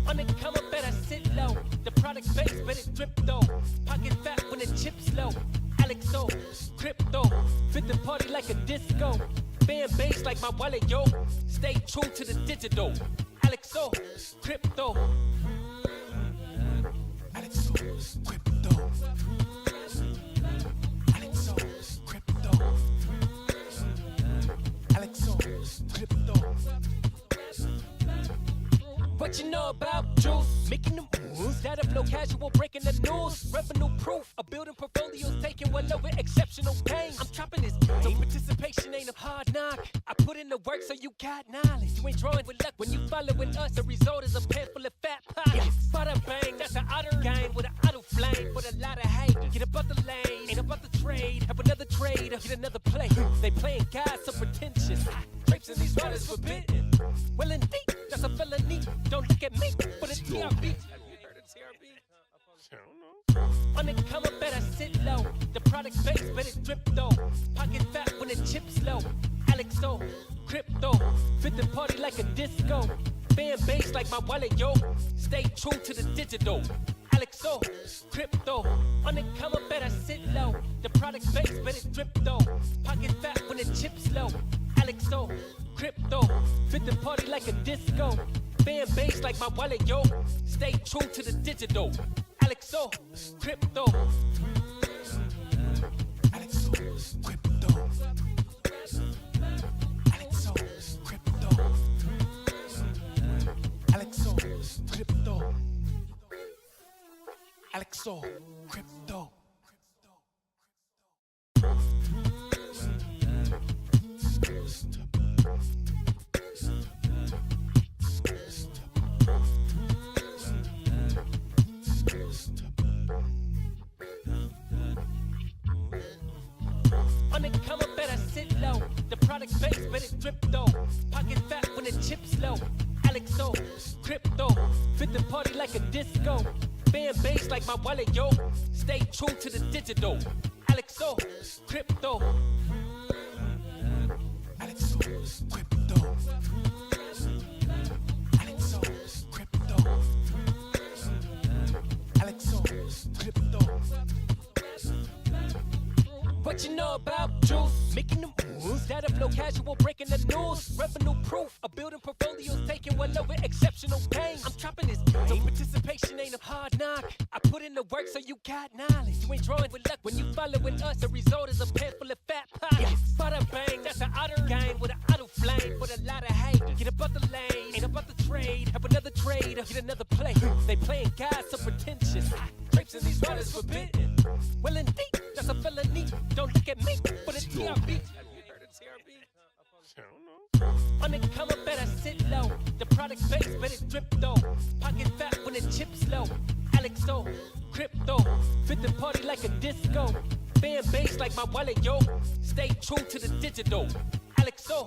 Undercover better sit low. The product base better drip though. Pocket fat when the chips low. Alexo, crypto, fit the party like a disco. Fan base like my wallet, yo. Stay true to the digital. Alexo, crypto. Alexo, crypto. Alexo, crypto. Alexo, crypto. What you know about juice? Making the moves that are flow casual, breaking the news. Revenue proof, a building portfolios taking well over exceptional pain. I'm chopping this game, so participation ain't a hard knock. I put in the work so you got knowledge. You ain't drawing with luck when you following us. The result is a pan full of fat pockets. Bada bang, that's an otter game with an auto flame. With a lot of hate, get above the lane, ain't about the trade. Have another trade, get another play. They playing God so pretentious. Drapes in these waters forbidden. Well indeed, that's a felony. Don't look at me for the TRB. Have you heard of TRB? I don't know. Undercover better sit low. The product base better drip though. Pocket fat when the chips low. Alexo, crypto, fit the party like a disco. Fan base like my wallet, yo. Stay true to the digital. Alexo, crypto, undercover better sit low. The product base better drip though. Pocket fat when the chips low. Alexo, crypto, fit the party like a disco. Fan base like my wallet, yo. Stay true to the digital. Alexo, crypto. Alexo, crypto. Alexo, crypto. Alexo, crypto. Alexo, crypto. Undercover better sit low. The product base better drip though. Pocket fat when the chips low. Alexo, crypto, fit the party like a disco. Fan base like my wallet, yo. Stay true to the digital. Alexo, crypto. Alexo, crypto. Alexo, crypto. Alexo, crypto. What you know about juice? Making the moves that are flow casual, breaking the news. Revenue proof, a building portfolios taking well over exceptional pain. I'm chopping this game, so participation ain't a hard knock. I put in the work so you got knowledge. You ain't drawing with luck when you following us. The result is a pan full of fat pockets. Bada bang, that's an otter game with an auto flame. With a lot of hate, get above the lane, ain't about the trade. Have another trade, get another play. They playing God so pretentious. Drapes in these waters forbidden. Well indeed, that's a felony. Don't look at me for the TRB. Have you heard of TRB? I don't know. Undercover better sit low. The product base better drip though. Pocket fat when the chips low. Alexo, crypto, fit the party like a disco. Fan base like my wallet, yo. Stay true to the digital. Alexo,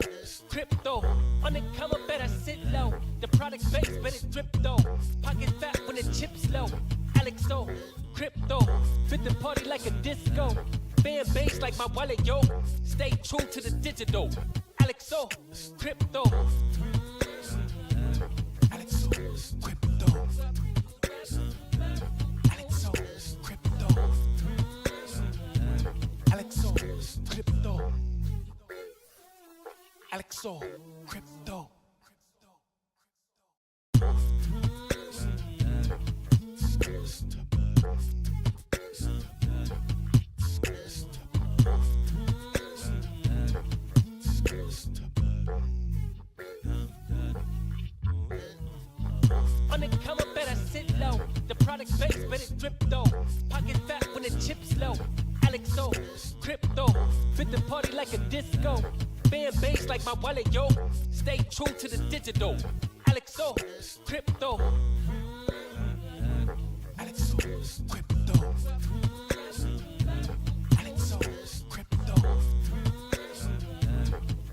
crypto, undercover better sit low. The product base better drip though. Pocket fat when the chips low. Alexo, crypto, fit the party like a disco. Fan base like my wallet, yo. Stay true to the digital. Alexo, crypto. Alexo, crypto. Alexo, crypto. Alexo, crypto. Alexo, crypto. Undercover better sit low. The product base better drip though. Pocket fat when the chips low. Alexo, crypto, fit the party like a disco. Fan base like my wallet, yo. Stay true to the digital. Alexo, crypto. Alexo, crypto. Alexo, crypto.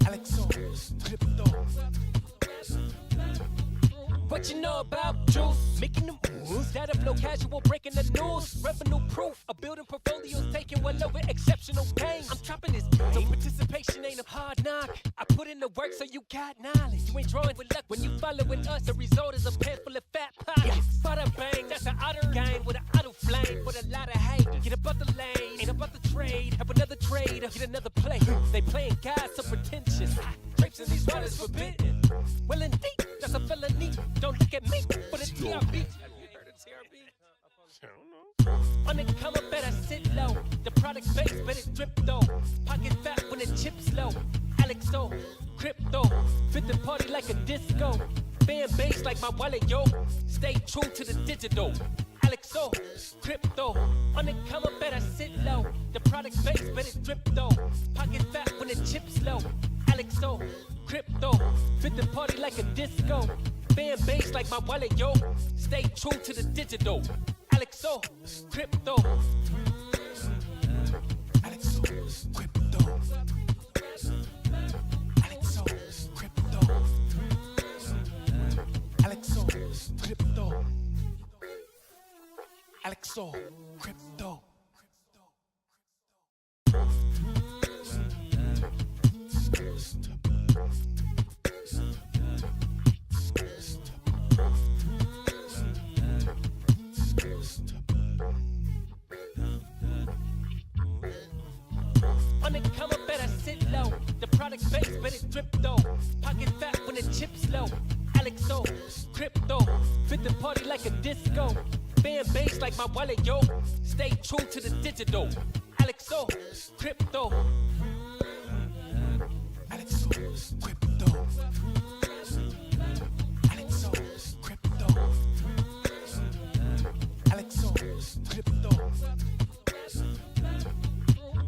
Alexo, crypto. What you know about juice? Making the moves that'll blow casual, breaking the news. Revenue proof of building portfolios, taking well over exceptional pain. I'm chopping this, so participation ain't a hard knock. I put in the work so you got knowledge. You ain't drawing with luck when you following us. The result is a pan full of fat pockets. Bada bang, that's an utter game with an auto flame with a lot of haters. Get up out the lane, ain't about the trade. Have another trader, get another play. They playing God so pretentious. Drapes in these waters forbidden. Well indeed, that's a felony. Don't look at me, but it's TRB. Have you heard of TRB? I don't know. On the come up, better sit low. The product base, but it drip though. Pocket fat when the chips low. Alexo, crypto, fit the party like a disco. Fan base like my wallet, yo. Stay true to the digital. Alexo, crypto, on the come up, better sit low. The product base, but it drip though. Pocket fat when the chips low. Alexo, crypto, fit the party like a disco. Fan base like my wallet, yo. Stay true to the digital. Alexo, crypto. Alexo, crypto. Alexo, crypto. Alexo, crypto. Alexo, crypto. On the come up, better sit low. The product base, but it drip though. Pocket fat when the chips low. Alexo, crypto, fit the party like a disco. Fan base like my wallet, yo. Stay true to the digital. Alexo, crypto. Alexo, crypto. Alexo, crypto. Alexo, crypto.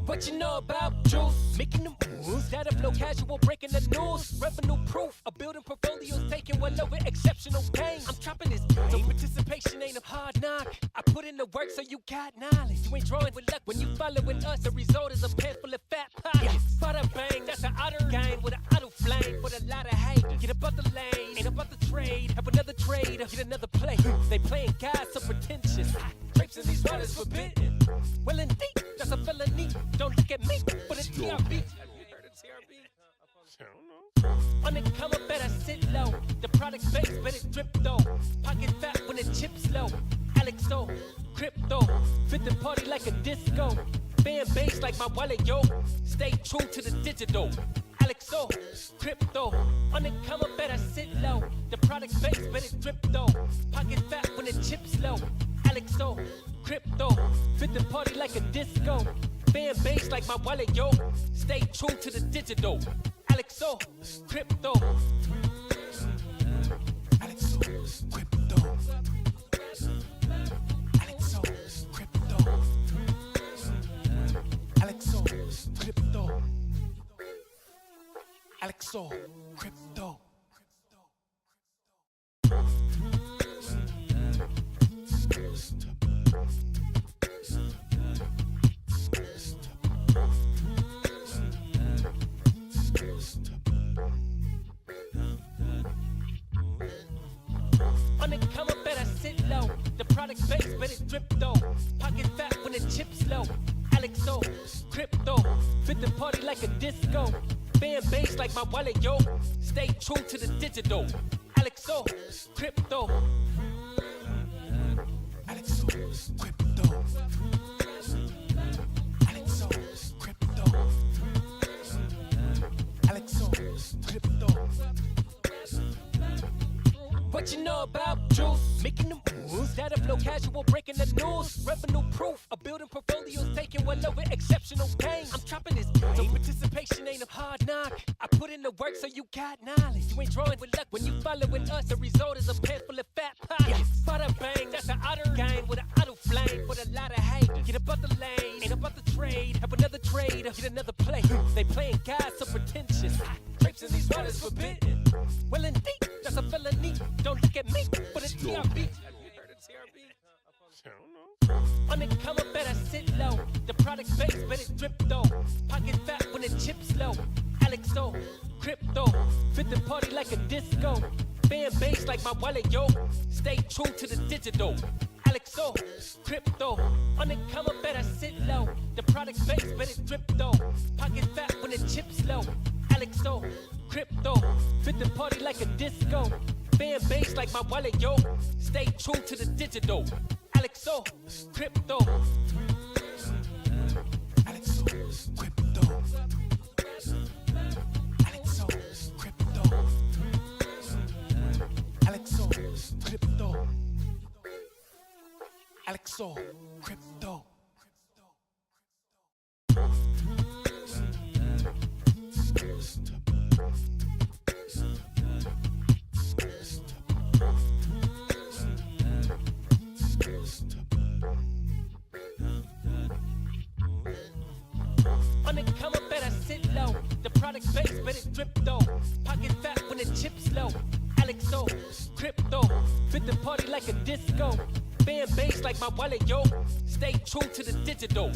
What you know about juice? Making the moves that'll blow casual, breaking the news. Revenue proof of building portfolios, taking well over exceptional pain. I'm chopping this, so participation ain't a hard knock. I put in the work so you got knowledge. You ain't drawing with luck when you following us. The result is a pan full of fat pockets. Bada bang, that's an utter game with an auto flame with a lot of haters. Get up out the lane, ain't about the trade. Have another trader, get another play. They playing God so pretentious. Drapes in these waters forbidden. Well indeed, that's a felony. Don't look at me, but it's TRB. Have you heard of TRB? I don't know. On the come up, better sit low. The product base, but it drip though. Pocket fat when the chips low. Alexo, crypto, fit the party like a disco. Fan base like my wallet, yo. Stay true to the digital. Alexo, crypto, on the come up, better sit low. The product base, but it drip though. Pocket fat when the chips low. Alexo, crypto, fit the party like a disco. Fan base like my wallet, yo. Stay true to the digital. Alexo, crypto. Alexo, crypto. Alexo, crypto. Alexo, crypto. Alexo, crypto. On the come up, better sit low. The product base, but it drip though. Pocket fat when the chips low. Alexo, crypto, fit the party like a disco. Fan base like my wallet, yo. Stay true to the digital. Alexo, crypto. Alexo, crypto. Alexo, crypto. Alexo, crypto. What you know about juice? Making the moves that'll blow casual, breaking the news. Revenue proof of building portfolios, taking well over exceptional pain. I'm chopping this, so participation ain't a hard knock. I put in the work so you got knowledge. You ain't drawing with luck when you following us. The result is a pan full of fat pockets. Bada bang, that's an utter game with an auto flame with a lot of haters. Get up out the lane, ain't about the trade. Have another trader, get another play. They playing God so pretentious. Drapes in these waters forbidden. Well indeed, that's a felony. Don't look at me, but it's TRB. Have you heard of TRB? I don't know. On the come up, better sit low. The product base, but it drip though. Pocket fat when the chips low. Alexo, crypto, fit the party like a disco. Fan base like my wallet, yo. Stay true to the digital. Alexo, crypto. On the come up, better sit low. The product base, better drip though. Pocket fat when the chips low. Alexo, crypto. Fit the party like a disco. Fan base like my wallet, yo. Stay true to the digital. Alexo, crypto. Alexo, crypto. Alexo, crypto. Alexo, crypto. Alexo, crypto. On the come up, better sit low. The product base, better drip though. Pocket fat when the chips low. Alexo, crypto. Fit the party like a disco. Fan base like my wallet, yo. Stay true to the digital.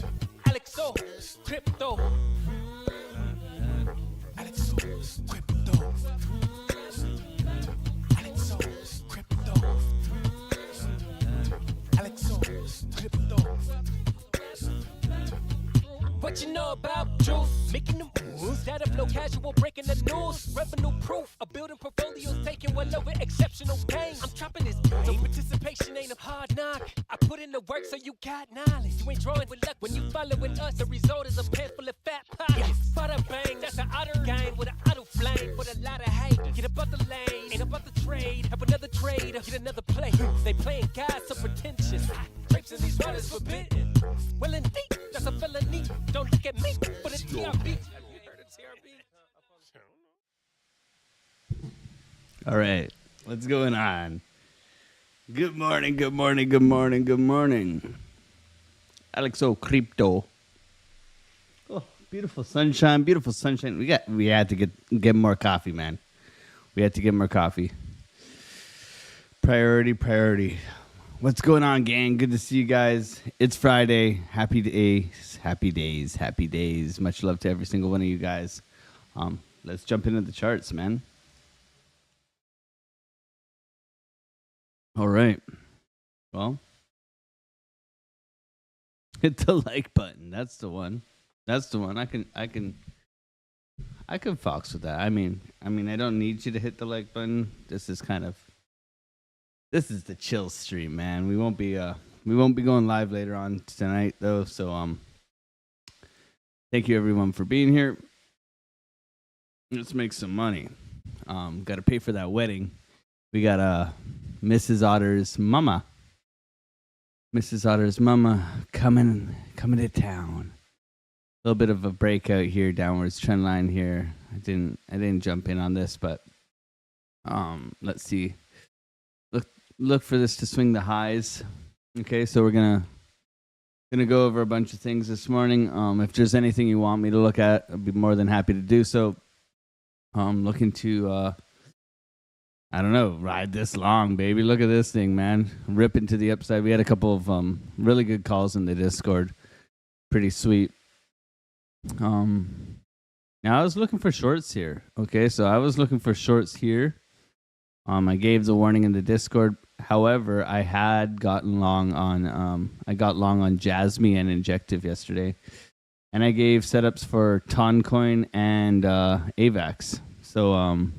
Alexo, crypto. Alexo, crypto. Alexo, crypto. Alexo, crypto. What you know about juice? Making them moves that'll flow casual, breaking the news. Revenue proof, a building portfolios taking well over exceptional pain. I'm trapping this game, so participation ain't a hard knock. I put in the work so you got knowledge. You ain't drawing with luck when you following us. The result is a pan full of fat pockets. Bada bang, that's an otter game with an auto flame. With a lot of hate, get about the lane, ain't about the trade. Have another trade, get another play. They playing God so pretentious. Drapes in these waters forbidden. Well indeed, that's a felony. Don't look at me for the TRB. All right, what's going on? Good morning, good morning, good morning, good morning. Alexo Crypto. Oh, beautiful sunshine, beautiful sunshine. We had to get more coffee, man. We had to get more coffee. Priority. What's going on, gang? Good to see you guys. It's Friday. Happy days. Much love to every single one of you guys. Let's jump into the charts, man. All right. Well, hit the like button. That's the one. I can fox with that. I mean, I don't need you to hit the like button. This is the chill stream, man. We won't be going live later on tonight though. So thank you everyone for being here. Let's make some money. Got to pay for that wedding. We got Mrs. Otter's mama coming to town. A little bit of a breakout here, downwards trend line here. I didn't jump in on this, but let's see. Look for this to swing the highs. Okay, so we're gonna go over a bunch of things this morning. If there's anything you want me to look at, I'd be more than happy to do so. Looking to ride this long, baby. Look at this thing, man. Ripping to the upside. We had a couple of really good calls in the Discord. Pretty sweet. Now I was looking for shorts here. Okay, so I was looking for shorts here. I gave the warning in the Discord. However, I had gotten long on Jasmy and Injective yesterday, and I gave setups for Toncoin and AVAX. So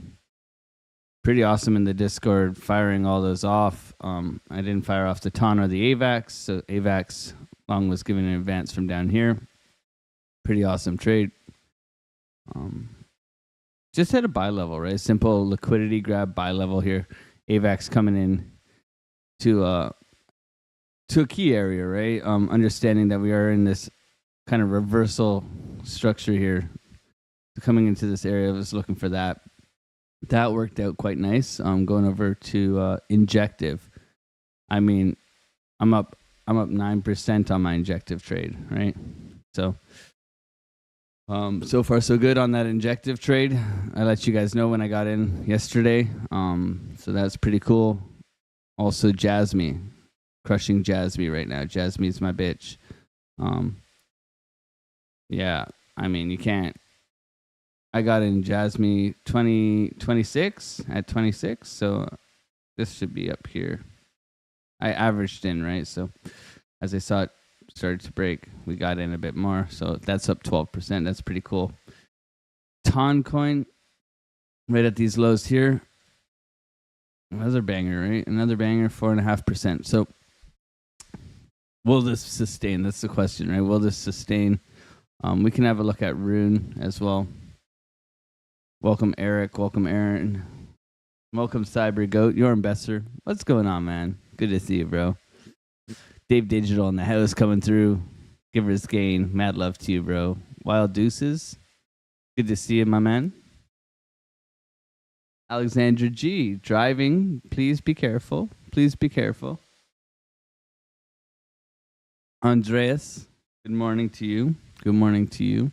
pretty awesome in the Discord, firing all those off. I didn't fire off the Ton or the AVAX, so AVAX long was given an advance from down here. Pretty awesome trade. Just at a buy level, right? Simple liquidity grab buy level here. AVAX coming in to a key area, right? Understanding that we are in this kind of reversal structure here. Coming into this area, I was looking for that. That worked out quite nice. Going over to Injective. I mean, I'm up 9% on my Injective trade, right? So so far so good on that Injective trade. I let you guys know when I got in yesterday. So that's pretty cool. Also Jasmy, crushing Jasmy right now. Jasmy's my bitch. Yeah, I mean, you can't I got in Jasmine 26 at 26, so this should be up here. I averaged in, right? So as I saw it started to break, we got in a bit more. So that's up 12%. That's pretty cool. Coin, right at these lows here. Another banger, right? Another banger, 4.5%. So will this sustain? That's the question, right? Will this sustain? We can have a look at Rune as well. Welcome, Eric. Welcome, Aaron. Welcome, Cyber Goat. You're Besser. What's going on, man? Good to see you, bro. Dave Digital in the house coming through. Givers Gain. Mad love to you, bro. Wild Deuces. Good to see you, my man. Alexandra G. Driving. Please be careful. Please be careful. Andreas. Good morning to you. Good morning to you.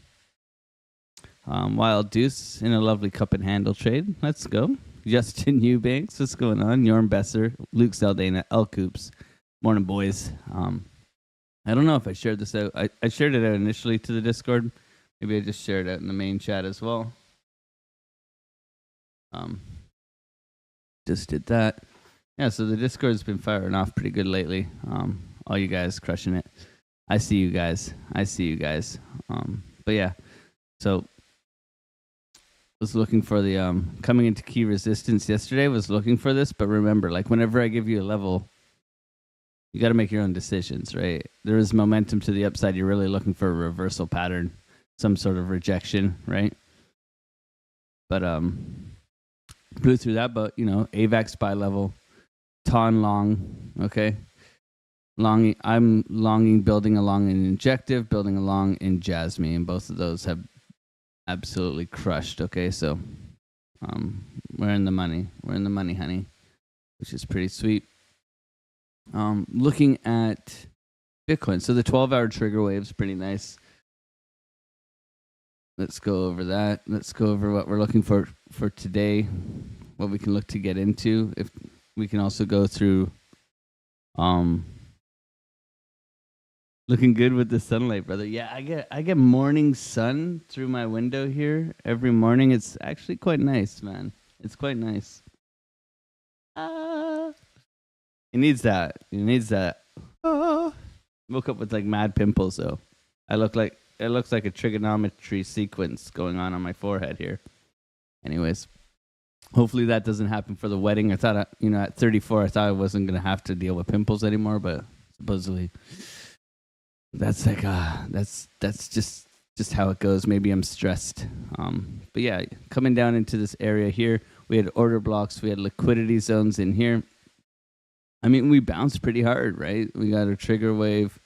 Wild Deuce in a lovely cup and handle trade. Let's go. Justin Eubanks. What's going on? Yorm Besser. Luke Zaldana. L Coops. Morning, boys. I don't know if I shared this out. I shared it out initially to the Discord. Maybe I just shared it out in the main chat as well. Just did that. Yeah, so the Discord's been firing off pretty good lately. All you guys crushing it. I see you guys. But yeah, so was looking for the coming into key resistance yesterday. Was looking for this, but remember, like whenever I give you a level, you got to make your own decisions, right? There is momentum to the upside. You're really looking for a reversal pattern, some sort of rejection, right? But blew through that. But AVAX buy level, ton long, okay. I'm longing, building along in Injective, building along in Jasmine, and both of those have absolutely crushed. Okay, so we're in the money. We're in the money, honey, which is pretty sweet. Looking at Bitcoin, so the 12-hour trigger wave is pretty nice. Let's go over that. Let's go over what we're looking for today, what we can look to get into. If we can also go through looking good with the sunlight, brother. Yeah, I get morning sun through my window here every morning. It's actually quite nice, man. It's quite nice. It needs that. Woke up with like mad pimples though. It looks like a trigonometry sequence going on my forehead here. Anyways, hopefully that doesn't happen for the wedding. I thought at 34 I thought I wasn't gonna have to deal with pimples anymore, but supposedly that's like that's just how it goes. Maybe I'm stressed. But yeah, coming down into this area here, we had order blocks, we had liquidity zones in here. I mean, we bounced pretty hard, right? We got a trigger wave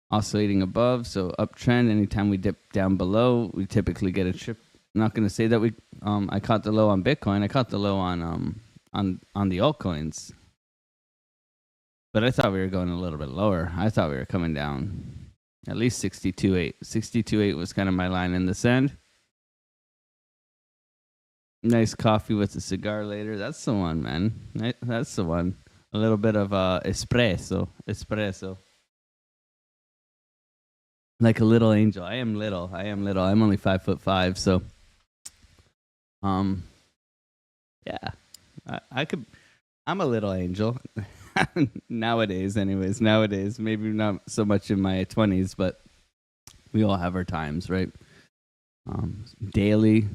oscillating above, so uptrend. Anytime we dip down below, we typically get a trip. I'm not going to say that I caught the low on Bitcoin. I caught the low on the altcoins. But I thought we were going a little bit lower. I thought we were coming down at least 62.8. 62.8 was kind of my line in the sand. Nice coffee with a cigar later. That's the one, man. That's the one. A little bit of espresso. Like a little angel. I am little. I'm only 5'5", so yeah. I could. I'm a little angel. Nowadays, maybe not so much in my 20s, but we all have our times, right? Daily.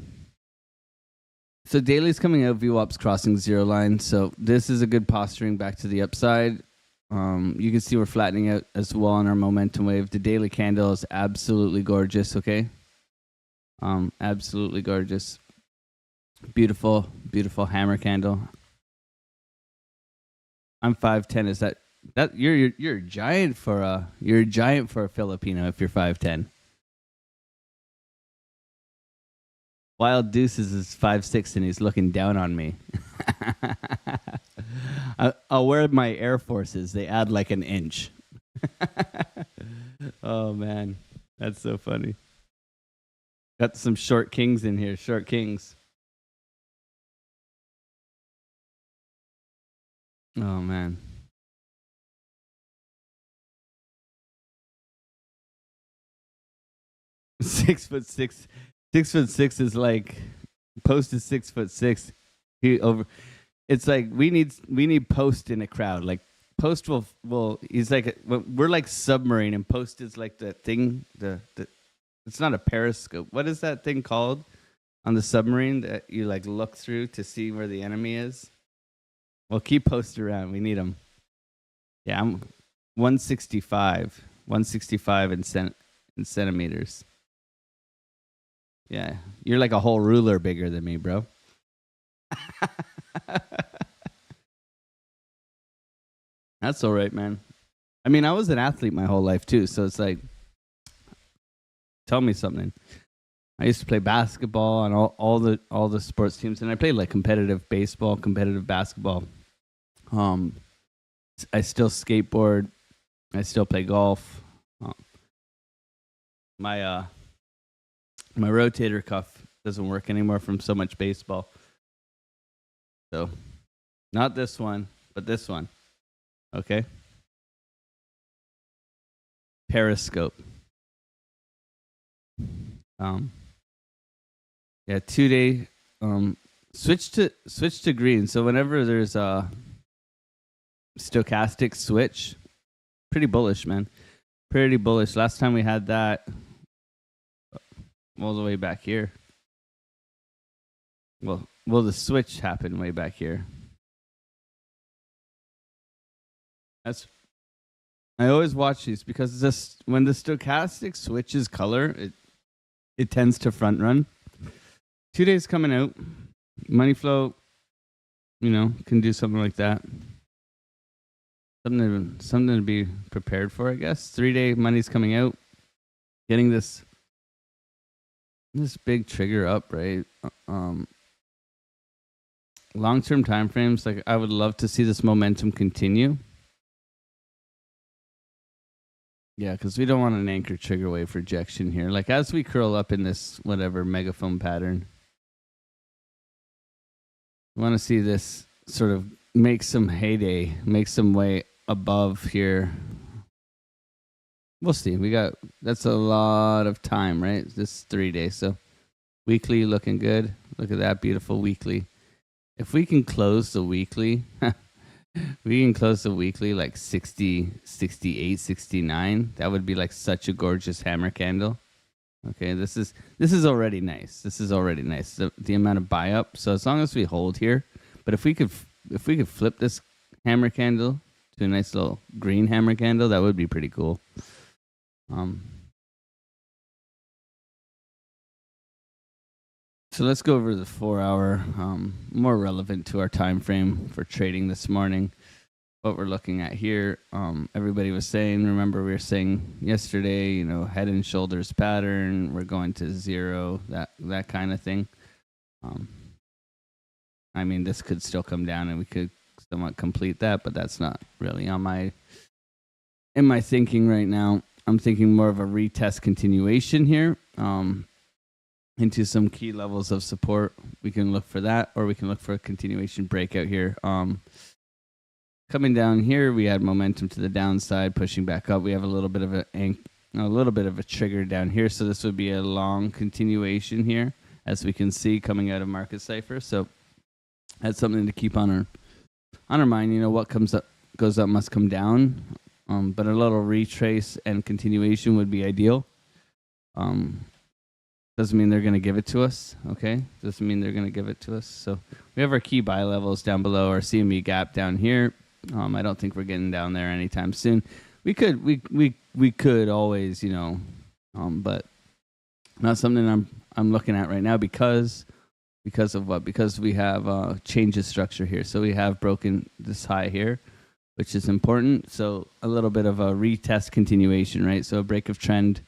So daily's coming out, VWAP's crossing zero line. So this is a good posturing back to the upside. You can see we're flattening out as well on our momentum wave. The daily candle is absolutely gorgeous, okay? Absolutely gorgeous. Beautiful, beautiful hammer candle. I'm 5'10". Is that you're a giant for a Filipino if you're 5'10". Wild Deuces is 5'6" and he's looking down on me. I'll wear my Air Forces. They add like an inch. Oh man, that's so funny. Got some short kings in here. Short kings. Oh man. Six foot six 6'6" is like Post is 6'6". He over. It's like we need Post in a crowd. Like Post will he's like we're like submarine, and Post is like the thing. The it's not a periscope. What is that thing called on the submarine that you like look through to see where the enemy is? Well, keep Post around. We need him. Yeah, I'm 165 in centimeters. Yeah, you're like a whole ruler bigger than me, bro. That's all right, man. I mean, I was an athlete my whole life too, so it's like, tell me something. I used to play basketball on all the sports teams, and I played like competitive baseball, competitive basketball. I still skateboard. I still play golf. My rotator cuff doesn't work anymore from so much baseball. So, not this one, but this one. Okay. Periscope. Yeah, 2-day. Switch to green. So whenever there's a stochastic switch, pretty bullish, man. Pretty bullish. Last time we had that, all the way back here. Well, the switch happened way back here. I always watch these because when the stochastic switches color, it tends to front run. 2 days coming out, money flow, can do something like that. Something to be prepared for, I guess. 3-day money's coming out, getting this big trigger up, right? Long-term time frames, like I would love to see this momentum continue. Yeah, because we don't want an anchor trigger wave rejection here. Like as we curl up in this whatever megaphone pattern, we want to see this sort of make some heyday, make some way above here. We'll see. That's a lot of time, right? This 3 days. So weekly looking good. Look at that beautiful weekly. If we can close the weekly, like 60, 68, 69. That would be like such a gorgeous hammer candle. Okay, this is already nice. This is already nice. The amount of buy up. So as long as we hold here, but if we could flip this hammer candle to a nice little green hammer candle, that would be pretty cool. So let's go over the 4-hour, more relevant to our time frame for trading this morning. What we're looking at here, everybody was saying, remember we were saying yesterday, head and shoulders pattern, we're going to zero, that kind of thing. I mean, this could still come down and we could somewhat complete that, but that's not really in my thinking right now. I'm thinking more of a retest continuation here. Into some key levels of support. We can look for that, or we can look for a continuation breakout here. Coming down here, we had momentum to the downside, pushing back up. We have a little bit of a trigger down here, so this would be a long continuation here, as we can see coming out of Market Cipher. So that's something to keep on our mind. What goes up must come down, but a little retrace and continuation would be ideal. Doesn't mean they're going to give it to us, okay? Doesn't mean they're going to give it to us. So we have our key buy levels down below, our CME gap down here. I don't think we're getting down there anytime soon. We could always, but not something I'm looking at right now because of what? Because we have change of structure here. So we have broken this high here, which is important. So a little bit of a retest continuation, right? So a break of trend.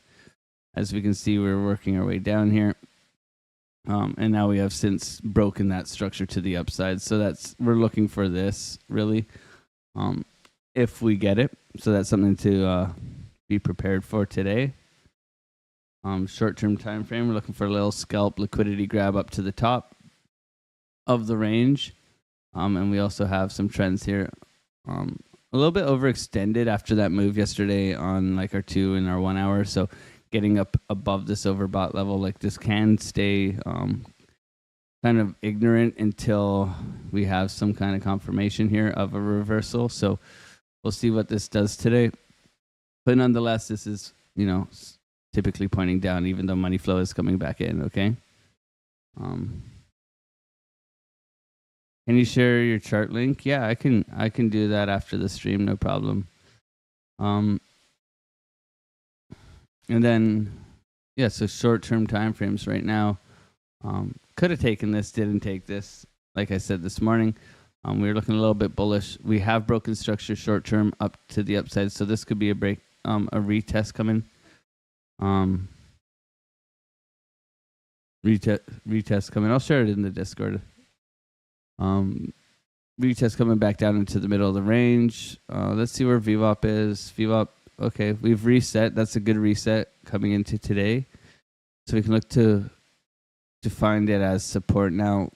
As we can see, we're working our way down here. And now we have since broken that structure to the upside. So we're looking for this, really, if we get it. So that's something to be prepared for today. Short-term time frame, we're looking for a little scalp liquidity grab up to the top of the range. And we also have some trends here. A little bit overextended after that move yesterday on like our 2 and our 1 hour. So getting up above this overbought level. Like this can stay kind of ignorant until we have some kind of confirmation here of a reversal. So we'll see what this does today. But nonetheless, this is, typically pointing down, even though money flow is coming back in. Okay. Can you share your chart link? Yeah, I can do that after the stream, no problem. And then, yeah, so short-term time frames right now. Could have taken this, didn't take this. Like I said this morning, we were looking a little bit bullish. We have broken structure short-term up to the upside, so this could be a break, a retest coming. Retest coming. I'll share it in the Discord. Retest coming back down into the middle of the range. Let's see where VWAP is. VWAP, okay, we've reset. That's a good reset coming into today. So we can look to find it as support. Now,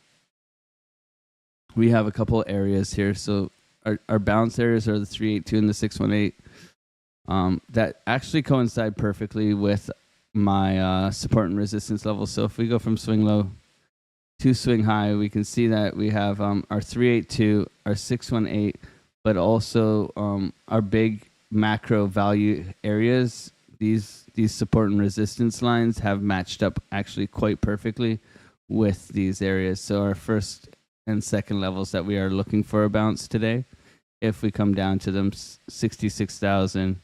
we have a couple areas here. So our bounce areas are the 382 and the 618. That actually coincide perfectly with my support and resistance levels. So if we go from swing low to swing high, we can see that we have our 382, our 618, but also our big macro value areas. These support and resistance lines have matched up actually quite perfectly with these areas. So our first and second levels that we are looking for a bounce today, if we come down to them, 66,000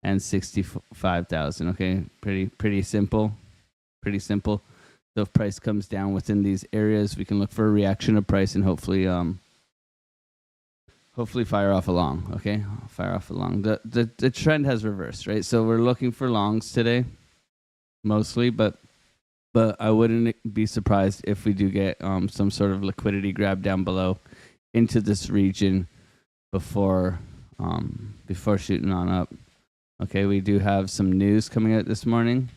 and 65,000. Okay, pretty simple. So if price comes down within these areas, we can look for a reaction of price and hopefully fire off along. Okay, fire off along. The trend has reversed, right? So we're looking for longs today, mostly, but I wouldn't be surprised if we do get some sort of liquidity grab down below into this region before shooting on up. Okay, we do have some news coming out this morning.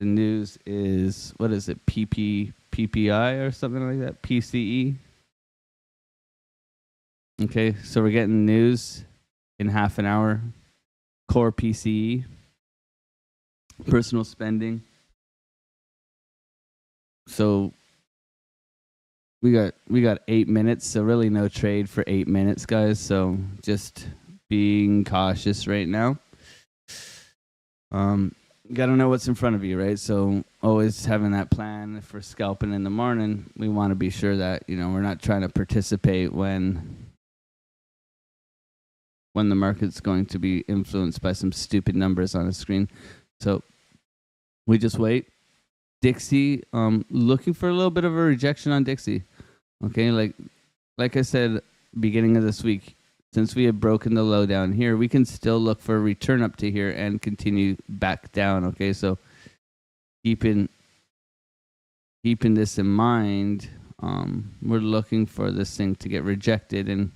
The news is, what is it, PPI or something like that? PCE? Okay, so we're getting news in half an hour. Core PCE. Personal spending. So we got 8 minutes, so really no trade for 8 minutes, guys. So just being cautious right now. Got to know what's in front of you, right? So always having that plan for scalping in the morning. We want to be sure that, we're not trying to participate when the market's going to be influenced by some stupid numbers on a screen. So we just wait. Dixie, looking for a little bit of a rejection on Dixie. Okay, like I said, beginning of this week, since we have broken the low down here, we can still look for a return up to here and continue back down. Okay, so keeping this in mind, we're looking for this thing to get rejected and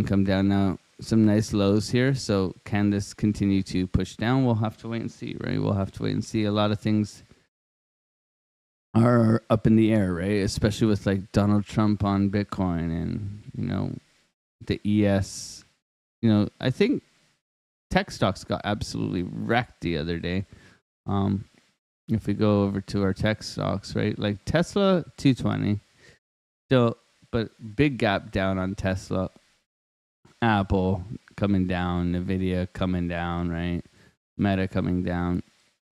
come down. Now, some nice lows here. So can this continue to push down? We'll have to wait and see, right? We'll have to wait and see. A lot of things are up in the air, right? Especially with like Donald Trump on Bitcoin and, the ES. I think tech stocks got absolutely wrecked the other day. If we go over to our tech stocks, right? Like Tesla, 220. Still, but big gap down on Tesla. Apple coming down, Nvidia coming down, right? Meta coming down,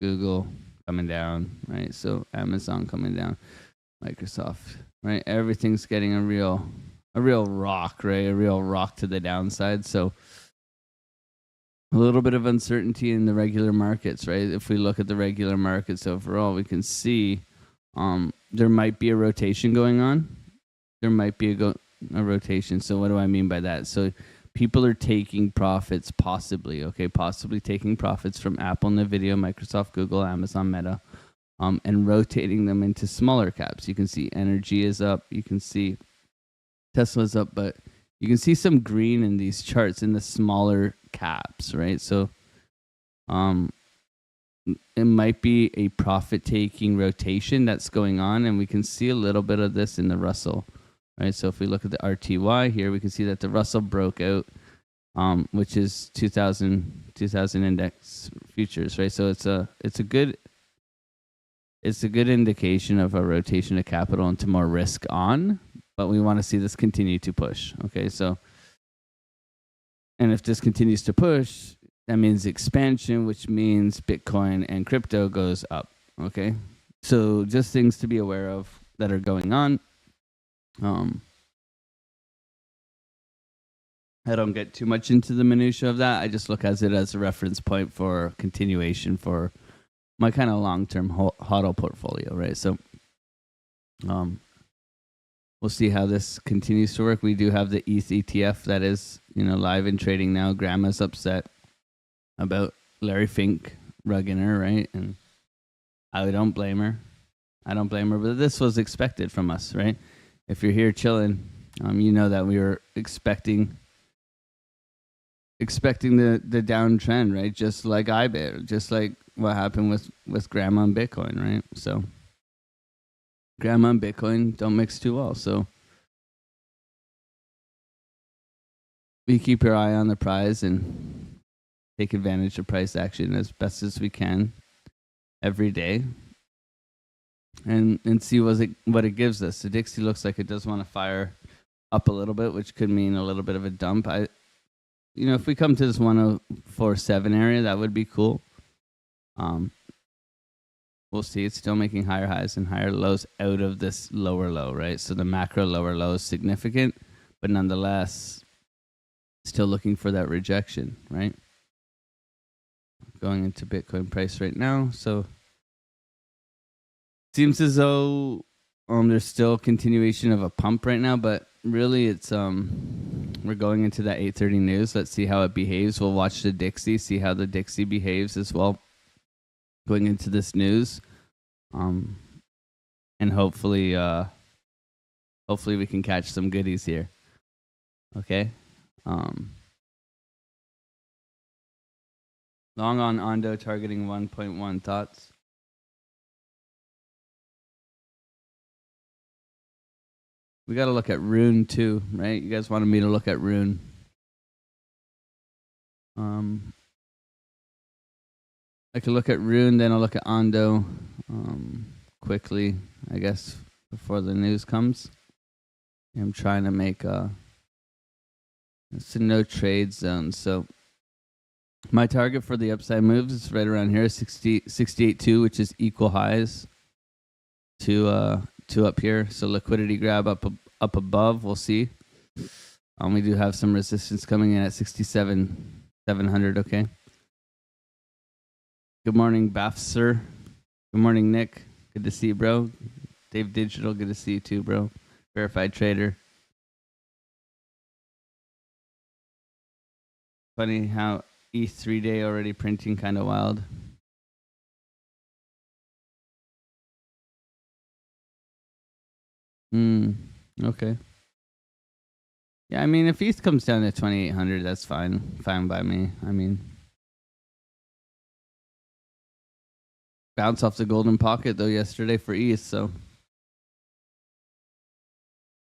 Google coming down, right? So Amazon coming down, Microsoft, right? Everything's getting a real rock, right? A real rock to the downside. So a little bit of uncertainty in the regular markets, right? If we look at the regular markets overall, we can see there might be a rotation going on. There might be a rotation. So what do I mean by that? So people are taking profits, possibly taking profits from Apple, Nvidia, Microsoft, Google, Amazon, Meta, and rotating them into smaller caps. You can see energy is up. You can see Tesla's up, but you can see some green in these charts in the smaller caps, right? So it might be a profit-taking rotation that's going on, and we can see a little bit of this in the Russell. Right, so if we look at the RTY here, we can see that the Russell broke out which is 2000 index futures, right? So it's a good indication of a rotation of capital into more risk on, but we want to see this continue to push. Okay, so, and if this continues to push, that means expansion, which means Bitcoin and crypto goes up. Okay, so just things to be aware of that are going on. I don't get too much into the minutia of that. I just look at it as a reference point for continuation for my kind of long-term HODL portfolio, right? So, we'll see how this continues to work. We do have the ETH ETF that is, live and trading now. Grandma's upset about Larry Fink rugging her, right? And I don't blame her. But this was expected from us, right? If you're here chilling, you know that we were expecting the downtrend, right? Just like IBIT, just like what happened with Grandma and Bitcoin, right? So Grandma and Bitcoin don't mix too well. So we keep your eye on the prize and take advantage of price action as best as we can every day, and see what it gives us. The Dixie looks like it does want to fire up a little bit, which could mean a little bit of a dump. If we come to this 104.7 area, that would be cool. We'll see. It's still making higher highs and higher lows out of this lower low, right? So the macro lower low is significant, but nonetheless, still looking for that rejection, right? Going into Bitcoin price right now. So seems as though there's still continuation of a pump right now, but really it's we're going into that 8:30 news. Let's see how it behaves. We'll watch the Dixie, see how the Dixie behaves as well going into this news. And hopefully we can catch some goodies here. Okay. Long on Ondo targeting 1.1 thoughts. We got to look at Rune too, right? You guys wanted me to look at Rune. I could look at Rune, then I'll look at Ondo quickly, I guess, before the news comes. I'm trying to make it's a no trade zone. So my target for the upside moves is right around here, 68.2, which is equal highs to up here. So liquidity grab up above. We'll see. We do have some resistance coming in at 67,700. Okay. Good morning, Bath sir. Good morning, Nick. Good to see you, bro. Dave Digital. Good to see you too, bro. Verified trader. Funny how ETH 3-day already printing, kind of wild. Okay. Yeah, I mean, if ETH comes down to 2,800, that's fine. Fine by me. I mean, bounce off the golden pocket, though, yesterday for ETH, so.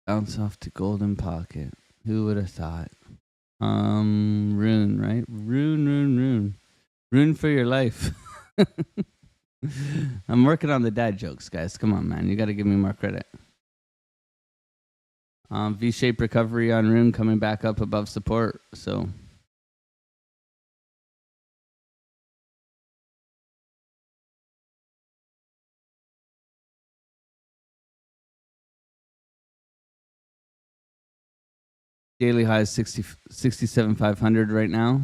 Bounce off the golden pocket. Who would have thought? Rune, right? Rune. Rune for your life. I'm working on the dad jokes, guys. Come on, man. You got to give me more credit. V-shaped recovery on Rune coming back up above support. So daily high is 67,500 right now. Is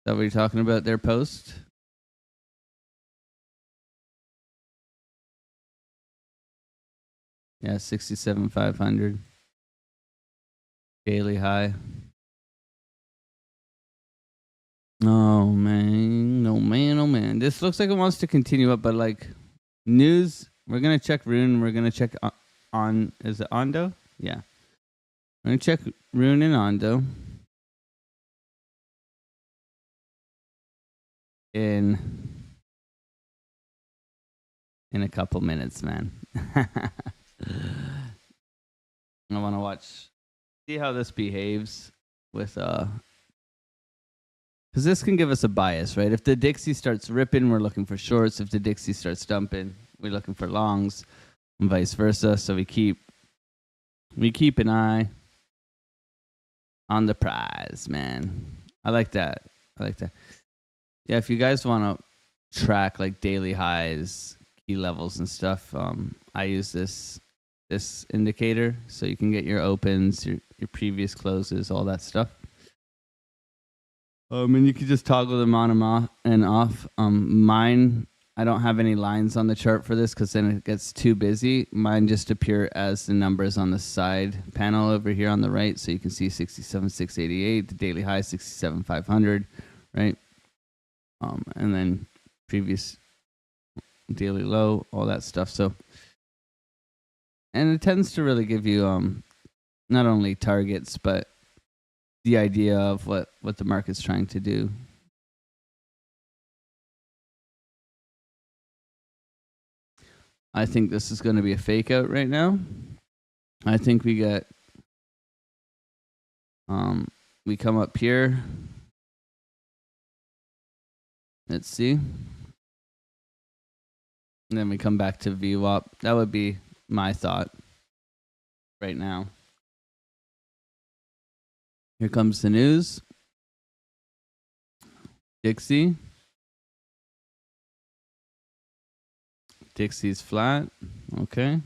that what you're talking about there, post? Yeah, 67,500. Daily high. Oh man. This looks like it wants to continue up, but like news, we're gonna check Rune. We're gonna check on. Is it Ondo? Yeah. We're gonna check Rune and Ondo in a couple minutes, man. I want to watch See how this behaves with because this can give us a bias, right? If the Dixie starts ripping, we're looking for shorts. If the Dixie starts dumping, we're looking for longs, and vice versa. So we keep an eye on the prize, man. I like that. Yeah, if you guys want to track like daily highs, key levels, and stuff, I use this indicator so you can get your opens, your previous closes, all that stuff. And you can just toggle them on and off. Mine, I don't have any lines on the chart for this because then it gets too busy. Mine just appear as the numbers on the side panel over here on the right, so you can see 67,688, the daily high 67,500, right? And then previous daily low, all that stuff. So, and it tends to really give you not only targets but the idea of what the market's trying to do. I think this is going to be a fake out right now. I think we get we come up here. Let's see. And then we come back to VWAP. That would be my thought right now. Here comes the news. Dixie's flat. Okay.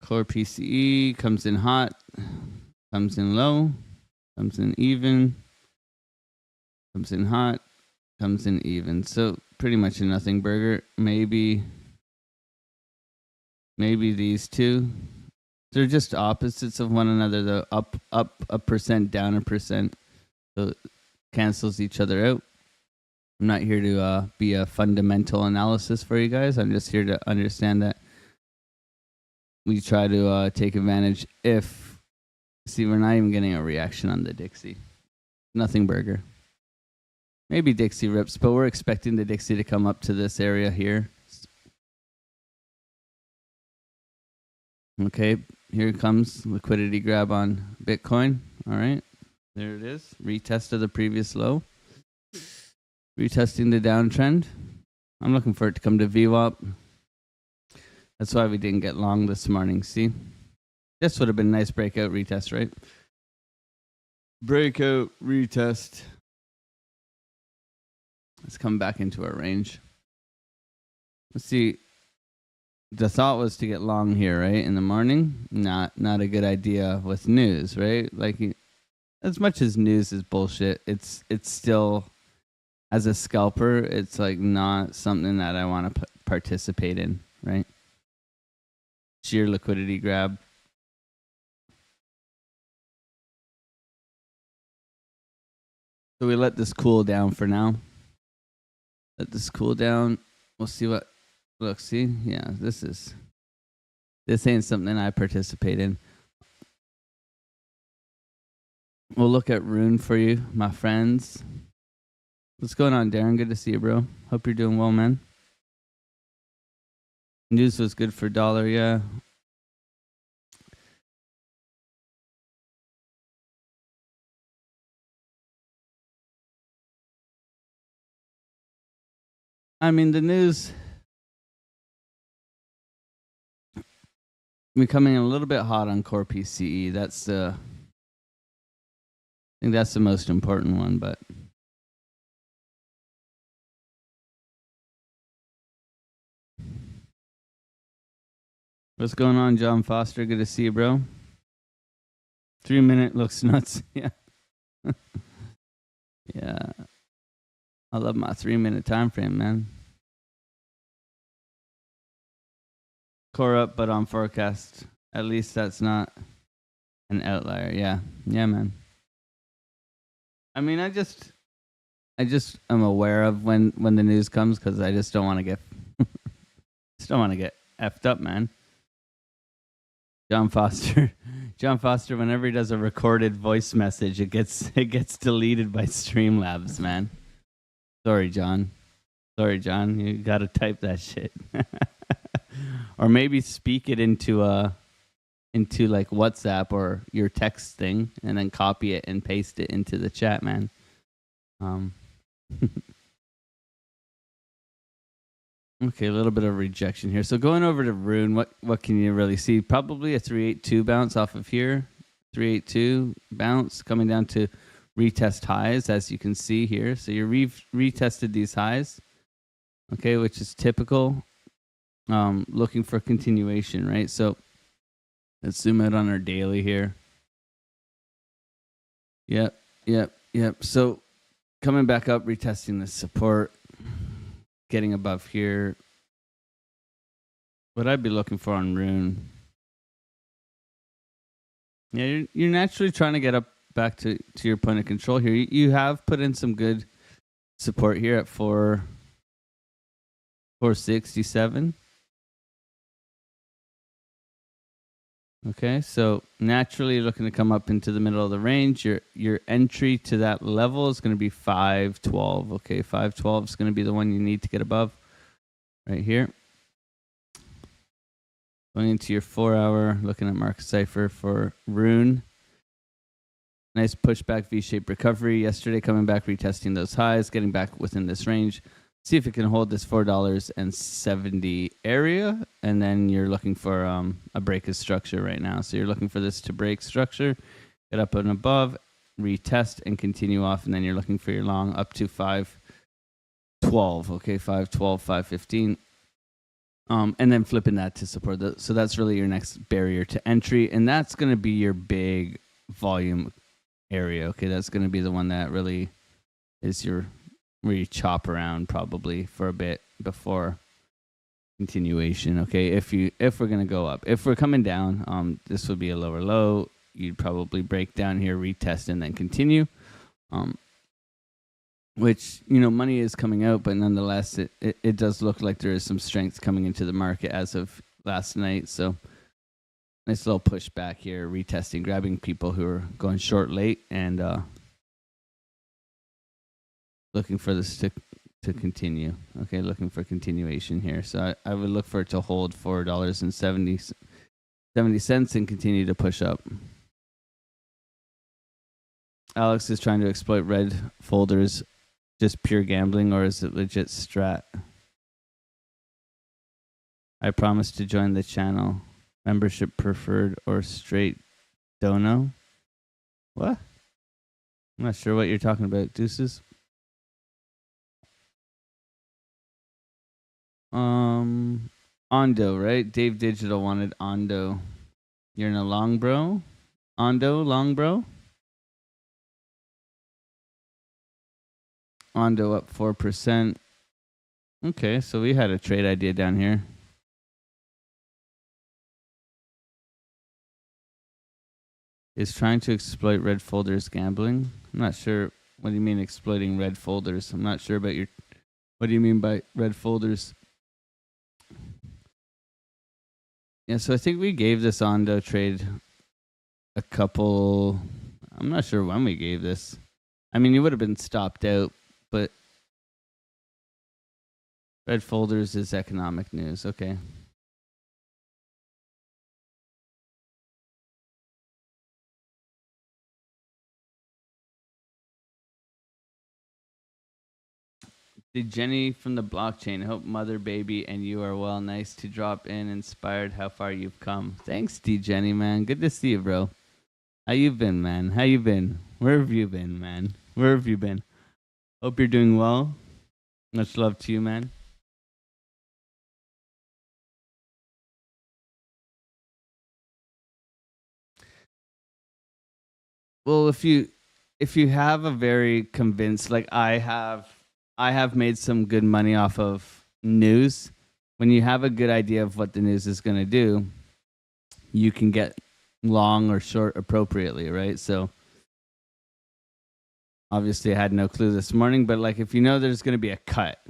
Core PCE comes in hot, comes in low, comes in even, comes in hot, comes in even. So pretty much a nothing burger. Maybe these two. They're just opposites of one another, though. Up a percent, down a percent. So it cancels each other out. I'm not here to be a fundamental analysis for you guys. I'm just here to understand that we try to take advantage if... See, we're not even getting a reaction on the Dixie. Nothing burger. Maybe Dixie rips, but we're expecting the Dixie to come up to this area here. Okay, here comes liquidity grab on Bitcoin. All right, there it is. Retest of the previous low. Retesting the downtrend. I'm looking for it to come to VWAP. That's why we didn't get long this morning. See, this would have been a nice breakout retest, right? Breakout retest. Let's come back into our range. Let's see. The thought was to get long here, right? In the morning. Not a good idea with news, right? Like, as much as news is bullshit, it's still, as a scalper, it's like not something that I want to participate in, right? Sheer liquidity grab. So we let this cool down for now. Let this cool down. We'll see what... Look, see? Yeah, this ain't something I participate in. We'll look at Rune for you, my friends. What's going on, Darren? Good to see you, bro. Hope you're doing well, man. News was good for dollar, yeah. I mean, the news... becoming a little bit hot on core PCE. I think that's the most important one, but what's going on, John Foster? Good to see you, bro. 3 minute looks nuts. Yeah. Yeah. I love my 3 minute time frame, man. Core up, but on forecast. At least that's not an outlier. Yeah. Yeah, man. I mean, I just am aware of when the news comes because I just don't want to get effed up, man. John Foster, whenever he does a recorded voice message, it gets deleted by Streamlabs, man. Sorry, John. You gotta type that shit. or maybe speak it into like WhatsApp or your text thing, and then copy it and paste it into the chat, man. Okay, a little bit of rejection here. So going over to Rune, what can you really see? Probably a 382 bounce off of here. 382 bounce coming down to retest highs, as you can see here. So you retested these highs, okay, which is typical. Looking for continuation, right? So let's zoom out on our daily here. Yep. So coming back up, retesting the support, getting above here. What I'd be looking for on Rune. Yeah, you're naturally trying to get up back to your point of control here. You have put in some good support here at 467. Okay, so naturally you're looking to come up into the middle of the range. Your entry to that level is going to be 512. Okay, 512 is going to be the one you need to get above right here. Going into your 4 hour, looking at market cipher for Rune. Nice pushback V-shaped recovery yesterday, coming back, retesting those highs, getting back within this range. See if it can hold this $4.70 area, and then you're looking for a break of structure right now. So you're looking for this to break structure, get up and above, retest, and continue off, and then you're looking for your long up to 512. Okay, 512, 515. And then flipping that to support. So that's really your next barrier to entry, and that's going to be your big volume area. Okay, that's going to be the one that really is where you chop around probably for a bit before continuation. Okay, if we're going to go up. If we're coming down, this would be a lower low. You'd probably break down here, retest, and then continue. Which, money is coming out, but nonetheless, it does look like there is some strength coming into the market as of last night. So nice little pushback here, retesting, grabbing people who are going short late, and looking for this to continue. Okay, looking for continuation here. So I would look for it to hold $4.70 and continue to push up. Alex is trying to exploit red folders. Just pure gambling, or is it legit strat? I promise to join the channel. Membership preferred or straight dono? What? I'm not sure what you're talking about, Deuces. Ondo, right? Dave Digital wanted Ondo. You're in a long, bro? Ondo, long, bro? Ondo up 4%. Okay, so we had a trade idea down here. Is trying to exploit red folders gambling? I'm not sure. What do you mean exploiting red folders? I'm not sure about what do you mean by red folders? Yeah, so I think we gave this Ondo trade a couple. I'm not sure when we gave this. I mean, you would have been stopped out, but red folders is economic news. Okay. Did Jenny from the blockchain, hope mother, baby, and you are well. Nice to drop in. Inspired how far you've come. Thanks, D Jenny, man. Good to see you, bro. How you been, man? How you been? Where have you been, man? Where have you been? Hope you're doing well. Much love to you, man. Well, if you have a very convinced, like I have made some good money off of news. When you have a good idea of what the news is going to do, you can get long or short appropriately, right? So obviously I had no clue this morning, but like if you know there's going to be a cut,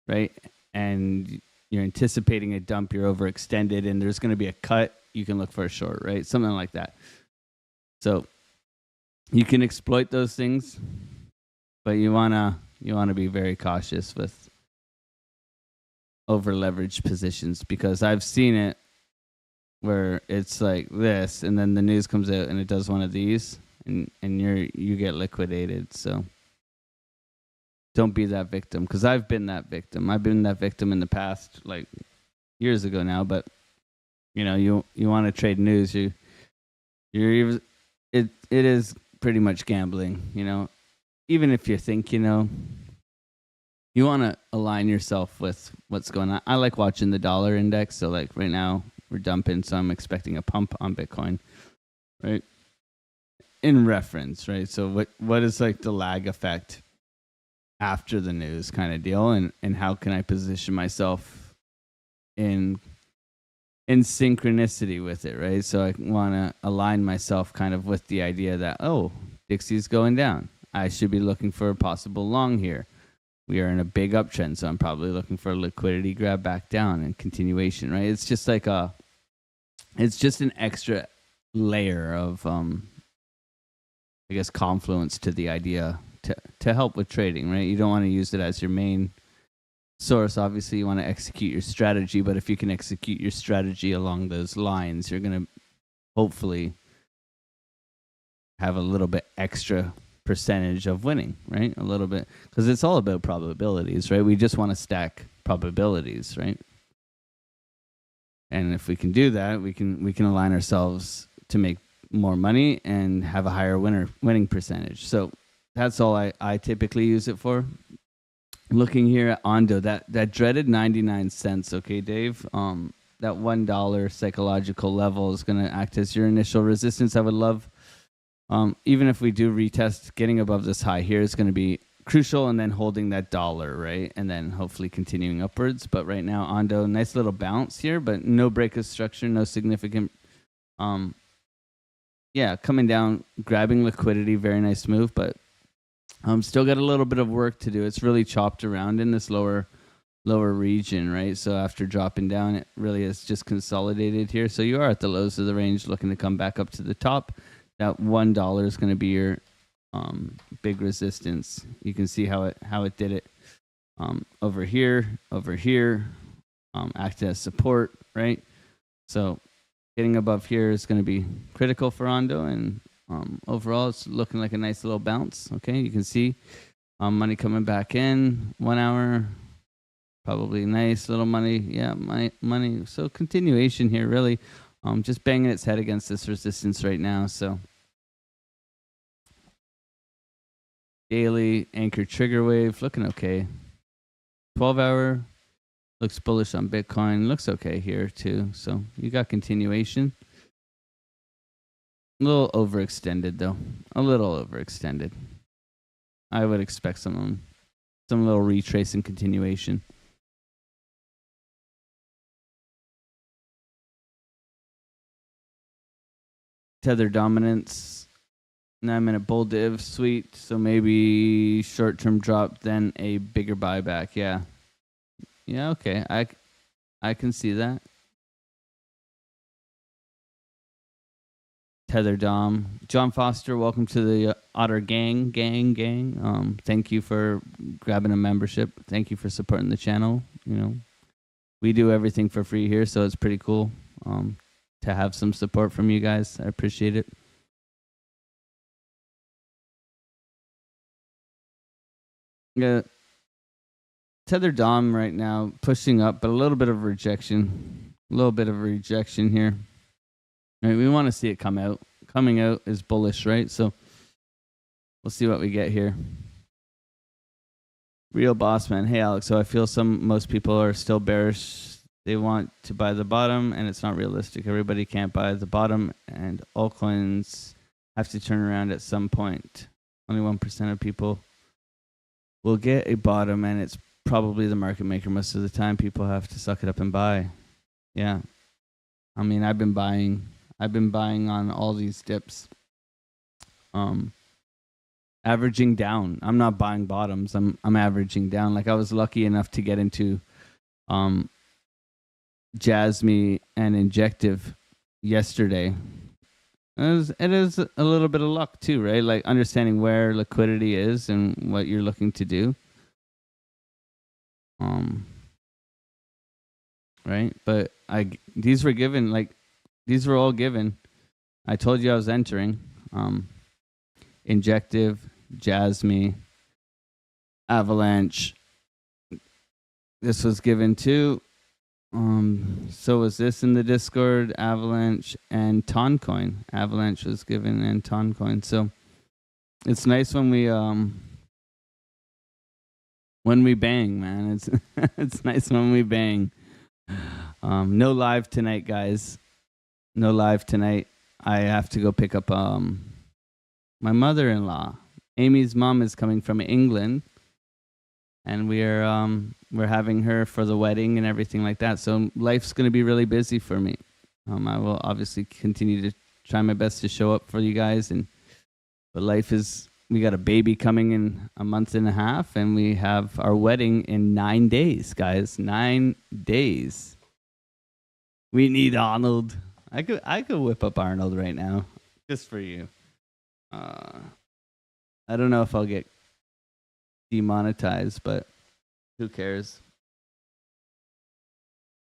right? And you're anticipating a dump, you're overextended, and there's going to be a cut, you can look for a short, right? Something like that. So you can exploit those things, but you wanna be very cautious with over leveraged positions, because I've seen it where it's like this, and then the news comes out and it does one of these, and you get liquidated. So don't be that victim, because I've been that victim. I've been that victim in the past, like years ago now. But you want to trade news, it is pretty much gambling. Even if you think you want to align yourself with what's going on. I like watching the dollar index. So like right now we're dumping, so I'm expecting a pump on Bitcoin, right? In reference, right? So what is like the lag effect after the news kind of deal, and how can I position myself in synchronicity with it, right? So I want to align myself kind of with the idea that, oh, Dixie's going down. I should be looking for a possible long here. We are in a big uptrend, so I'm probably looking for a liquidity grab back down and continuation, right? It's just like it's just an extra layer of, I guess, confluence to the idea to help with trading, right? You don't want to use it as your main source. Obviously, you want to execute your strategy, but if you can execute your strategy along those lines, you're going to hopefully have a little bit extra percentage of winning, right? A little bit, because it's all about probabilities, right? We just want to stack probabilities, right? And if we can do that, we can align ourselves to make more money and have a higher winning percentage. So that's all I typically use it for. Looking here at Ondo, that dreaded 99 cents, okay, Dave? That $1 psychological level is going to act as your initial resistance. I would love, even if we do retest, getting above this high here is going to be crucial, and then holding that dollar, right? And then hopefully continuing upwards. But right now, Ondo, nice little bounce here, but no break of structure, no significant, coming down, grabbing liquidity, very nice move, but still got a little bit of work to do. It's really chopped around in this lower region, right? So after dropping down, it really is just consolidated here. So you are at the lows of the range, looking to come back up to the top. That $1 is going to be your big resistance. You can see how it did it over here, acted as support, right? So getting above here is going to be critical for Ondo, and overall it's looking like a nice little bounce. Okay, you can see money coming back in 1 hour, probably nice little money. Yeah, money. So continuation here, really, just banging its head against this resistance right now. So daily anchor trigger wave looking okay. 12-hour looks bullish on Bitcoin. Looks okay here too. So you got continuation. A little overextended though. A little overextended. I would expect some little retrace and continuation. Tether dominance. 9-minute bull div, sweet. So maybe short-term drop, then a bigger buyback. Yeah, okay. I can see that. Tether Dom. John Foster, welcome to the Otter gang. Thank you for grabbing a membership. Thank you for supporting the channel. We do everything for free here, so it's pretty cool to have some support from you guys. I appreciate it. Yeah, Tether Dom right now pushing up, but a little bit of rejection. Here. Right, we want to see it come out. Coming out is bullish, right? So we'll see what we get here. Real boss man. Hey Alex, so I feel most people are still bearish. They want to buy the bottom, and it's not realistic. Everybody can't buy the bottom, and altcoins have to turn around at some point. Only 1% of people will get a bottom, and it's probably the market maker most of the time. People have to suck it up and buy. Yeah. I mean, I've been buying on all these dips. Averaging down. I'm not buying bottoms. I'm averaging down. Like I was lucky enough to get into Jasmy and Injective yesterday. It is a little bit of luck too, right? Like understanding where liquidity is and what you're looking to do. right? But these were given, like, these were all given. I told you I was entering. Injective, Jasmy, Avalanche. This was given too. So was this in the Discord, Avalanche and Toncoin. Avalanche was given and Toncoin. So it's nice when we bang, man. It's it's nice when we bang. No live tonight, guys. No live tonight. I have to go pick up my mother-in-law. Amy's mom is coming from England, and we're having her for the wedding and everything like that. So life's going to be really busy for me. I will obviously continue to try my best to show up for you guys, but life is. We got a baby coming in a month and a half, and we have our wedding in 9 days, guys. 9 days. We need Arnold. I could whip up Arnold right now, just for you. I don't know if I'll get demonetized, but who cares?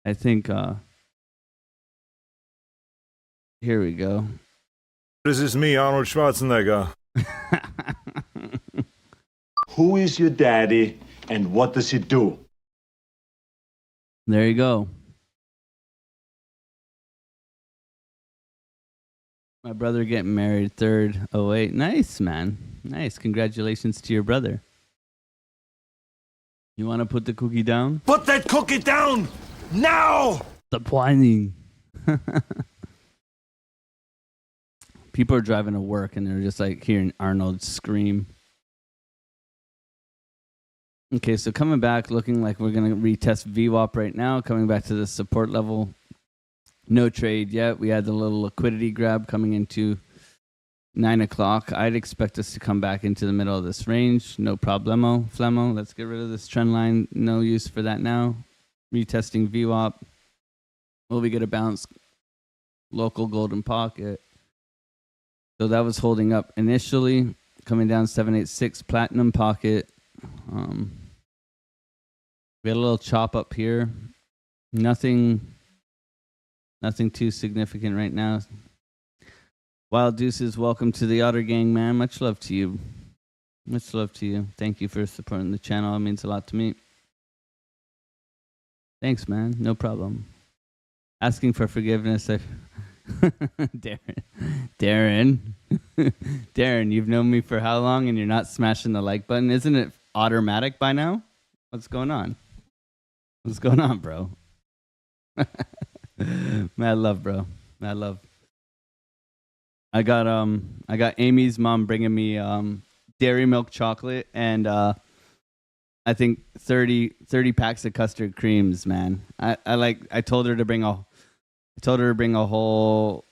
I think. Here we go. This is me, Arnold Schwarzenegger. Who is your daddy and what does he do? There you go. My brother getting married 3rd08. Nice, man. Nice. Congratulations to your brother. You want to put the cookie down? Put that cookie down now! Stop whining. People are driving to work and they're just like hearing Arnold scream. Okay, so coming back, looking like we're going to retest VWAP right now. Coming back to the support level. No trade yet. We had the little liquidity grab coming into 9 o'clock. I'd expect us to come back into the middle of this range. No problemo. Flemo. Let's get rid of this trend line. No use for that now. Retesting VWAP. Will we get a bounce? Local golden pocket. So that was holding up initially. Coming down 786 platinum pocket. We had a little chop up here. Nothing too significant right now. Wild Deuces, welcome to the Otter Gang, man. Much love to you. Much love to you. Thank you for supporting the channel. It means a lot to me. Thanks, man. No problem. Asking for forgiveness. Darren, Darren, you've known me for how long and you're not smashing the like button? Isn't it automatic by now? What's going on? What's going on, bro? Mad love, bro. Mad love. I got Amy's mom bringing me dairy milk chocolate and I think 30 packs of custard creams, man. I told her to bring a whole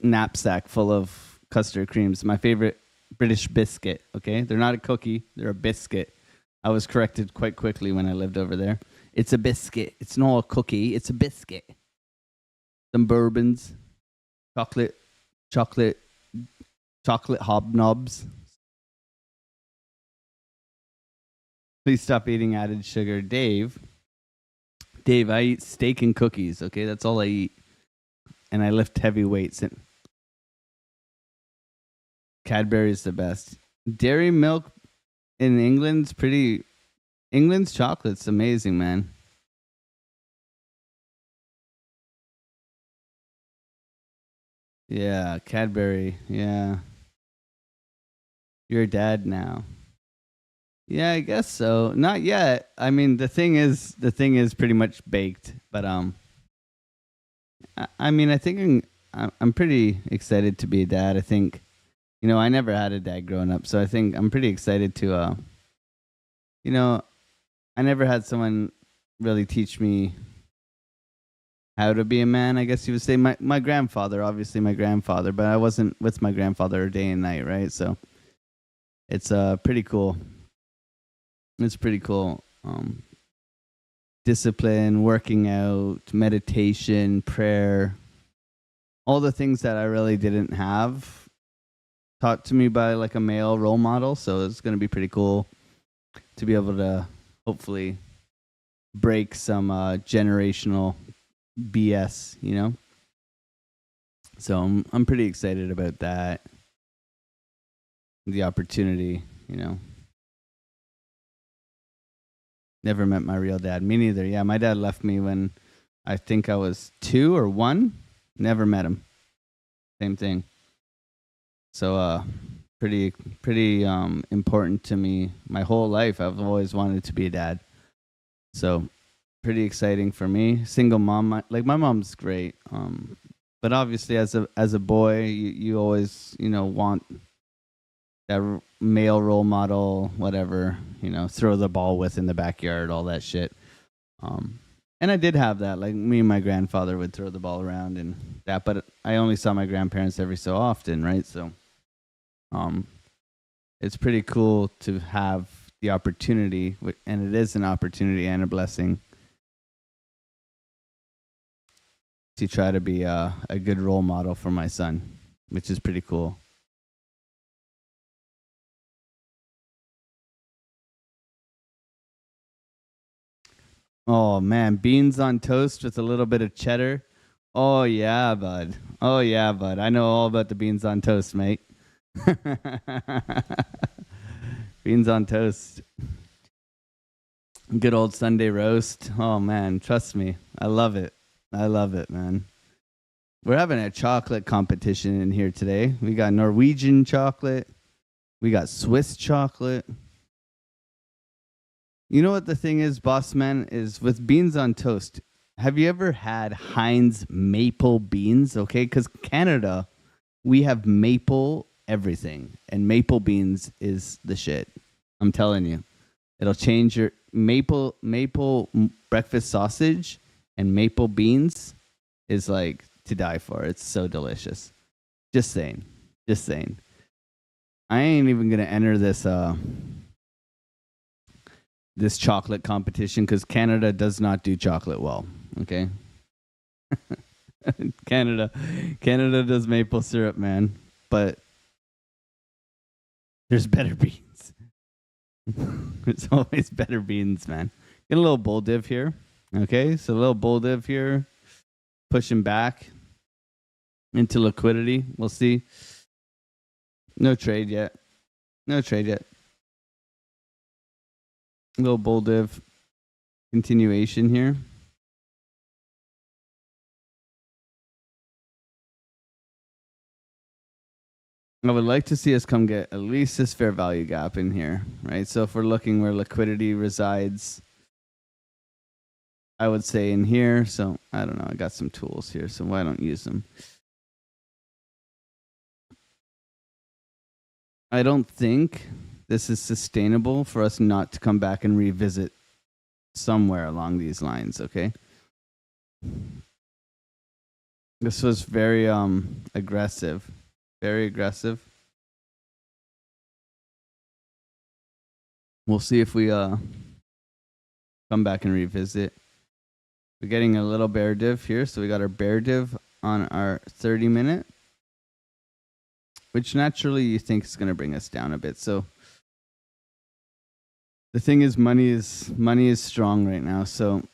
knapsack full of custard creams. My favorite British biscuit, okay? They're not a cookie, they're a biscuit. I was corrected quite quickly when I lived over there. It's a biscuit. It's not a cookie, it's a biscuit. Some bourbons, chocolate hobnobs. Please stop eating added sugar. Dave, I eat steak and cookies, okay? That's all I eat. And I lift heavy weights. And Cadbury's the best. Dairy milk in England's England's chocolate's amazing, man. Yeah, Cadbury. Yeah. You're a dad now. Yeah, I guess so. Not yet. I mean, the thing is pretty much baked. But I mean, I think I'm pretty excited to be a dad. I think, I never had a dad growing up, so I think I'm pretty excited to, I never had someone really teach me how to be a man, I guess you would say. My grandfather, obviously my grandfather, but I wasn't with my grandfather day and night, right? So it's pretty cool. It's pretty cool. Discipline, working out, meditation, prayer, all the things that I really didn't have taught to me by like a male role model. So it's going to be pretty cool to be able to hopefully break some generational BS, you know. So I'm pretty excited about that. The opportunity, you know. Never met my real dad. Me neither. Yeah, my dad left me when I think I was 2 or 1. Never met him. Same thing. So pretty important to me. My whole life I've always wanted to be a dad. So pretty exciting for me. Single mom, my mom's great. But obviously as a boy, you always, you know, want that male role model, whatever, you know, throw the ball with in the backyard, all that shit. And I did have that. Like, me and my grandfather would throw the ball around and that, but I only saw my grandparents every so often, right? So it's pretty cool to have the opportunity, and it is an opportunity and a blessing, to try to be a good role model for my son, which is pretty cool. Oh man, beans on toast with a little bit of cheddar. Oh yeah, bud. Oh yeah, bud. I know all about the beans on toast, mate. Beans on toast. Good old Sunday roast. Oh man, trust me. I love it. I love it, man. We're having a chocolate competition in here today. We got Norwegian chocolate. We got Swiss chocolate. You know what the thing is, boss man, is with beans on toast. Have you ever had Heinz maple beans? Okay, because Canada, we have maple everything, and maple beans is the shit. I'm telling you, it'll change your maple breakfast sausage, and maple beans is like to die for. It's so delicious. Just saying. I ain't even gonna enter this chocolate competition because Canada does not do chocolate well. Okay. Canada does maple syrup, man, but there's better beans. There's always better beans, man. Get a little bull div here. Okay, so a little bull div here, pushing back into liquidity. We'll see. No trade yet. Little bull div continuation here. I would like to see us come get at least this fair value gap in here, right? So if we're looking where liquidity resides, I would say in here. So I don't know. I got some tools here, so why don't use them? I don't think this is sustainable for us not to come back and revisit somewhere along these lines, okay? This was very aggressive. Very aggressive. We'll see if we come back and revisit. We're getting a little bear div here, so we got our bear div on our 30-minute, which naturally you think is going to bring us down a bit. So the thing is, money is strong right now. So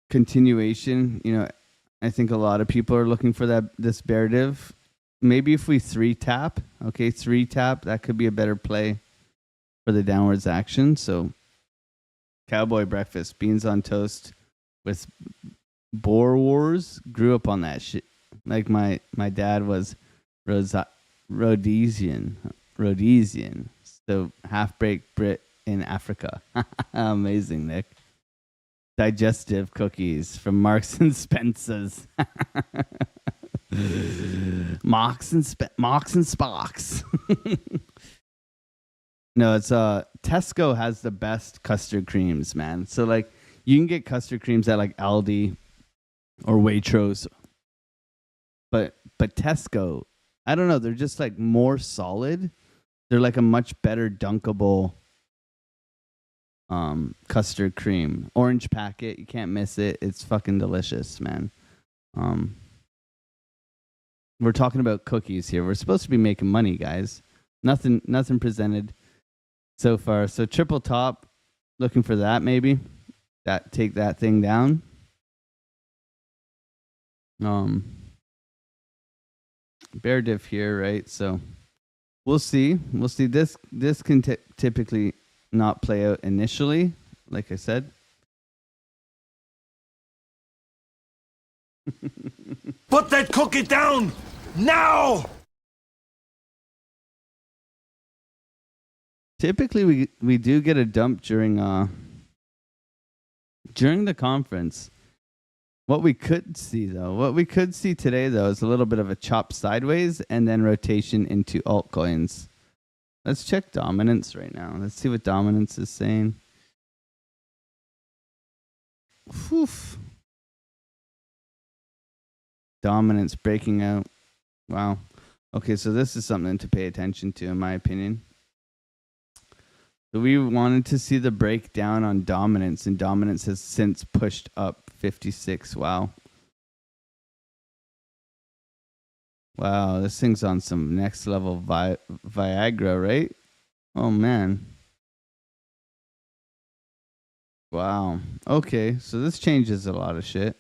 continuation, you know, I think a lot of people are looking for this bear div. Maybe if we 3-tap, okay, 3-tap, that could be a better play for the downwards action. So cowboy breakfast, beans on toast with Boer Wars. Grew up on that shit. Like my dad was Rhodesian. So half-break Brit in Africa. Amazing, Nick. Digestive cookies from Marks and Spencer's. Marks and Sparks. No, it's Tesco has the best custard creams, man. So like you can get custard creams at like Aldi or Waitrose, but Tesco, I don't know, they're just like more solid. They're like a much better dunkable custard cream. Orange packet, you can't miss it. It's fucking delicious, man. We're talking about cookies here. We're supposed to be making money, guys. Nothing presented so far. So triple top, looking for that maybe. Take that thing down. Bear diff here, right? So we'll see. We'll see. This can typically not play out initially, like I said. Put that cookie down! Now! Typically we do get a dump during the conference. What we could see today though is a little bit of a chop sideways and then rotation into altcoins. Let's check dominance right now. Let's see what dominance is saying. Whew. Dominance breaking out. Wow. Okay, so this is something to pay attention to in my opinion. So we wanted to see the breakdown on dominance, and dominance has since pushed up 56. Wow. Wow, this thing's on some next level Viagra, right? Oh, man. Wow. Okay, so this changes a lot of shit.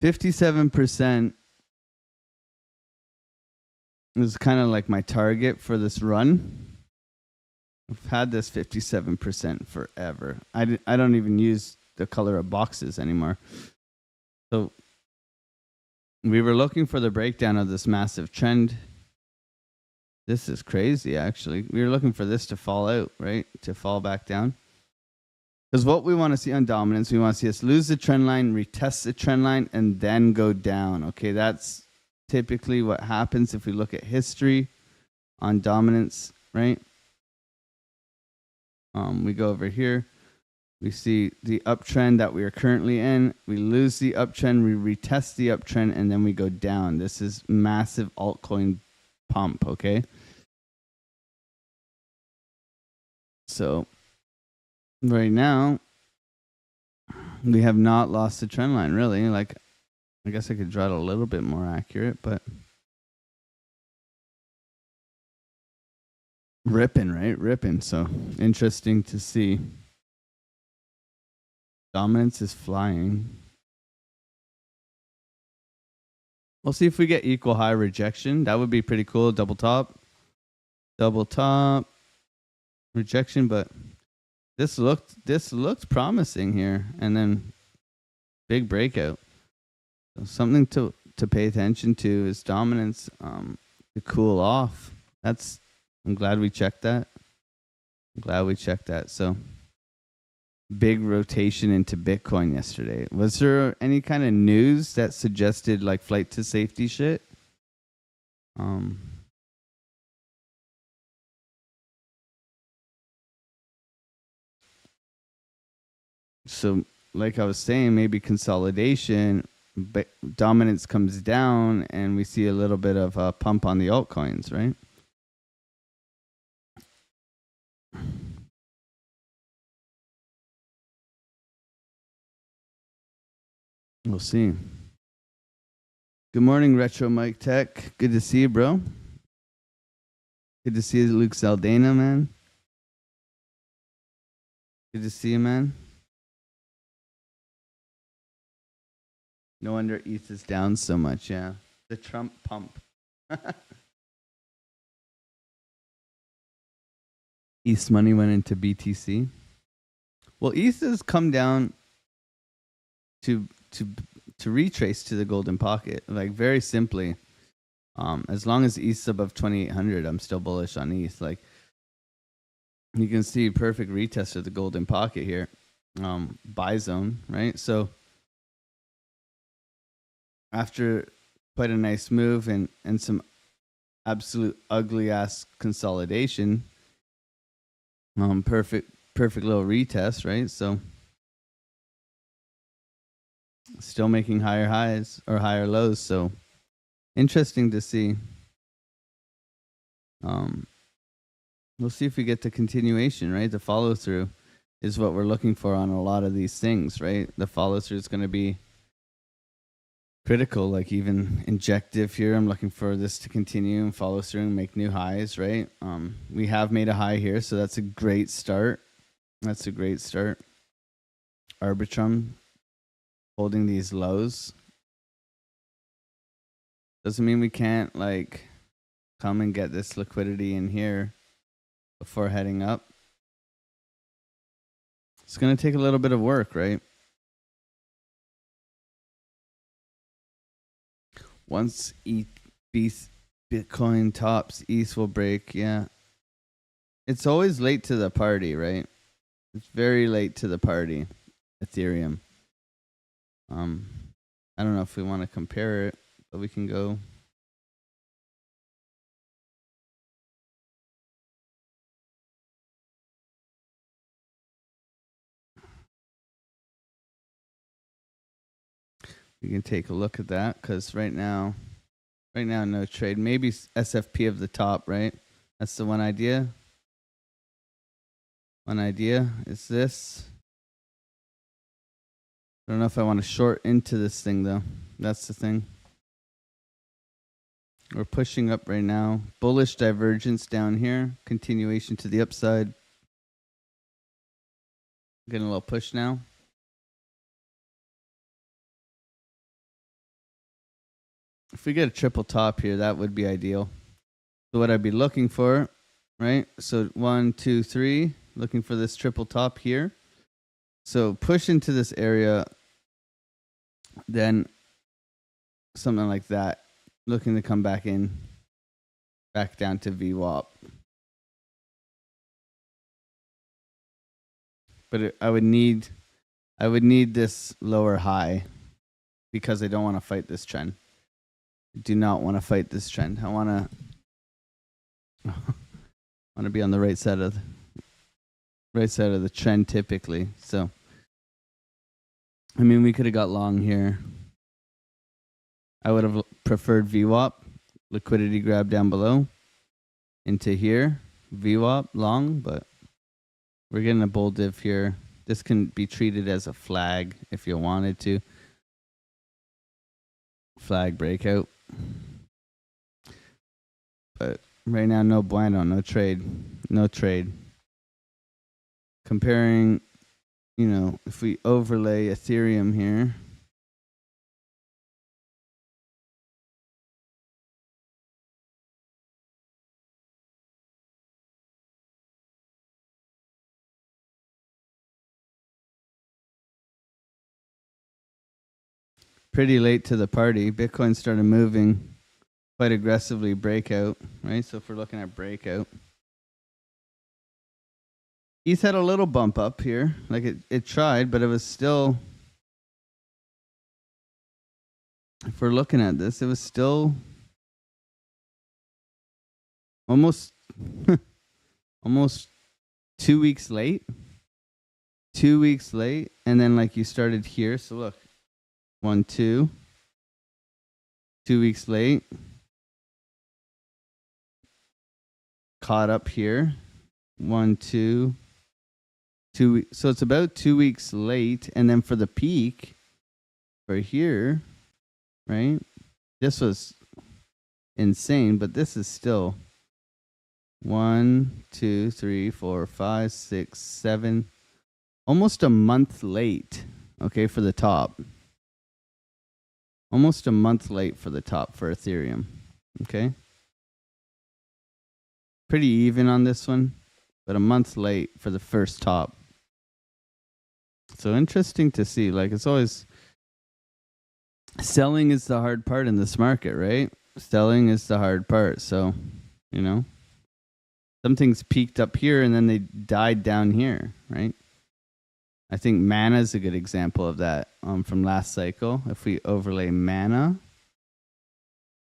$57% is kind of like my target for this run. I've had this 57% forever. I don't even use the color of boxes anymore. So we were looking for the breakdown of this massive trend. This is crazy, actually. We were looking for this to fall out, right? To fall back down. Because what we want to see on dominance, we want to see us lose the trend line, retest the trend line, and then go down. Okay, that's typically what happens if we look at history on dominance, right? We go over here. We see the uptrend that we are currently in. We lose the uptrend, we retest the uptrend, and then we go down. This is massive altcoin pump, okay? So right now, we have not lost the trend line, really. Like, I guess I could draw it a little bit more accurate, but ripping, right? Ripping. So interesting to see. Dominance is flying. We'll see if we get equal high rejection. That would be pretty cool. Double top rejection, but this looked promising here, and then big breakout. So something to pay attention to is dominance to cool off. I'm glad we checked that. So big rotation into Bitcoin yesterday. Was there any kind of news that suggested like flight to safety shit? So like I was saying, maybe consolidation, but dominance comes down and we see a little bit of a pump on the altcoins, right? We'll see. Good morning, Retro Mike Tech. Good to see you, bro. Good to see you, Luke Saldana, man. Good to see you, man. No wonder ETH is down so much, yeah. The Trump pump. ETH money went into BTC. Well, ETH has come down to retrace to the golden pocket, like very simply. As long as ETH's above 2,800, I'm still bullish on ETH. Like you can see, perfect retest of the golden pocket here, buy zone, right? So after quite a nice move and some absolute ugly ass consolidation, perfect little retest, right? So still making higher highs or higher lows, so interesting to see. We'll see if we get the continuation, right? The follow through is what we're looking for on a lot of these things, right? The follow through is going to be critical, like even injective here. I'm looking for this to continue and follow through and make new highs, right? We have made a high here, so that's a great start. That's a great start. Arbitrum holding these lows. Doesn't mean we can't like come and get this liquidity in here before heading up. It's going to take a little bit of work, right? Once Bitcoin tops, ETH will break. Yeah. It's always late to the party, right? It's very late to the party. Ethereum. I don't know if we want to compare it, but we can go. We can take a look at that because right now, no trade. Maybe SFP of the top, right? That's the one idea. One idea is this. I don't know if I want to short into this thing though. That's the thing. We're pushing up right now. Bullish divergence down here. Continuation to the upside. Getting a little push now. If we get a triple top here, that would be ideal. So what I'd be looking for, right? So 1, 2, 3, looking for this triple top here. So push into this area, then something like that. Looking to come back in, back down to VWAP. But I would need this lower high because I don't want to fight this trend. I do not want to fight this trend. I want to be on the right side of the trend typically. So I mean, we could have got long here. I would have preferred VWAP, liquidity grab down below into here, VWAP long, but we're getting a bull div here. This can be treated as a flag if you wanted to. Flag breakout. But right now, no bueno, no trade. No trade. Comparing, if we overlay Ethereum here. Pretty late to the party. Bitcoin started moving quite aggressively, breakout, right? So if we're looking at breakout, ETH had a little bump up here. Like it tried, but it was still, if we're looking at this, it was still almost 2 weeks late. 2 weeks late. And then like you started here. So look, 1, 2. 2 weeks late. Caught up here. 1, 2. 2. So it's about 2 weeks late. And then for the peak for here, right? This was insane, but this is still 1, 2, 3, 4, 5, 6, 7. Almost a month late, okay, for the top. Almost a month late for the top for Ethereum, okay? Pretty even on this one, but a month late for the first top. So interesting to see. Like, it's always, selling is the hard part in this market, right? Selling is the hard part. So, some things peaked up here and then they died down here, right? I think Mana is a good example of that from last cycle. If we overlay Mana,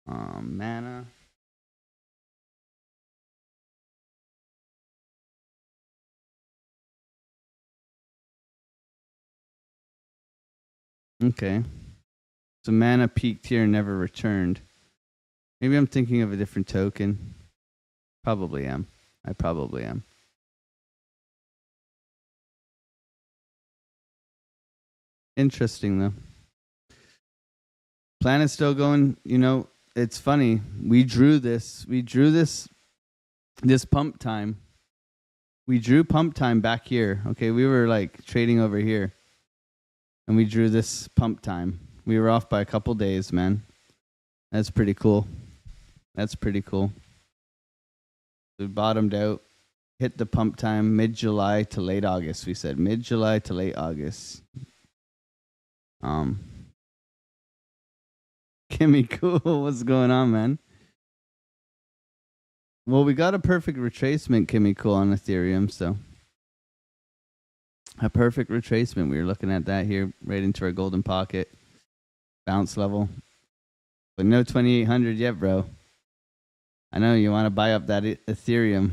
Mana. Okay. So Mana peaked here and never returned. Maybe I'm thinking of a different token. Probably am. I probably am. Interesting though. Plan is still going. You know, it's funny. We drew this pump time. We drew pump time back here. Okay, we were like trading over here, and we drew this pump time. We were off by a couple days, man. That's pretty cool. We bottomed out, hit the pump time mid-July to late August. We said mid-July to late August. Kimmy, cool. What's going on, man? Well, we got a perfect retracement, Kimmy, cool, on Ethereum. So a perfect retracement. We were looking at that here, right into our golden pocket bounce level, but no 2,800 yet, bro. I know you want to buy up that Ethereum.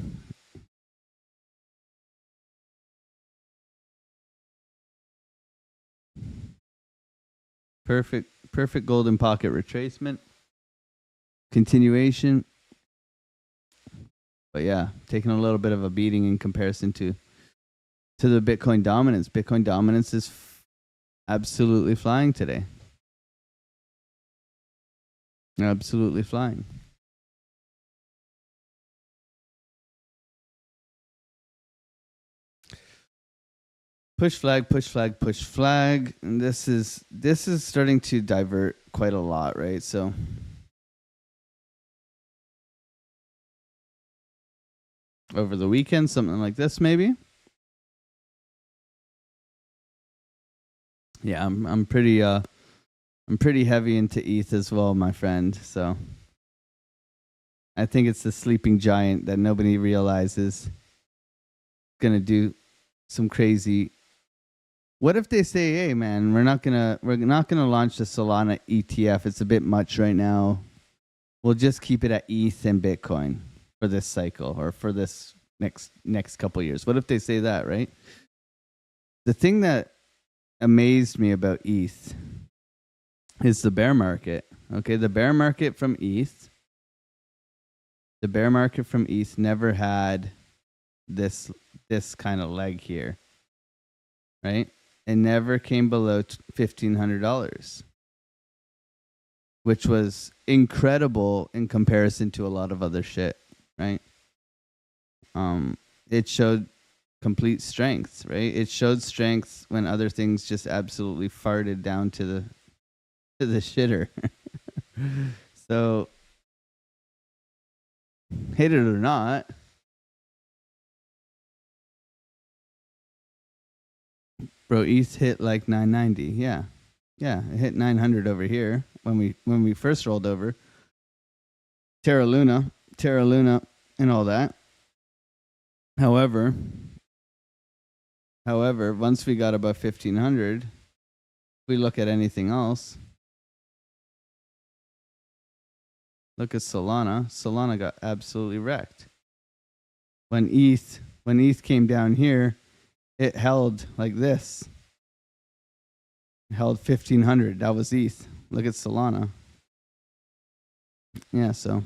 Perfect golden pocket retracement. Continuation. But yeah, taking a little bit of a beating in comparison to the Bitcoin dominance. Bitcoin dominance is absolutely flying today. Absolutely flying. Push flag, push flag, push flag. And this is starting to divert quite a lot, right? So over the weekend, something like this maybe. Yeah, I'm pretty heavy into ETH as well, my friend. So I think it's the sleeping giant that nobody realizes gonna do some crazy. What if they say, "Hey, man, we're not gonna launch the Solana ETF. It's a bit much right now. We'll just keep it at ETH and Bitcoin for this cycle or for this next couple years." What if they say that, right? The thing that amazed me about ETH is the bear market. Okay, the bear market from ETH. The bear market from ETH never had this kind of leg here, right? It never came below $1,500, which was incredible in comparison to a lot of other shit, right? It showed complete strength, right? It showed strength when other things just absolutely farted down to the shitter. So, hate it or not, bro, ETH hit like 990. Yeah, it hit 900 over here when we first rolled over. Terra Luna, and all that. However, once we got above 1,500, we look at anything else. Look at Solana. Solana got absolutely wrecked. When ETH came down here, it held like this. It held 1,500. That was ETH. Look at Solana. Yeah, so.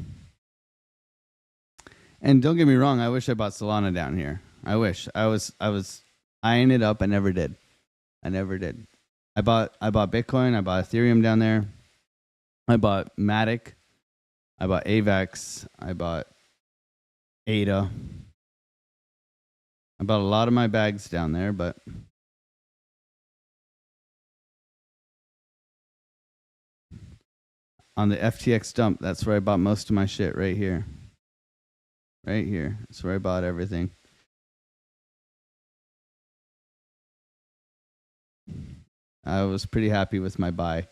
And don't get me wrong, I wish I bought Solana down here. I wish. I was eyeing it up. I never did. I bought Bitcoin. I bought Ethereum down there. I bought Matic. I bought AVAX. I bought ADA. I bought a lot of my bags down there, but on the FTX dump, that's where I bought most of my shit, right here. Right here. That's where I bought everything. I was pretty happy with my buy.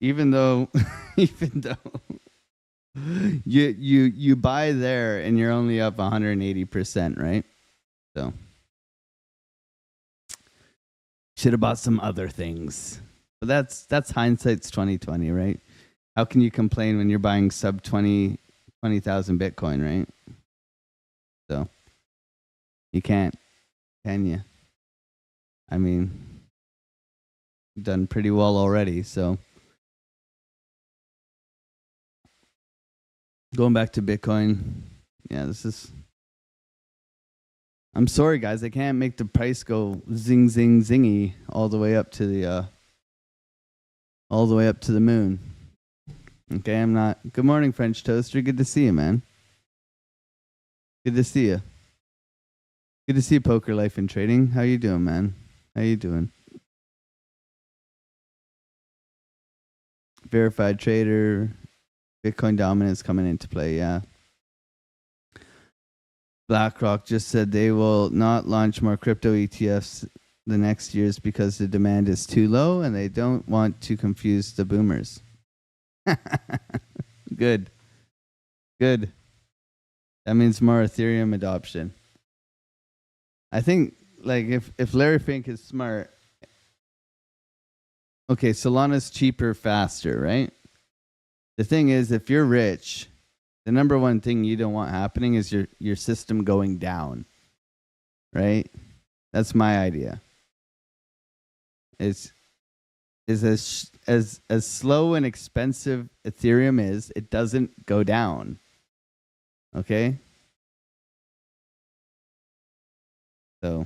Even though you buy there and you're only up 180%, right? So should have bought some other things. But that's hindsight's 2020, right? How can you complain when you're buying sub 20,000 Bitcoin, right? So you can't, can you? I mean, you've done pretty well already, so going back to Bitcoin, yeah, I'm sorry, guys. I can't make the price go zing, zing, zingy all the way up to the moon. Okay, I'm not. Good morning, French Toaster. Good to see you, man. Good to see you. Good to see you, Poker Life and Trading. How you doing, man? How you doing? Verified trader. Bitcoin dominance coming into play, yeah. BlackRock just said they will not launch more crypto ETFs the next years because the demand is too low and they don't want to confuse the boomers. Good. Good. That means more Ethereum adoption. I think, like, if Larry Fink is smart, okay, Solana's cheaper, faster, right? The thing is, if you're rich, the number one thing you don't want happening is your system going down, right? That's my idea. Is as slow and expensive Ethereum is, it doesn't go down. Okay? So,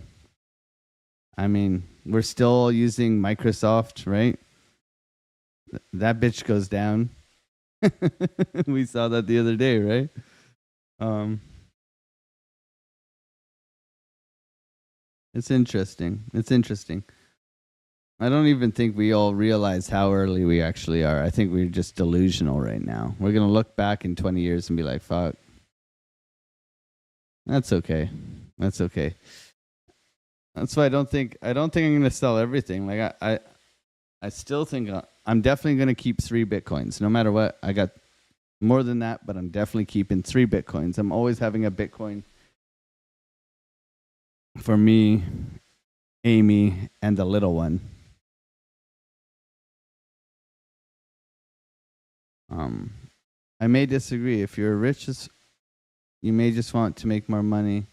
I mean, we're still using Microsoft, right? That bitch goes down. We saw that the other day, right? It's interesting. It's interesting. I don't even think we all realize how early we actually are. I think we're just delusional right now. We're going to look back in 20 years and be like, fuck. That's okay. That's okay. That's why I don't think I'm going to sell everything. Like I still think I'm definitely going to keep 3 Bitcoins. No matter what, I got more than that, but I'm definitely keeping 3 Bitcoins. I'm always having a Bitcoin for me, Amy, and the little one. I may disagree. If you're rich, you may just want to make more money.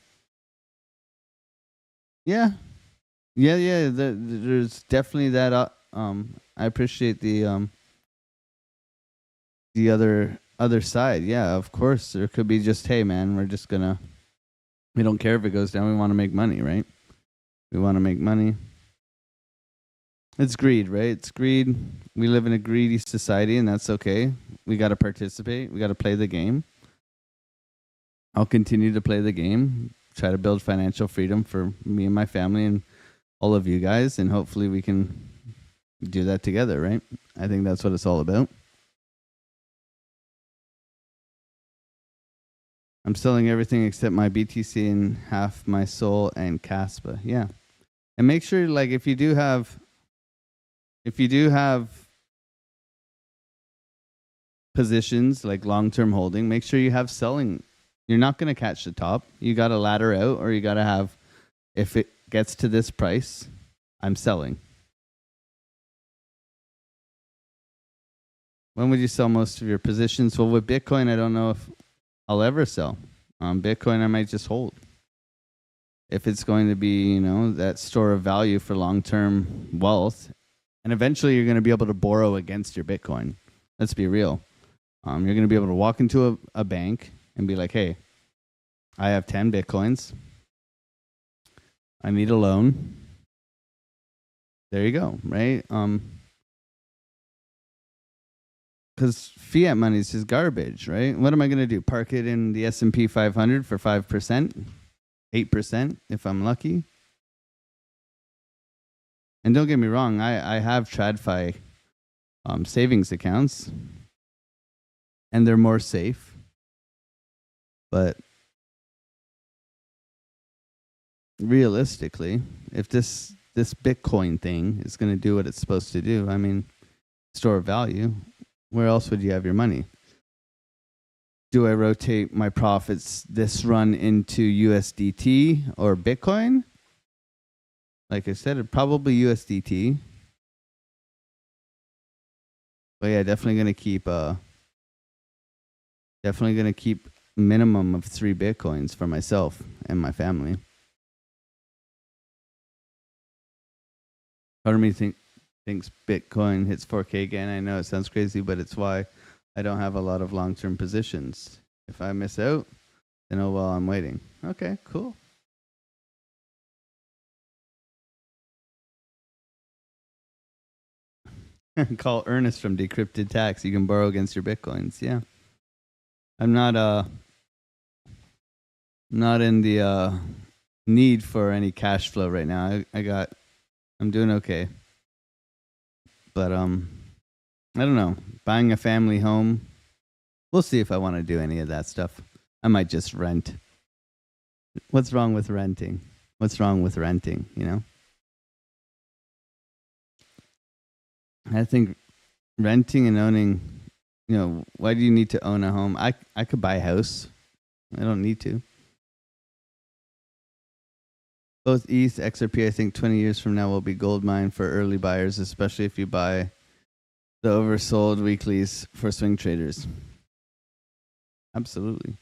Yeah. There's definitely that. I appreciate the other side. Yeah, of course. There could be just, hey, man, we don't care if it goes down. We want to make money, right? We want to make money. It's greed, right? It's greed. We live in a greedy society, and that's okay. We got to participate. We got to play the game. I'll continue to play the game, try to build financial freedom for me and my family and all of you guys, and hopefully we can do that together, right? I think that's what it's all about. I'm selling everything except my BTC and half my Sol and Caspa. Yeah. And make sure, like, if you do have positions like long-term holding, make sure you have selling. You're not going to catch the top. You got to ladder out, or you got to have, if it gets to this price, I'm selling. When would you sell most of your positions? Well, with Bitcoin, I don't know if I'll ever sell. Bitcoin, I might just hold. If it's going to be, that store of value for long-term wealth, and eventually you're going to be able to borrow against your Bitcoin. Let's be real. You're going to be able to walk into a bank and be like, hey, I have 10 Bitcoins. I need a loan. There you go, right? Because fiat money is just garbage, right? What am I going to do? Park it in the S&P 500 for 5%, 8% if I'm lucky? And don't get me wrong, I have TradFi savings accounts, and they're more safe. But realistically, if this Bitcoin thing is going to do what it's supposed to do, I mean, store value, where else would you have your money? Do I rotate my profits this run into USDT or Bitcoin? Like I said, probably USDT. But yeah, definitely gonna keep minimum of 3 Bitcoins for myself and my family. Part of me thinks Bitcoin hits 4K again. I know it sounds crazy, but it's why I don't have a lot of long-term positions. If I miss out, then oh well, I'm waiting. Okay, cool. Call Ernest from Decrypted Tax. You can borrow against your bitcoins. Yeah, I'm not in the need for any cash flow right now. I'm doing okay, but I don't know. Buying a family home. We'll see if I want to do any of that stuff. I might just rent. What's wrong with renting? What's wrong with renting? You know. I think renting and owning, why do you need to own a home? I could buy a house. I don't need to. Both ETH, XRP, I think 20 years from now will be gold mine for early buyers, especially if you buy the oversold weeklies for swing traders. Absolutely.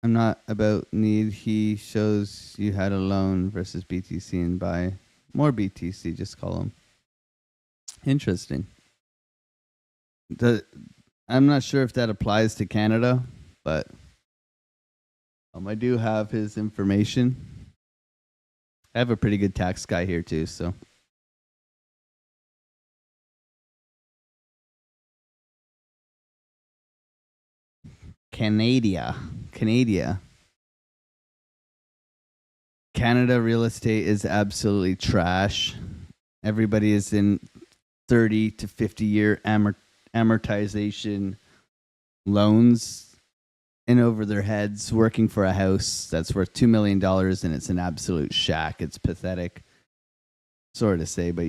I'm not about need. He shows you how to loan versus BTC and buy more BTC. Just call him. Interesting. I'm not sure if that applies to Canada, but I do have his information. I have a pretty good tax guy here too, so. Canada. Canada real estate is absolutely trash. Everybody is in 30 to 50 year amortization loans in over their heads, working for a house that's worth $2 million, and it's an absolute shack. It's pathetic. Sorry to say, but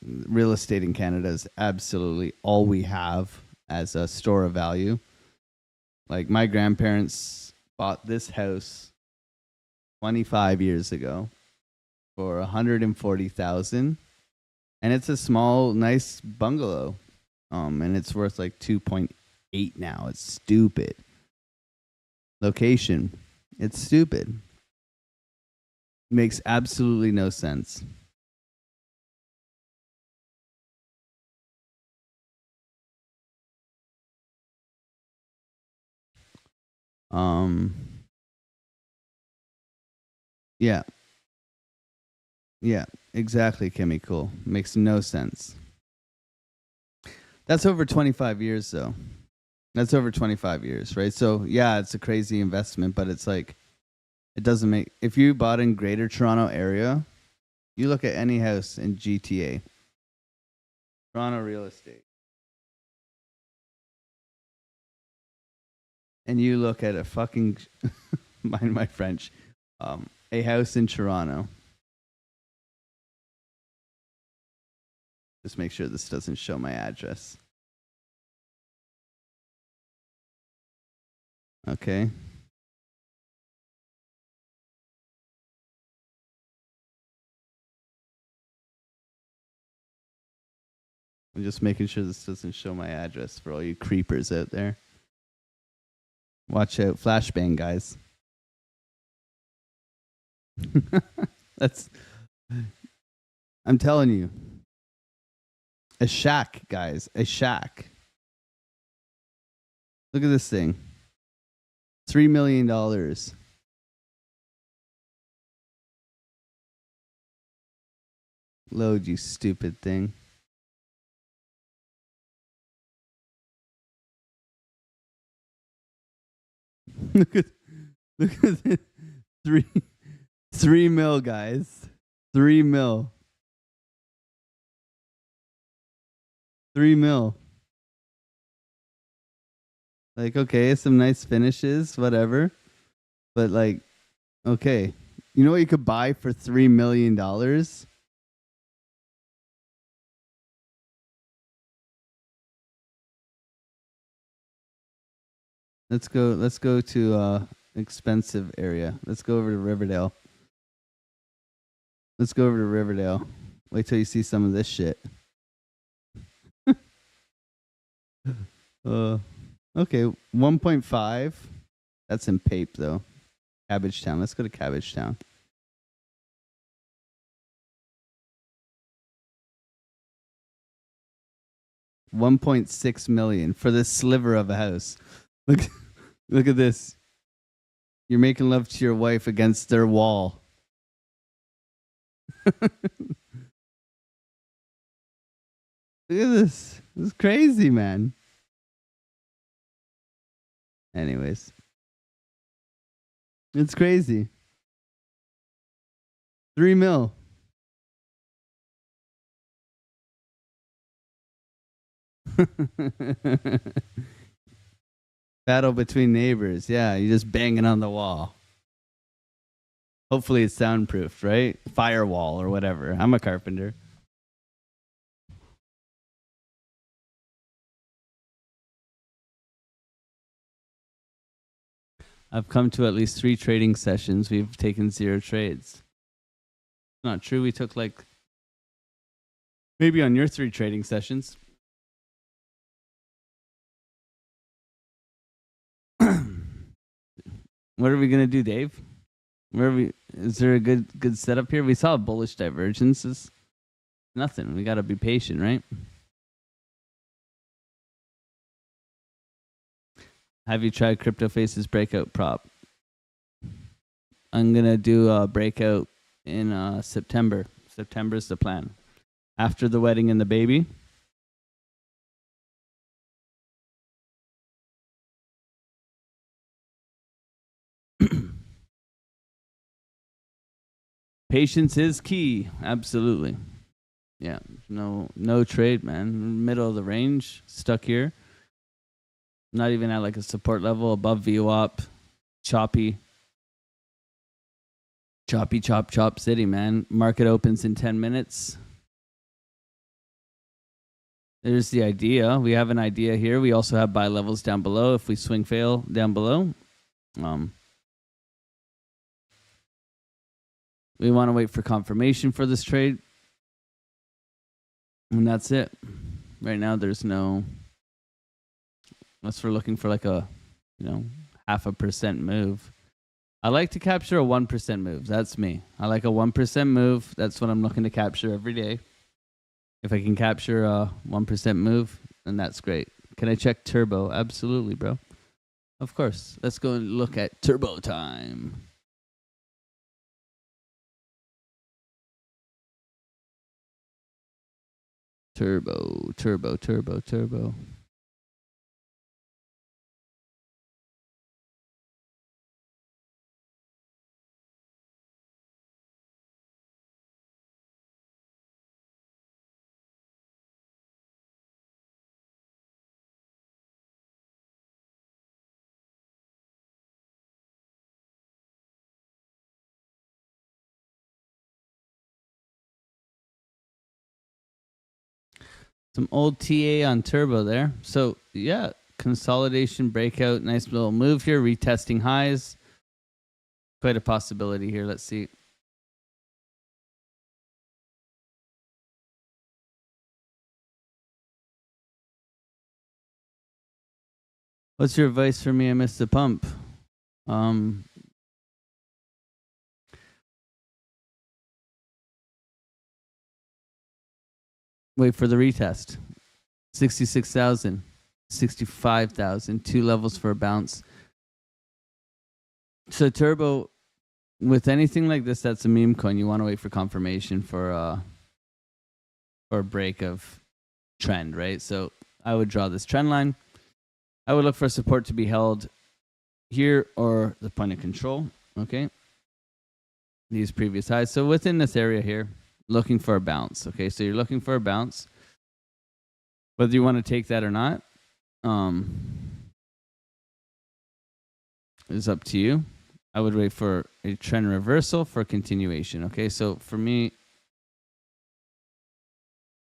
real estate in Canada is absolutely all we have as a store of value. Like, my grandparents bought this house 25 years ago for $140,000, and it's a small, nice bungalow, and it's worth like 2.8 now. It's stupid. Location, it's stupid. Makes absolutely no sense. Yeah, exactly, Kimmy. Cool. Makes no sense. That's over 25 years, though. That's over 25 years, right? So, yeah, it's a crazy investment, but it's like, it doesn't make... If you bought in Greater Toronto area, you look at any house in GTA. Toronto real estate. And you look at a fucking... mind my French. A house in Toronto. Just make sure this doesn't show my address. Okay. I'm just making sure this doesn't show my address for all you creepers out there. Watch out. Flashbang, guys. I'm telling you. A shack, guys. A shack. Look at this thing. $3 million. Load, you stupid thing. look at it. 3 mil, guys. 3 mil. 3 mil. Like, okay, some nice finishes, whatever. But like, okay. You know what you could buy for $3 million? Let's go to expensive area. Let's go over to Riverdale. Wait till you see some of this shit. Okay, 1.5. That's in Pape though. Cabbagetown. Let's go to Cabbagetown. $1.6 million for this sliver of a house. Look at this. You're making love to your wife against their wall. Look at this. This is crazy, man. Anyways. It's crazy. 3 mil. Battle between neighbors. Yeah, you're just banging on the wall. Hopefully it's soundproofed, right? Firewall or whatever. I'm a carpenter. I've come to at least 3 trading sessions. We've taken 0 trades. Not true. We took like maybe on your 3 trading sessions. What are we gonna do, Dave? Is there a good setup here? We saw bullish divergences. Nothing. We gotta be patient, right? Have you tried CryptoFace's breakout prop? I'm gonna do a breakout in September. September is the plan. After the wedding and the baby. Patience is key. Absolutely. Yeah. No trade, man. Middle of the range. Stuck here. Not even at like a support level. Above VWAP. Choppy. Choppy, chop city, man. Market opens in 10 minutes. There's the idea. We have an idea here. We also have buy levels down below. If we swing fail down below. We want to wait for confirmation for this trade. And that's it. Right now, there's no... Unless we're looking for like a, 0.5% move. I like to capture a 1% move. That's me. I like a 1% move. That's what I'm looking to capture every day. If I can capture a 1% move, then that's great. Can I check turbo? Absolutely, bro. Of course. Let's go and look at turbo time. Turbo. Some old TA on turbo there. So, yeah, consolidation, breakout, nice little move here, retesting highs. Quite a possibility here. Let's see. What's your advice for me? I missed the pump. Wait for the retest. 66,000, 65,000, 2 levels for a bounce. So turbo, with anything like this, that's a meme coin. You want to wait for confirmation for a break of trend, right? So I would draw this trend line. I would look for support to be held here or the point of control. Okay. These previous highs. So within this area here, looking for a bounce. Okay, so you're looking for a bounce. Whether you want to take that or not is up to you. I would wait for a trend reversal for continuation. Okay, so for me,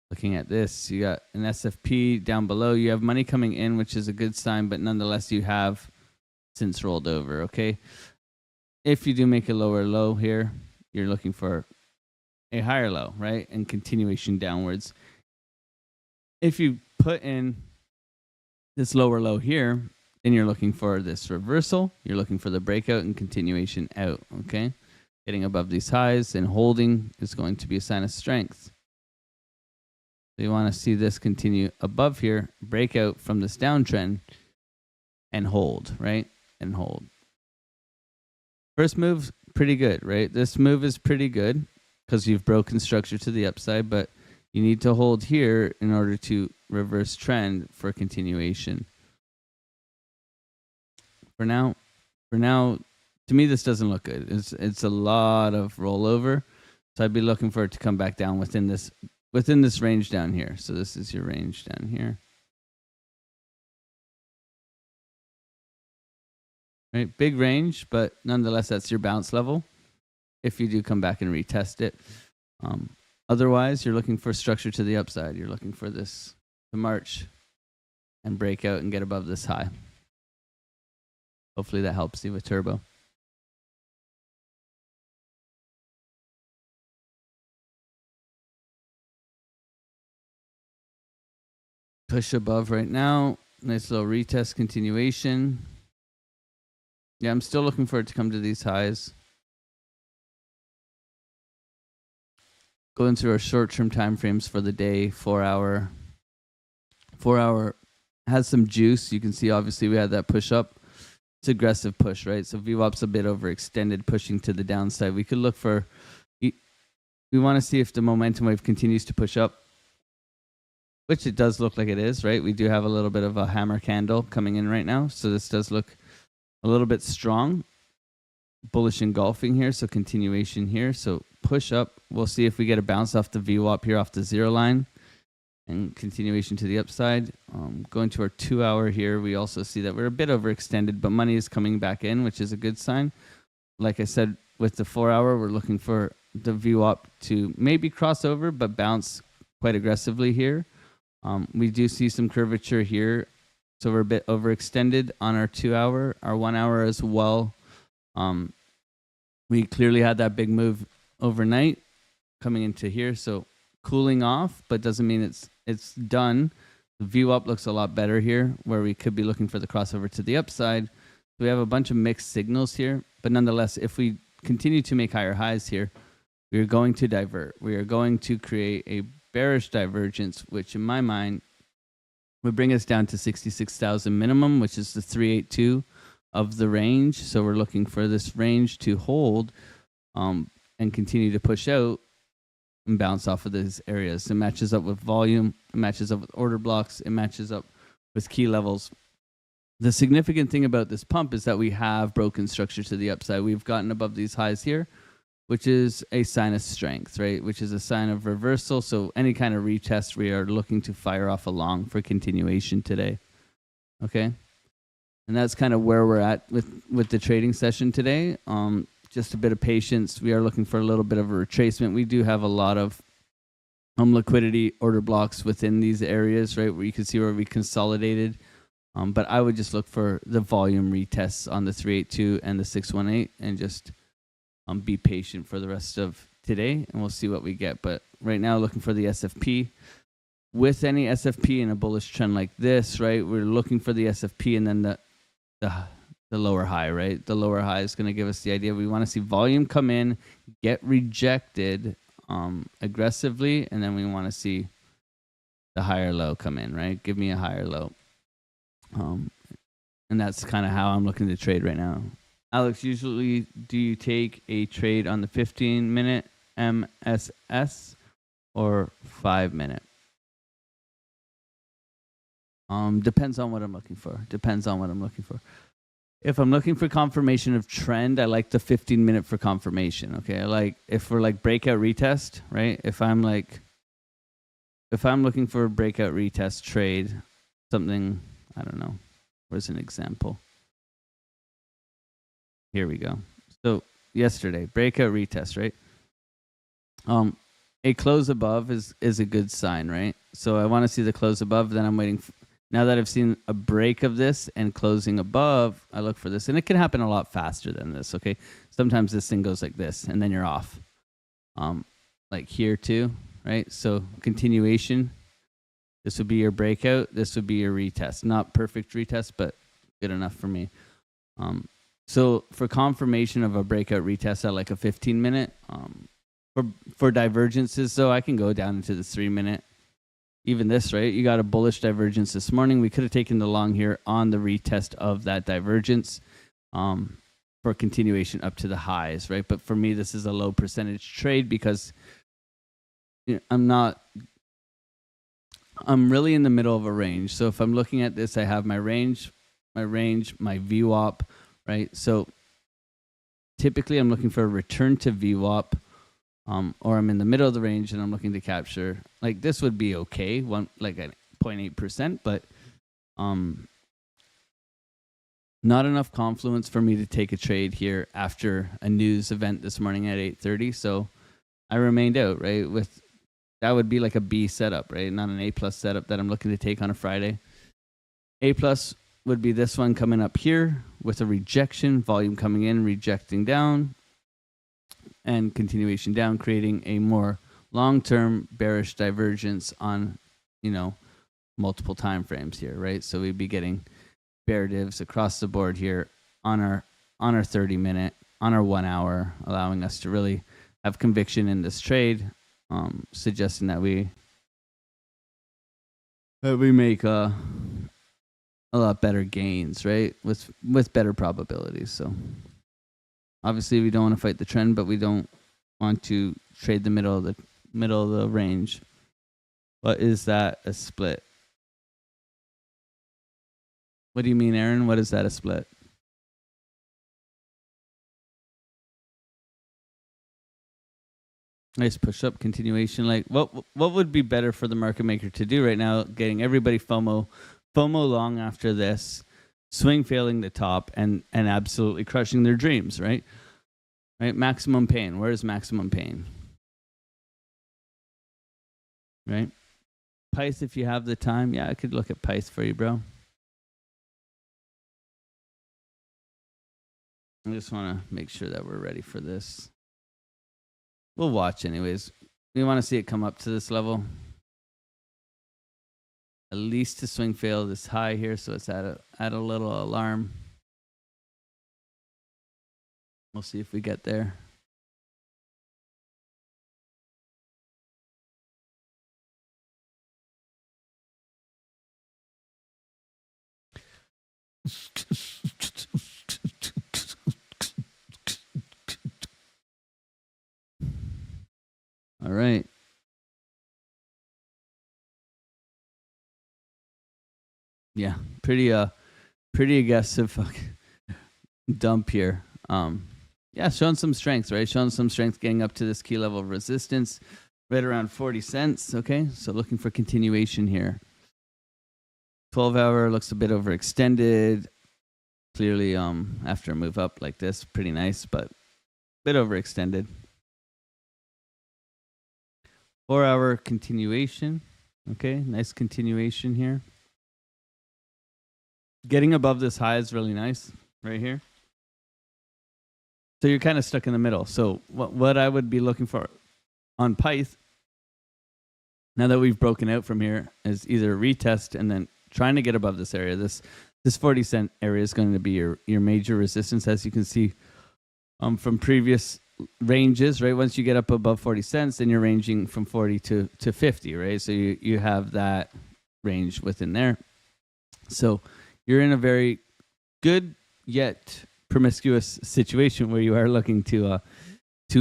looking at this, you got an SFP down below. You have money coming in, which is a good sign, but nonetheless, you have since rolled over. Okay, if you do make a lower low here, you're looking for a higher low, right? And continuation downwards. If you put in this lower low here, then you're looking for this reversal. You're looking for the breakout and continuation out, okay? Getting above these highs and holding is going to be a sign of strength. So you want to see this continue above here, break out from this downtrend and hold, right? And hold. First move, pretty good, right? This move is pretty good because you've broken structure to the upside, but You need to hold here in order to reverse trend for continuation. For now, to me, this doesn't look good. It's a lot of rollover. So I'd be looking for it to come back down within this range down here. So this is your range down here. Right, big range, but nonetheless, that's your bounce level. If you do come back and retest it. Otherwise, you're looking for structure to the upside. You're looking for this to march and break out and get above this high. Hopefully that helps you with turbo. Push above right now. Nice little retest continuation. Yeah, I'm still looking for it to come to these highs. Going through our short-term time frames for the day, 4 hour. 4 hour has some juice. You can see obviously we had that push up. It's aggressive push, right? So VWAP's a bit overextended, pushing to the downside. We could look for, we want to see if the momentum wave continues to push up, which it does look like it is, right? We do have a little bit of a hammer candle coming in right now. So this does look a little bit strong. Bullish engulfing here, so continuation here. So push up. We'll see if we get a bounce off the VWAP here off the 0 line and continuation to the upside. Going to our 2 hour here, we also see that we're a bit overextended, but money is coming back in, which is a good sign. Like I said, with the 4 hour, we're looking for the VWAP to maybe cross over, but bounce quite aggressively here. We do see some curvature here, so we're a bit overextended on our 2 hour, our 1 hour as well. We clearly had that big move overnight coming into here, so cooling off, but doesn't mean it's done. The VWAP looks a lot better here, where we could be looking for the crossover to the upside. So we have a bunch of mixed signals here, but nonetheless, if we continue to make higher highs here, we are going to divert. We are going to create a bearish divergence, which in my mind would bring us down to 66,000 minimum, which is the 382 of the range. So we're looking for this range to hold and continue to push out and bounce off of these areas. It matches up with volume, it matches up with order blocks, it matches up with key levels. The significant thing about this pump is that we have broken structure to the upside. We've gotten above these highs here, which is a sign of strength, right? Which is a sign of reversal. So any kind of retest, we are looking to fire off along for continuation today. Okay? And that's kind of where we're at with the trading session today. Just a bit of patience. We are looking for a little bit of a retracement. We do have a lot of liquidity order blocks within these areas, right? Where you can see where we consolidated. But I would just look for the volume retests on the 382 and the 618 and just be patient for the rest of today, and we'll see what we get. But right now, looking for the SFP. With any SFP in a bullish trend like this, right, we're looking for the SFP and then the lower high, right? The lower high is going to give us the idea. We want to see volume come in, get rejected aggressively, and then we want to see the higher low come in, right? Give me a higher low. And that's kind of how I'm looking to trade right now. Alex, usually do you take a trade on the 15-minute MSS or 5-minute? Depends on what I'm looking for. If I'm looking for confirmation of trend, I like the 15-minute for confirmation. Okay, I like if we're like breakout retest, right? If I'm looking for a breakout retest trade, something, I don't know. Where's an example? Here we go. So yesterday, breakout retest, right? A close above is a good sign, right? So I want to see the close above. Then I'm waiting. Now that I've seen a break of this and closing above, I look for this. And it can happen a lot faster than this, okay? Sometimes this thing goes like this, and then you're off. Like here too, right? So continuation. This would be your breakout. This would be your retest. Not perfect retest, but good enough for me. So for confirmation of a breakout retest at like a 15-minute, for divergences, though, I can go down into the 3-minute. Even this, right? You got a bullish divergence this morning. We could have taken the long here on the retest of that divergence for continuation up to the highs, right? But for me, this is a low percentage trade because I'm not I'm really in the middle of a range. So if I'm looking at this, I have my range, my VWAP, right? So typically I'm looking for a return to VWAP, or I'm in the middle of the range and I'm looking to capture. Like this would be okay, like a 0.8%, but not enough confluence for me to take a trade here after a news event this morning at 8:30. So I remained out, right? That would be like a B setup, right? Not an A plus setup that I'm looking to take on a Friday. A plus would be this one coming up here with a rejection, volume coming in, rejecting down, and continuation down, creating a more long-term bearish divergence on, multiple time frames here, right? So we'd be getting bear divs across the board here on our 30-minute, on our 1 hour, allowing us to really have conviction in this trade, suggesting that we make a lot better gains, right? With better probabilities. So obviously we don't want to fight the trend, but we don't want to trade the middle of the range. But is that a split? What do you mean, Aaron? What is that a split? Nice push up continuation. Like what would be better for the market maker to do right now? Getting everybody FOMO long after this, swing failing the top, and absolutely crushing their dreams, right? Right? Maximum pain. Where is maximum pain? Right? Pice, if you have the time. Yeah, I could look at Pice for you, bro. I just want to make sure that we're ready for this. We'll watch anyways. We want to see it come up to this level. At least to swing fail this high here, so it's at a little alarm. We'll see if we get there. All right. Yeah, pretty aggressive dump here. Yeah, showing some strength, right? Showing some strength, getting up to this key level of resistance, right around 40 cents. Okay, so looking for continuation here. 12-hour looks a bit overextended. Clearly, after a move up like this, pretty nice, but a bit overextended. 4-hour continuation. Okay, nice continuation here. Getting above this high is really nice right here. So you're kind of stuck in the middle. So what I would be looking for on Pyth, now that we've broken out from here, is either a retest and then trying to get above this area. This 40 cent area is going to be your major resistance, as you can see from previous ranges, right? Once you get up above 40 cents, then you're ranging from 40 to 50, right? So you have that range within there. So you're in a very good yet promiscuous situation where you are looking to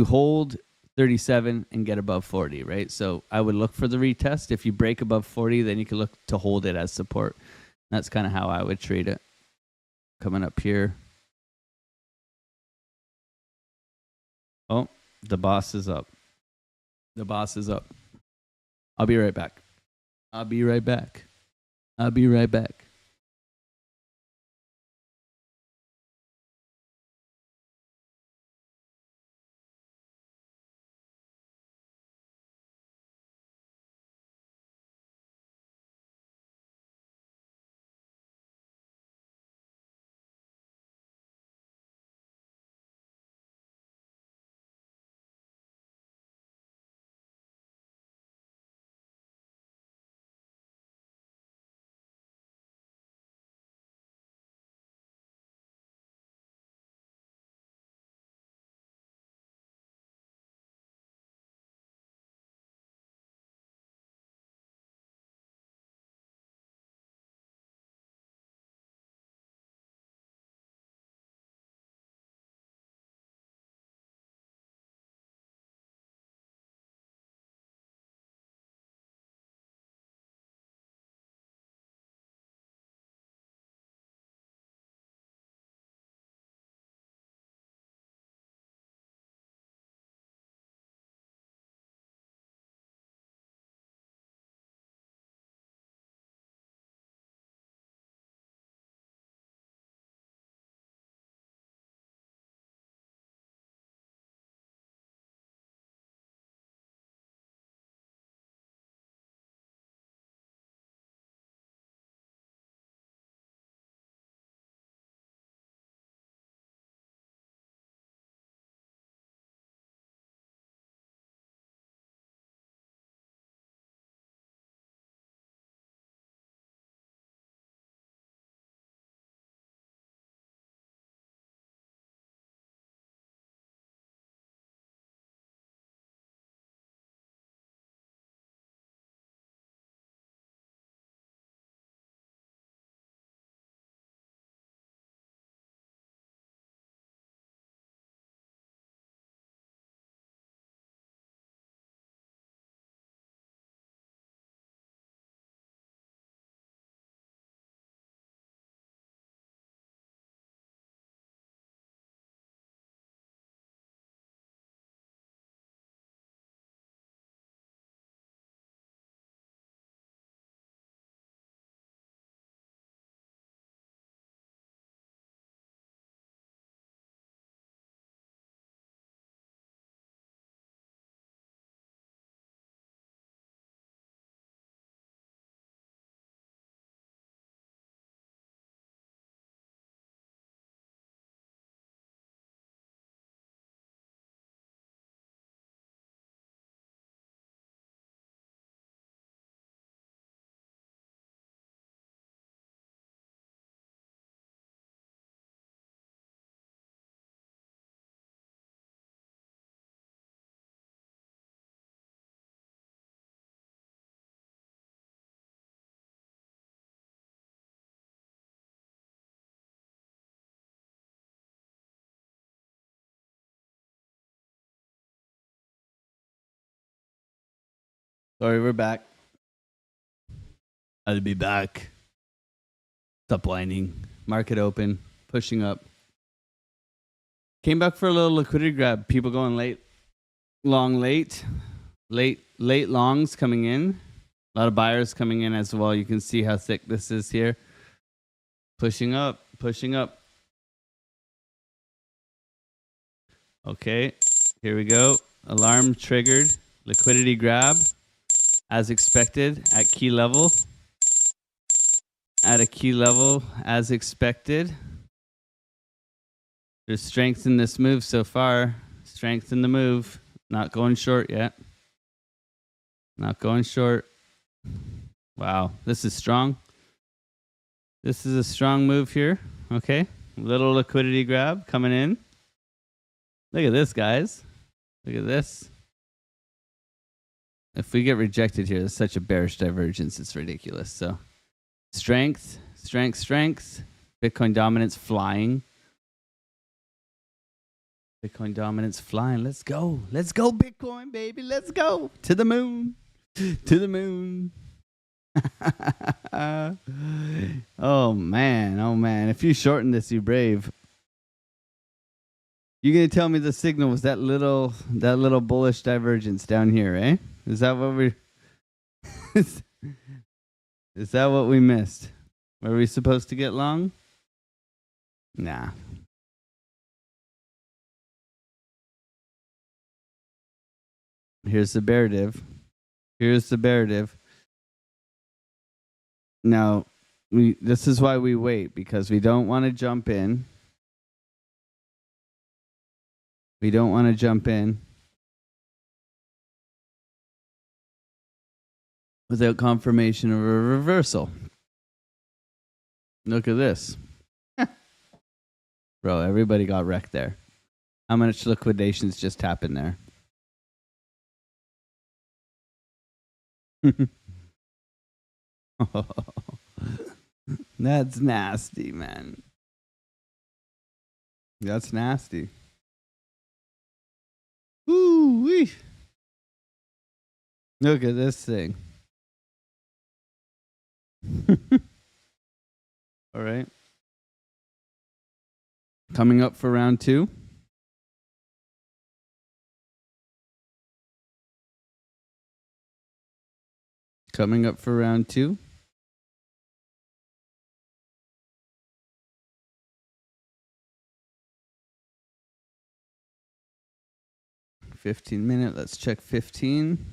hold 37 and get above 40, right? So I would look for the retest. If you break above 40, then you can look to hold it as support. That's kind of how I would trade it. Coming up here. Oh, the boss is up. The boss is up. I'll be right back. I'll be right back. I'll be right back. Sorry, we're back. I'll be back. Stop whining. Market open. Pushing up. Came back for a little liquidity grab. People going late. Long late. Late longs coming in. A lot of buyers coming in as well. You can see how thick this is here. Pushing up. Pushing up. Okay. Here we go. Alarm triggered. Liquidity grab. As expected. At key level. At a key level. As expected. There's strength in this move so far. Strength in the move. Not going short yet. Not going short. Wow. This is strong. This is a strong move here. Okay. Little liquidity grab coming in. Look at this, guys. Look at this. If we get rejected here, there's such a bearish divergence. It's ridiculous. So strength, strength, strength. Bitcoin dominance flying. Bitcoin dominance flying. Let's go. Let's go, Bitcoin, baby. Let's go. To the moon. To the moon. Oh, man. Oh, man. If you shorten this, you brave. You're going to tell me the signal was that little bullish divergence down here, eh? Is that what we is that what we missed? Were we supposed to get long? Nah. Here's the bear div. Here's the bear div. Now, this is why we wait, because we don't want to jump in. We don't want to jump in without confirmation of a reversal. Look at this. Bro, everybody got wrecked there. How much liquidations just happened there? That's nasty, man. That's nasty. Ooh-wee. Look at this thing. All right. Coming up for round 2. Coming up for round 2. $15. Let's check 15.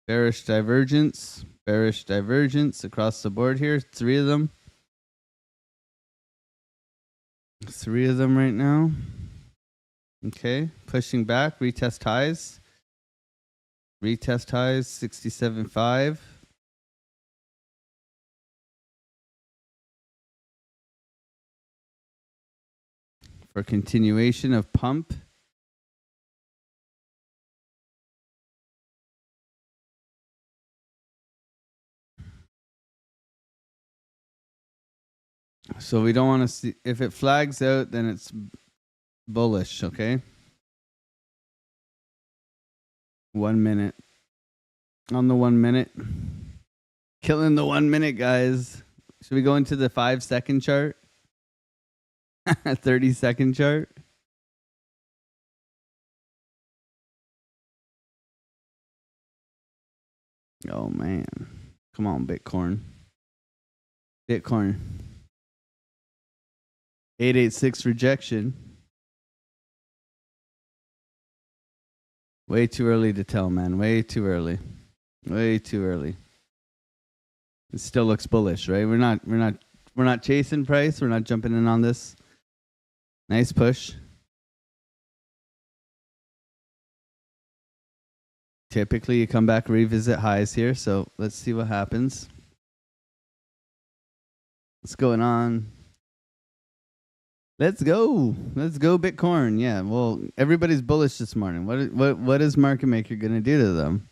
Bearish divergence. Bearish divergence across the board here. 3 of them. 3 of them right now. Okay. Pushing back. Retest highs. Retest highs. 67.5. For continuation of pump. So we don't want to see, if it flags out, then it's bullish, okay? 1 minute. On the 1 minute. Killing the 1 minute, guys. Should we go into the 5-second chart? 30-second chart? Oh, man. Come on, Bitcoin. Bitcoin. 886 rejection. Way too early to tell, man. Way too early. Way too early. It still looks bullish, right? We're not chasing price. We're not jumping in on this. Nice push. Typically, you come back, revisit highs here. So let's see what happens. What's going on? Let's go. Let's go, Bitcoin. Yeah, well, everybody's bullish this morning. What is market maker going to do to them?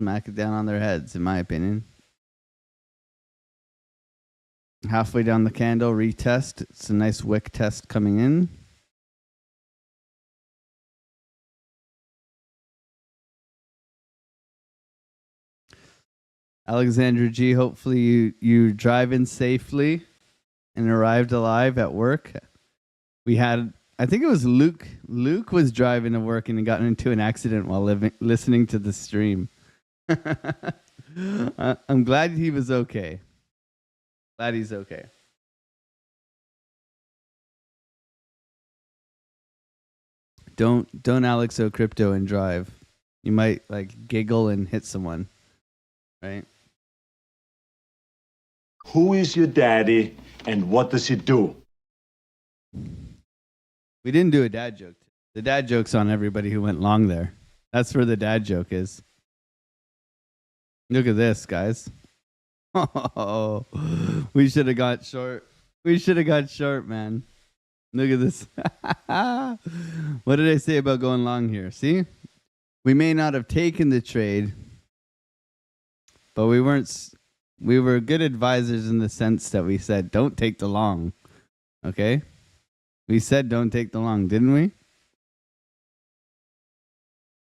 Smack it down on their heads, in my opinion. Halfway down the candle, retest. It's a nice wick test coming in. Alexandra G, hopefully you driving safely and arrived alive at work. We had, I think it was Luke. Luke was driving to work and got into an accident while listening to the stream. I'm glad he was okay. Glad he's okay. Don't Alexo crypto and drive. You might like giggle and hit someone, right? Who is your daddy and what does he do? We didn't do a dad joke. The dad joke's on everybody who went long there. That's where the dad joke is. Look at this, guys. Oh, we should have got short. We should have got short, man. Look at this. What did I say about going long here? See? We may not have taken the trade, but we were good advisors in the sense that we said, don't take the long. Okay? We said don't take the long, didn't we?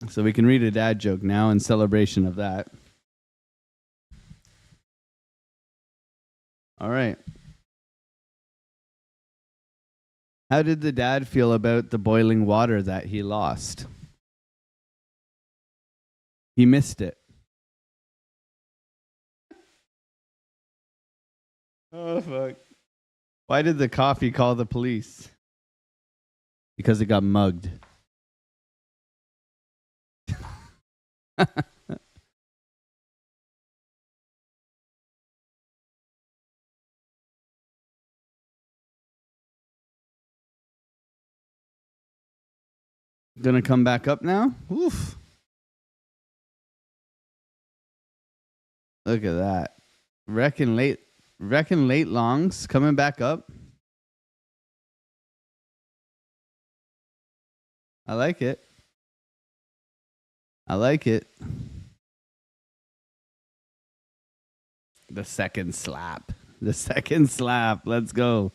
So we can read a dad joke now in celebration of that. All right. How did the dad feel about the boiling water that he lost? He missed it. Oh, fuck. Why did the coffee call the police? Because it got mugged. Gonna come back up now? Oof. Look at that. Reckon late longs coming back up. I like it. I like it. The second slap. The second slap. Let's go.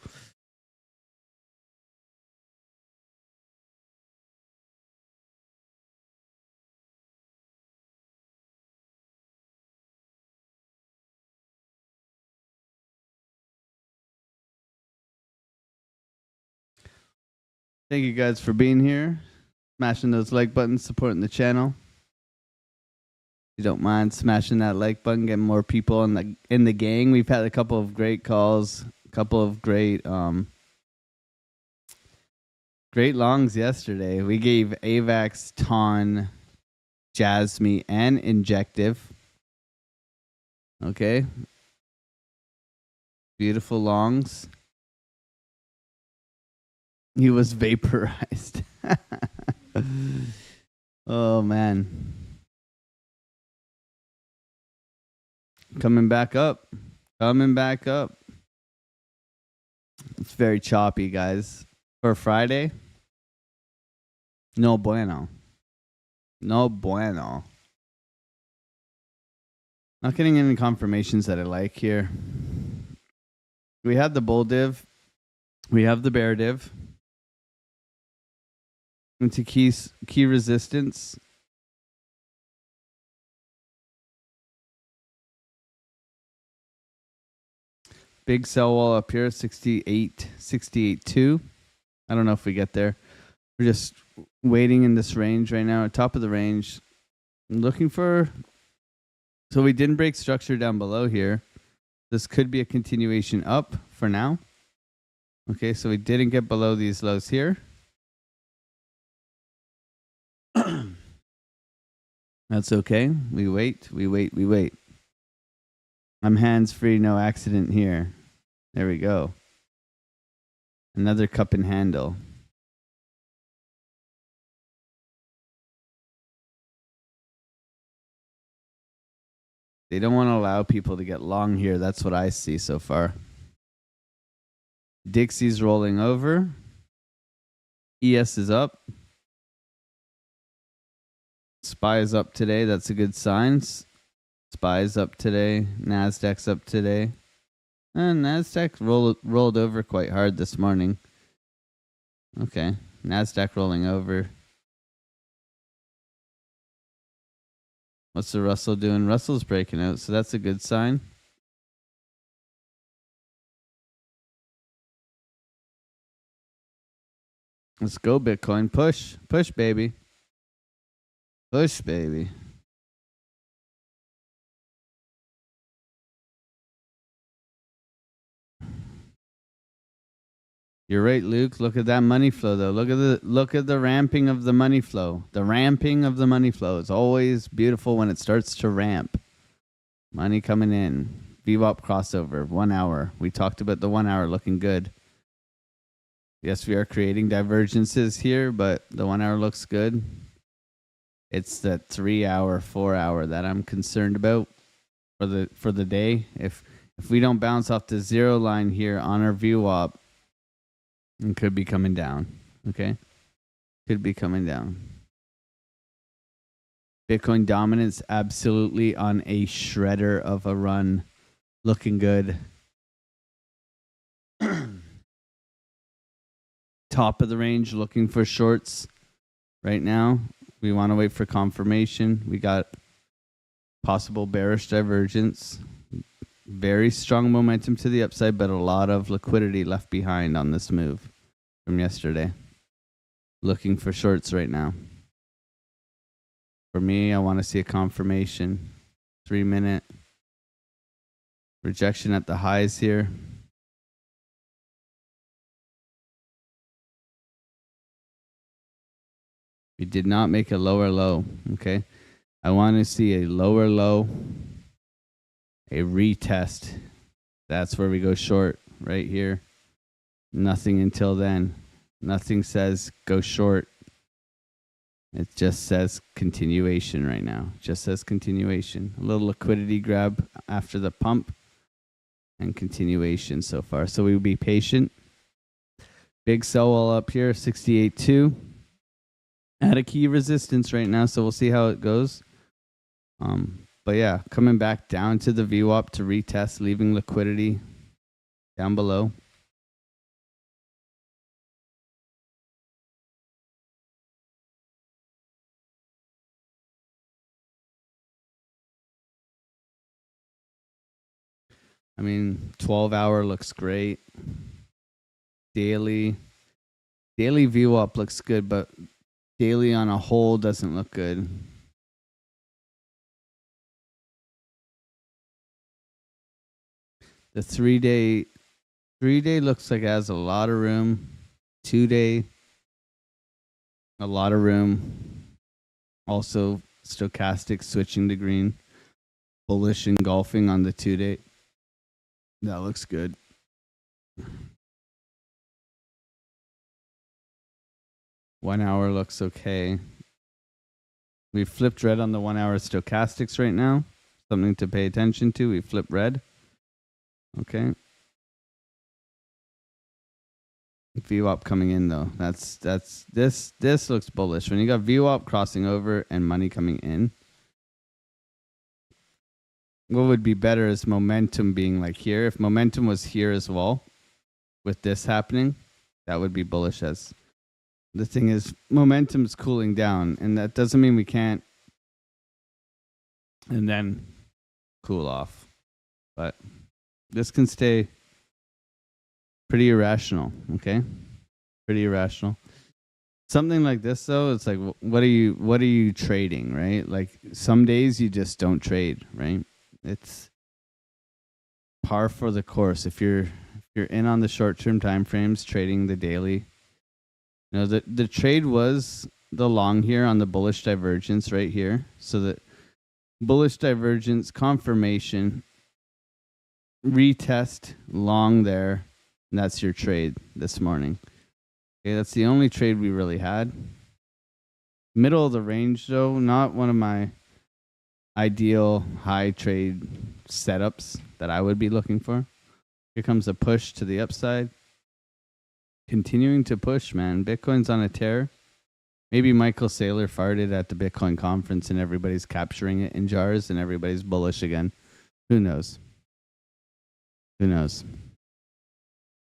Thank you guys for being here. Smashing those like buttons, supporting the channel. If you don't mind smashing that like button, getting more people in the gang. We've had a couple of great calls, a couple of great longs yesterday. We gave AVAX, TON, Jasmy, and Injective. Okay. Beautiful longs. He was vaporized. Oh, man. Coming back up. Coming back up. It's very choppy, guys. For Friday, no bueno. No bueno. Not getting any confirmations that I like here. We have the bull div. We have the bear div. Into key resistance. Big sell wall up here, 68.2. I don't know if we get there. We're just waiting in this range right now, at top of the range. I'm looking for... So we didn't break structure down below here. This could be a continuation up for now. Okay, so we didn't get below these lows here. That's okay. We wait. I'm hands-free, no accident here. There we go. Another cup and handle. They don't want to allow people to get long here. That's what I see so far. Dixie's rolling over. ES is up. SPY is up today. That's a good sign. SPY is up today. NASDAQ's up today. And NASDAQ rolled over quite hard this morning. Okay. NASDAQ rolling over. What's the Russell doing? Russell's breaking out, so that's a good sign. Let's go, Bitcoin. Push. Push, baby. Push, baby. You're right, Luke. Look at that money flow, though. Look at the ramping of the money flow. The ramping of the money flow is always beautiful when it starts to ramp. Money coming in. VWAP crossover. 1 hour. We talked about the 1 hour looking good. Yes, we are creating divergences here, but the 1 hour looks good. It's that 3 hour, 4 hour that I'm concerned about for the day. If we don't bounce off the zero line here on our VWAP, it could be coming down. Okay? Could be coming down. Bitcoin dominance absolutely on a shredder of a run. Looking good. Top of the range, looking for shorts right now. We want to wait for confirmation. We got possible bearish divergence. Very strong momentum to the upside, but a lot of liquidity left behind on this move from yesterday. Looking for shorts right now. For me, I want to see a confirmation. 3 minute rejection at the highs here. We did not make a lower low. Okay. I want to see a lower low, a retest. That's where we go short right here. Nothing until then. Nothing says go short. It just says continuation right now. Just says continuation. A little liquidity grab after the pump and continuation so far. So we will be patient. Big sell all up here, 68.2. At a key resistance right now, so we'll see how it goes. But yeah, coming back down to the VWAP to retest, leaving liquidity down below. I mean, 12 hour looks great. Daily VWAP looks good, but daily on a whole doesn't look good. The 3-day looks like it has a lot of room. 2-day, a lot of room. Also, stochastic switching to green. Bullish engulfing on the 2-day. That looks good. One hour looks okay. We flipped red on the 1 hour stochastics right now. Something to pay attention to. We flipped red. Okay. VWAP coming in though. This looks bullish. When you got VWAP crossing over and money coming in. What would be better is momentum being like here. If momentum was here as well, with this happening, that would be bullish. As the thing is, momentum's cooling down, and that doesn't mean we can't and then cool off. But this can stay pretty irrational, okay? Pretty irrational. Something like this though, it's like what are you trading, right? Like some days you just don't trade, right? It's par for the course. If you're in on the short-term time frames, trading the daily. You know, the trade was the long here on the bullish divergence right here. So the bullish divergence confirmation, retest long there, and that's your trade this morning. Okay, that's the only trade we really had. Middle of the range though, not one of my ideal high trade setups that I would be looking for. Here comes a push to the upside. Continuing to push, man. Bitcoin's on a tear. Maybe Michael Saylor farted at the Bitcoin conference and everybody's capturing it in jars and everybody's bullish again. Who knows? Who knows?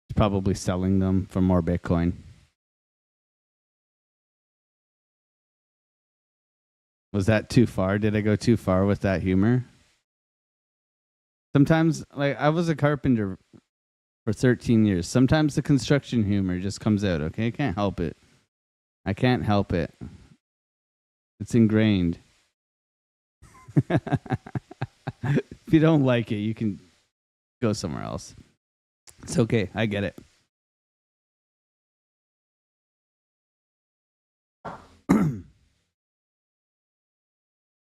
He's probably selling them for more Bitcoin. Was that too far? Did I go too far with that humor? Sometimes, like, I was a carpenter for 13 years. Sometimes the construction humor just comes out, okay? I can't help it. I can't help it. It's ingrained. If you don't like it, you can go somewhere else. It's okay. I get it.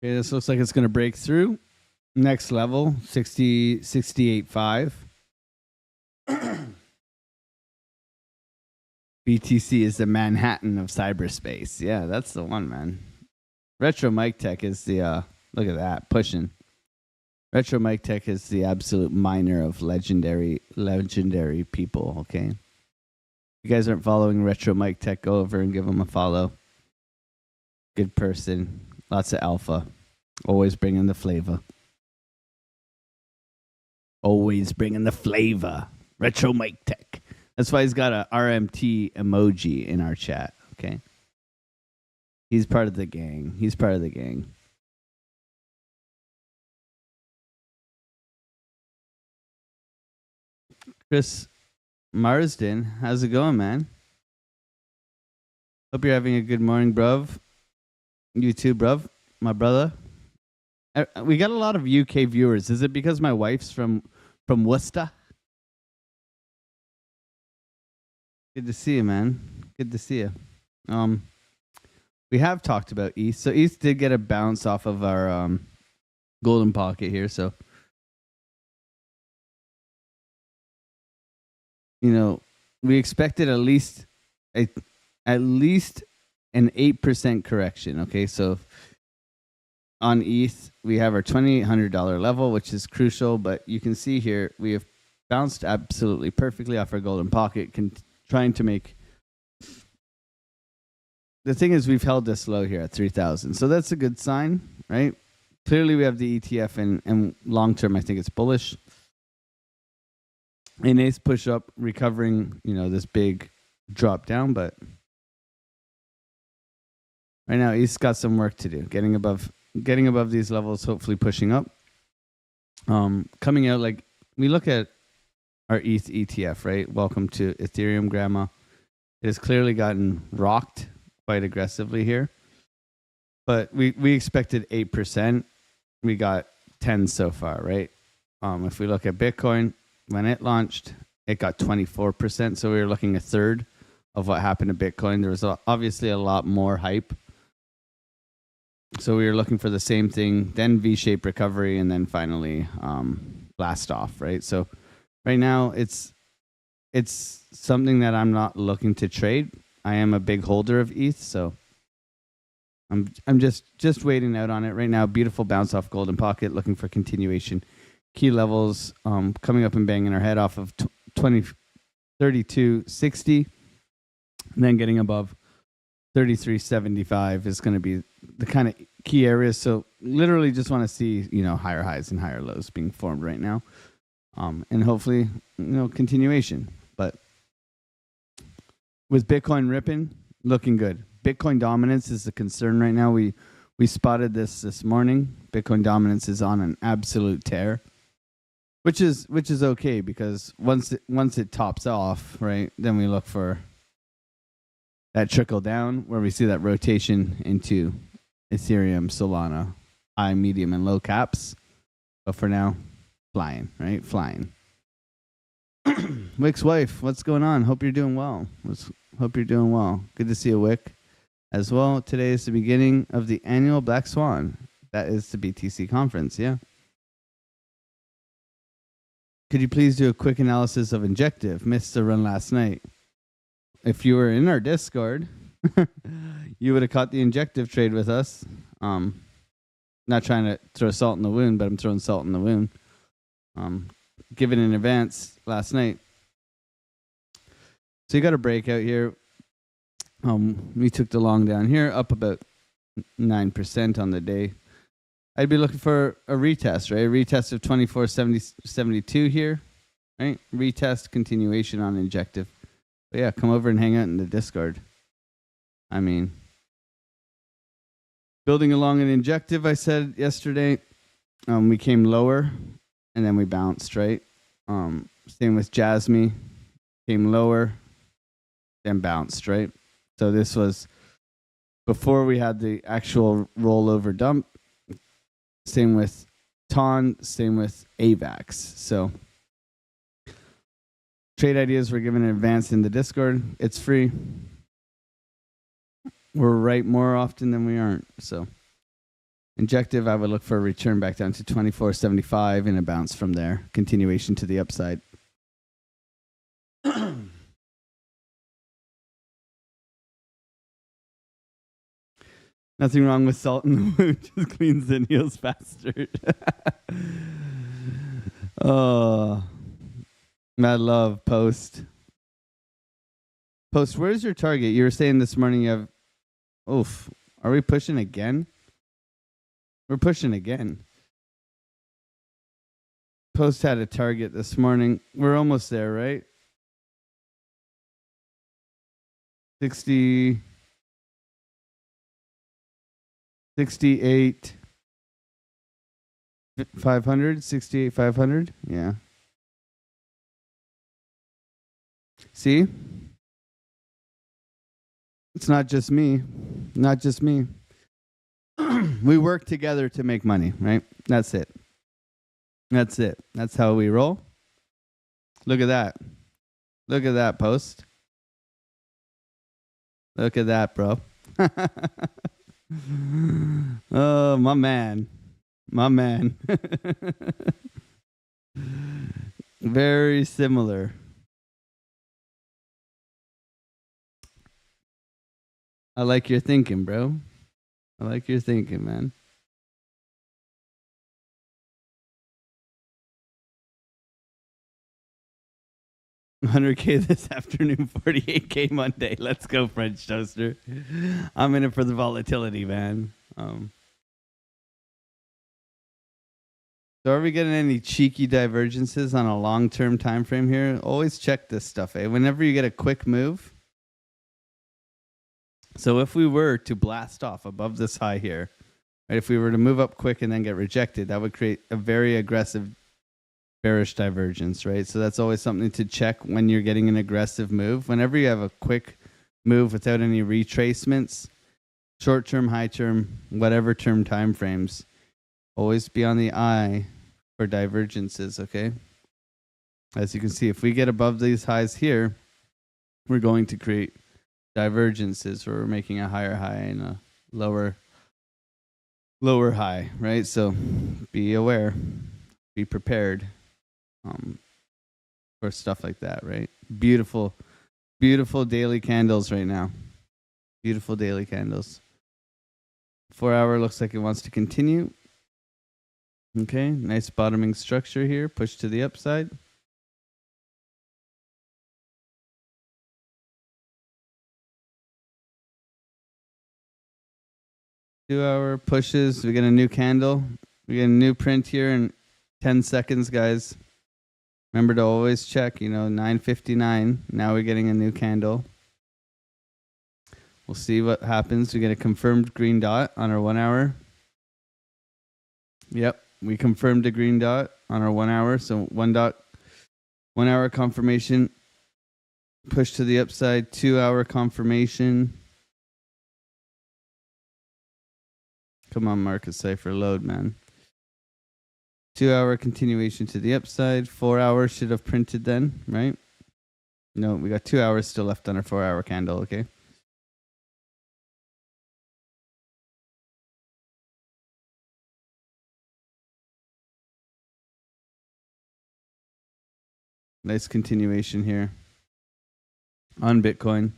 Okay, this looks like it's going to break through. Next level, 68.5. BTC is the Manhattan of cyberspace. Yeah, that's the one, man. Retro Mike Tech is the, look at that, pushing. Retro Mike Tech is the absolute miner of legendary people, okay? If you guys aren't following Retro Mike Tech, go over and give him a follow. Good person. Lots of alpha. Always bringing the flavor. Always bringing the flavor. Retro Mike Tech. That's why he's got a RMT emoji in our chat, okay? He's part of the gang. He's part of the gang. Chris Marsden, how's it going, man? Hope you're having a good morning, bruv. You too, bruv, my brother. We got a lot of UK viewers. Is it because my wife's from Worcester? Good to see you, man. Good to see you. We have talked about ETH. So ETH did get a bounce off of our golden pocket here. So, you know, we expected at least an 8% correction. Okay, so on ETH we have our $2,800 level, which is crucial. But you can see here we have bounced absolutely perfectly off our golden pocket, trying to make. The thing is, we've held this low here at 3,000, so that's a good sign, right? Clearly, we have the ETF, and long term, I think it's bullish. A nice push up, recovering, this big drop down, but right now, he's got some work to do, getting above these levels, hopefully pushing up. Coming out, like, we look at our ETH ETF, right? Welcome to Ethereum, Grandma. It has clearly gotten rocked quite aggressively here, but we expected 8%. We got 10 so far, right? If we look at Bitcoin, when it launched, it got 24%. So we were looking a third of what happened to Bitcoin. There was obviously a lot more hype. So we were looking for the same thing, then V-shaped recovery, and then finally blast off, right? So right now it's something that I'm not looking to trade. I am a big holder of ETH, so I'm just waiting out on it right now. Beautiful bounce off golden pocket, looking for continuation. Key levels coming up and banging our head off of 32.60, and then getting above 33.75 is going to be the kind of key areas. So literally just want to see higher highs and higher lows being formed right now, and hopefully continuation. But with Bitcoin ripping, looking good. Bitcoin dominance is the concern right now. We spotted this morning. Bitcoin dominance is on an absolute tear, which is okay, because once it tops off, right, then we look for that trickle down where we see that rotation into Ethereum, Solana, high, medium, and low caps. But for now, flying, right? Flying. Wick's wife, what's going on? Hope you're doing well. Hope you're doing well. Good to see you, Wick. As well, today is the beginning of the annual Black Swan. That is the BTC conference, yeah. Could you please do a quick analysis of Injective? Missed the run last night. If you were in our Discord, you would have caught the Injective trade with us. Not trying to throw salt in the wound, but I'm throwing salt in the wound. Given in advance last night. So you got a breakout here. We took the long down here, up about 9% on the day. I'd be looking for a retest, right? A retest of 24.72 here, right? Retest, continuation on Injective. But yeah, come over and hang out in the Discord. I mean, Building along an injective, I said yesterday. We came lower, and then we bounced, right? Same with Jasmine. Came lower, then bounced, right? So this was before we had the actual rollover dump. Same with TON, same with AVAX. So trade ideas were given in advance in the Discord. It's free. We're right more often than we aren't. So injective, I would look for a return back down to 24.75 and a bounce from there. Continuation to the upside. Nothing wrong with salt in the wound. Just cleans and heals faster. Oh, mad love, Post. Post, where's your target? You were saying this morning you have... Oof. Are we pushing again? We're pushing again. Post had a target this morning. We're almost there, right? 68, 500, 68, 500. Yeah. See? It's not just me. Not just me. We work together to make money, right? That's it. That's it. That's how we roll. Look at that. Look at that, Post. Look at that, bro. Oh, my man. My man. Very similar. I like your thinking, bro. I like your thinking, man. 100K this afternoon, 48K Monday. Let's go, French Toaster. I'm in it for the volatility, man. So are we getting any cheeky divergences on a long-term time frame here? Always check this stuff, eh? Whenever you get a quick move. So if we were to blast off above this high here, right, if we were to move up quick and then get rejected, that would create a very aggressive bearish divergence, right? So that's always something to check when you're getting an aggressive move. Whenever you have a quick move without any retracements, short-term, high-term, whatever term time frames, always be on the eye for divergences, okay? As you can see, if we get above these highs here, we're going to create divergences where we're making a higher high and a lower high, right? So be aware, be prepared for stuff like that, right? Beautiful, beautiful daily candles right now. Beautiful daily candles. 4 hour looks like it wants to continue. Okay, nice bottoming structure here. Push to the upside. Two-hour pushes. We get a new candle. We get a new print here in 10 seconds, guys. Remember to always check, 9:59. Now we're getting a new candle. We'll see what happens. We get a confirmed green dot on our 1 hour. Yep, we confirmed a green dot on our 1 hour. So 1 hour confirmation. Push to the upside. 2 hour confirmation. Come on, market cipher, load, man. 2 hour continuation to the upside. 4 hours should have printed then, right? No, we got 2 hours still left on our 4 hour candle, okay? Nice continuation here on Bitcoin.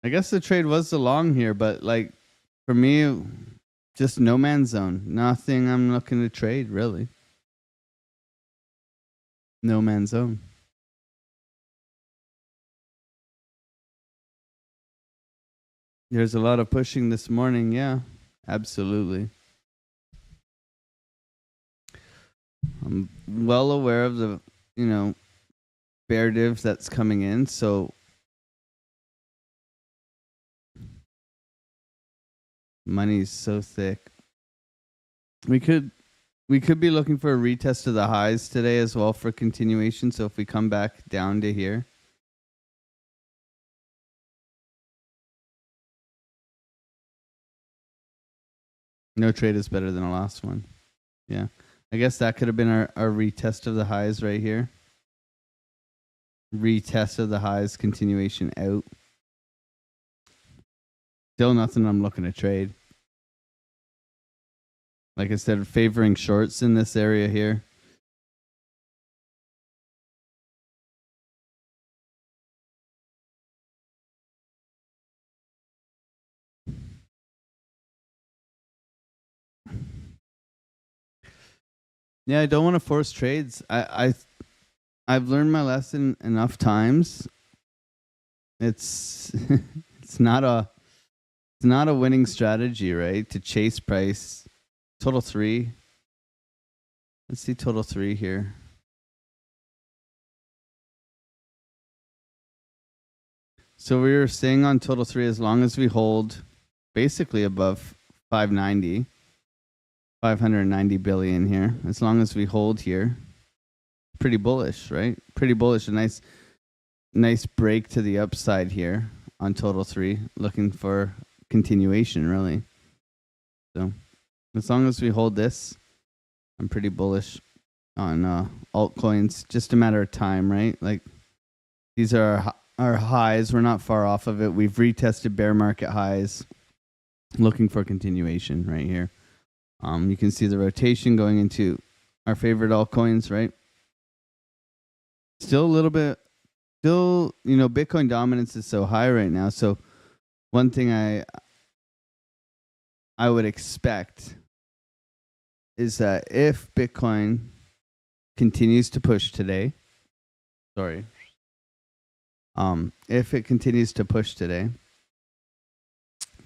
I guess the trade was the long here, but like for me, just no man's zone. Nothing I'm looking to trade, really. No man's zone. There's a lot of pushing this morning, yeah. Absolutely. I'm well aware of the, bear div that's coming in. So money's so thick. We could be looking for a retest of the highs today as well for continuation. So if we come back down to here, no trade is better than the last one. Yeah. I guess that could have been our retest of the highs right here. Retest of the highs, continuation out. Still nothing I'm looking to trade. Like I said, favoring shorts in this area here. Yeah, I don't want to force trades. I've learned my lesson enough times. It's it's not a winning strategy, right? To chase price. Total 3. Let's see total 3 here. So we were saying on total 3, as long as we hold basically above 590 billion here, as long as we hold here, pretty bullish, right? Pretty bullish. A nice break to the upside here on total 3, looking for continuation, really. So as long as we hold this, I'm pretty bullish on altcoins. Just a matter of time, right? Like, these are our highs. We're not far off of it. We've retested bear market highs, looking for continuation right here. You can see the rotation going into our favorite altcoins, right? Still, Bitcoin dominance is so high right now. So one thing I would expect is that if Bitcoin continues to push today, if it continues to push today,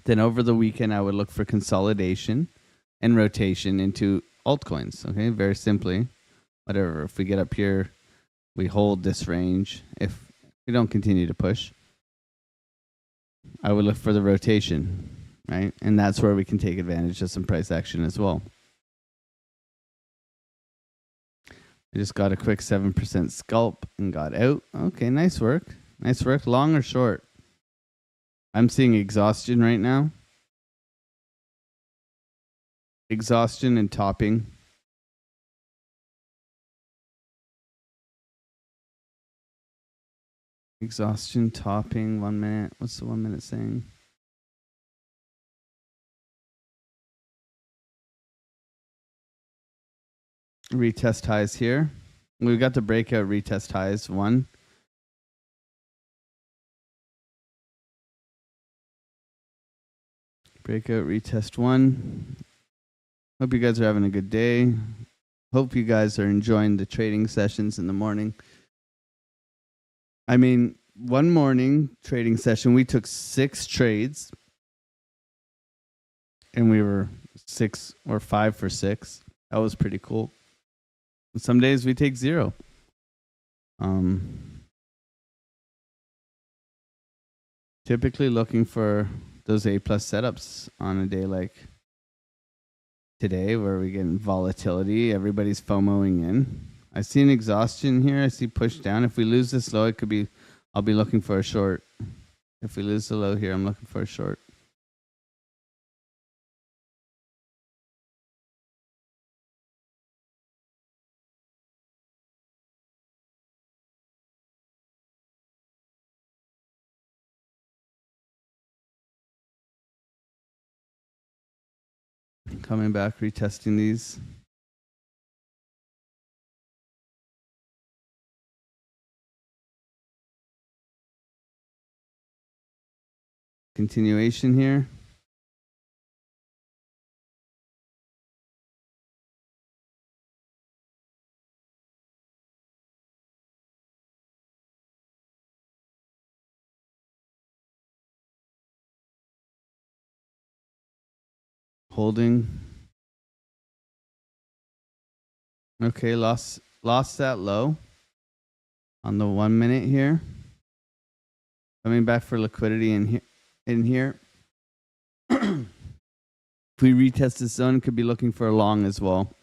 then over the weekend I would look for consolidation and rotation into altcoins. Okay, very simply, whatever. If we get up here, we hold this range. If we don't continue to push, I would look for the rotation, right? And that's where we can take advantage of some price action as well. I just got a quick 7% scalp and got out. Okay, nice work. Nice work. Long or short? I'm seeing exhaustion right now. Exhaustion and topping. Exhaustion, topping, 1 minute. What's the 1 minute saying? Retest highs here. We've got the breakout retest highs. 1. Breakout retest 1. Hope you guys are having a good day. Hope you guys are enjoying the trading sessions in the morning. I mean, one morning trading session, we took 6 trades and we were 6 or 5 for 6. That was pretty cool. Some days we take 0. Typically looking for those A+ setups on a day like today where we get volatility. Everybody's FOMOing in. I see an exhaustion here. I see push down. If we lose this low, I'll be looking for a short. If we lose the low here, I'm looking for a short. Coming back, retesting these. Continuation here. Holding. Okay, lost that low on the 1 minute here. Coming back for liquidity in here. If we retest this zone, could be looking for a long as well.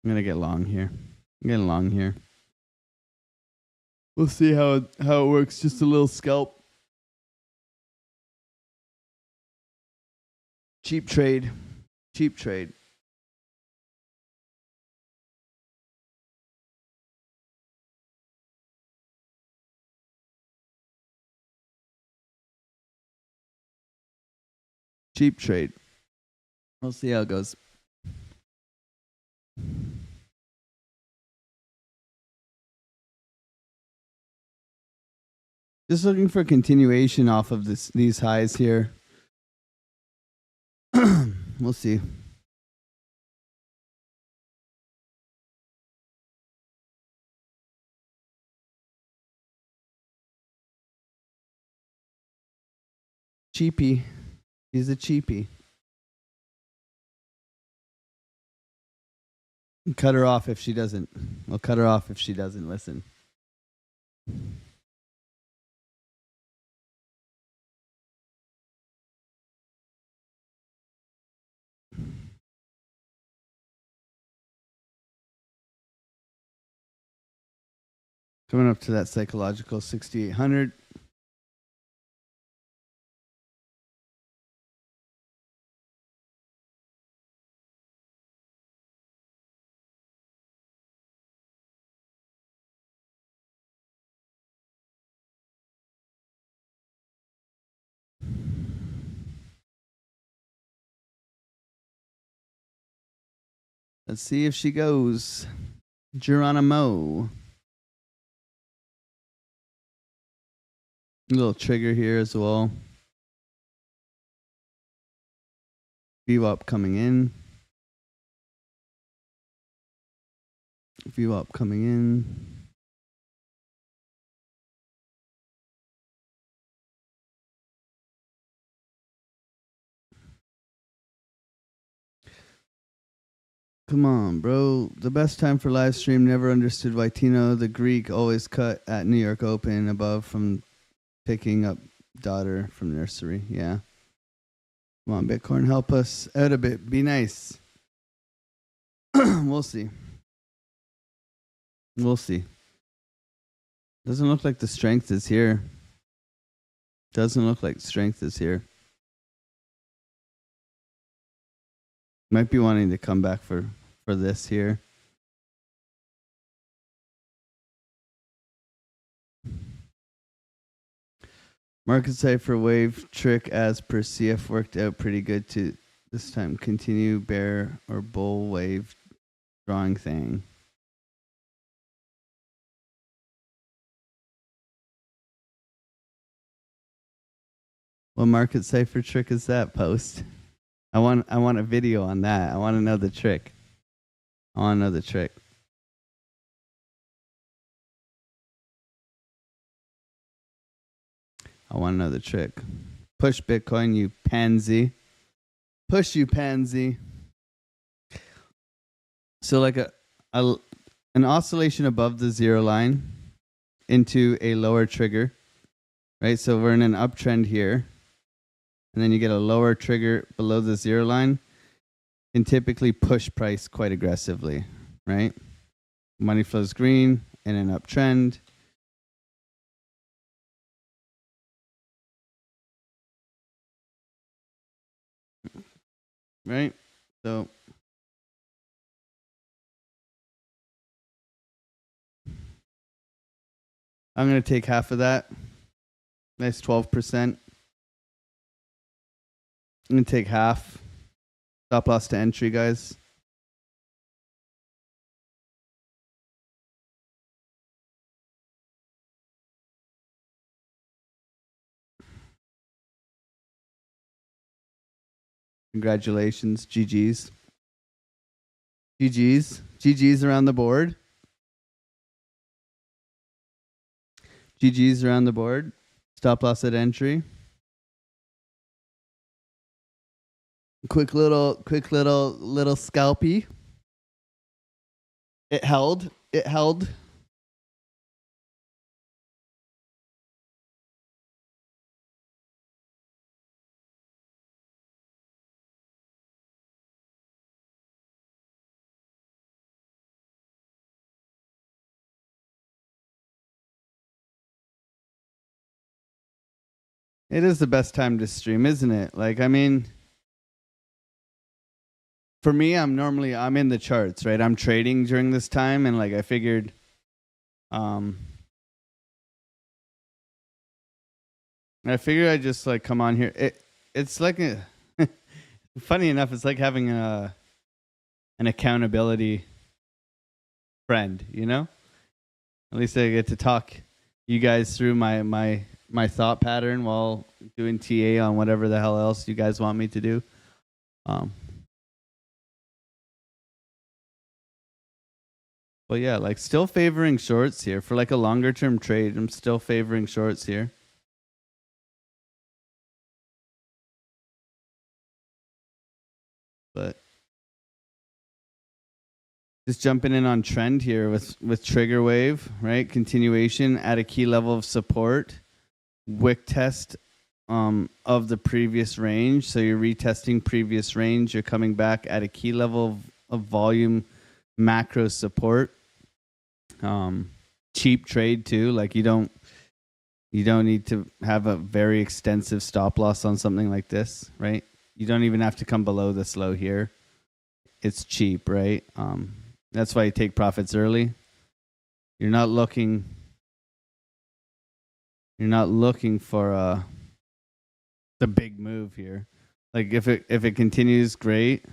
I'm gonna get long here. I'm getting long here. We'll see how it works. Just a little scalp. Cheap trade. Cheap trade. Cheap trade. We'll see how it goes. Just looking for a continuation off of these highs here. We'll see. Cheapy. He's a cheapy. Cut her off if she doesn't. We'll cut her off if she doesn't listen. Coming up to that psychological 6,800. Let's see if she goes. Geronimo. A little trigger here as well. VWAP coming in. VWAP coming in. Come on, bro. The best time for live stream. Never understood why Tino, the Greek, always cut at New York Open above from picking up daughter from nursery. Yeah. Come on, Bitcoin. Help us out a bit. Be nice. We'll see. We'll see. Doesn't look like the strength is here. Doesn't look like strength is here. Might be wanting to come back for this here. Market cipher wave trick as per CF worked out pretty good to this time. Continue bear or bull wave drawing thing. What market cipher trick is that, Post? I want a video on that. I want to know the trick. I want to know the trick. I want to know the trick. Push Bitcoin, you pansy. Push, you pansy. So like an oscillation above the zero line into a lower trigger, right? So we're in an uptrend here. And then you get a lower trigger below the zero line, can typically push price quite aggressively, right? Money flows green in an uptrend. Right? So I'm going to take half of that. Nice 12%. I'm going to take half. Stop loss to entry, guys. Congratulations. GG's. GG's. GG's around the board. GG's around the board. Stop loss at entry. Quick little scalpy. It held. It is the best time to stream, isn't it? Like, I mean, for me, I'm in the charts, right? I'm trading during this time, and like I figured, I'd just like come on here. It's like funny enough, it's like having an accountability friend, you know? At least I get to talk you guys through my thought pattern while doing TA on whatever the hell else you guys want me to do. But yeah, like still favoring shorts here for like a longer term trade. I'm still favoring shorts here. But just jumping in on trend here with trigger wave, right? Continuation at a key level of support. Wick test of the previous range. So you're retesting previous range. You're coming back at a key level of volume macro support. Cheap trade too. Like you don't need to have a very extensive stop loss on something like this, right? You don't even have to come below this low here. It's cheap, right? That's why you take profits early. You're not looking for the big move here. Like if it continues, great.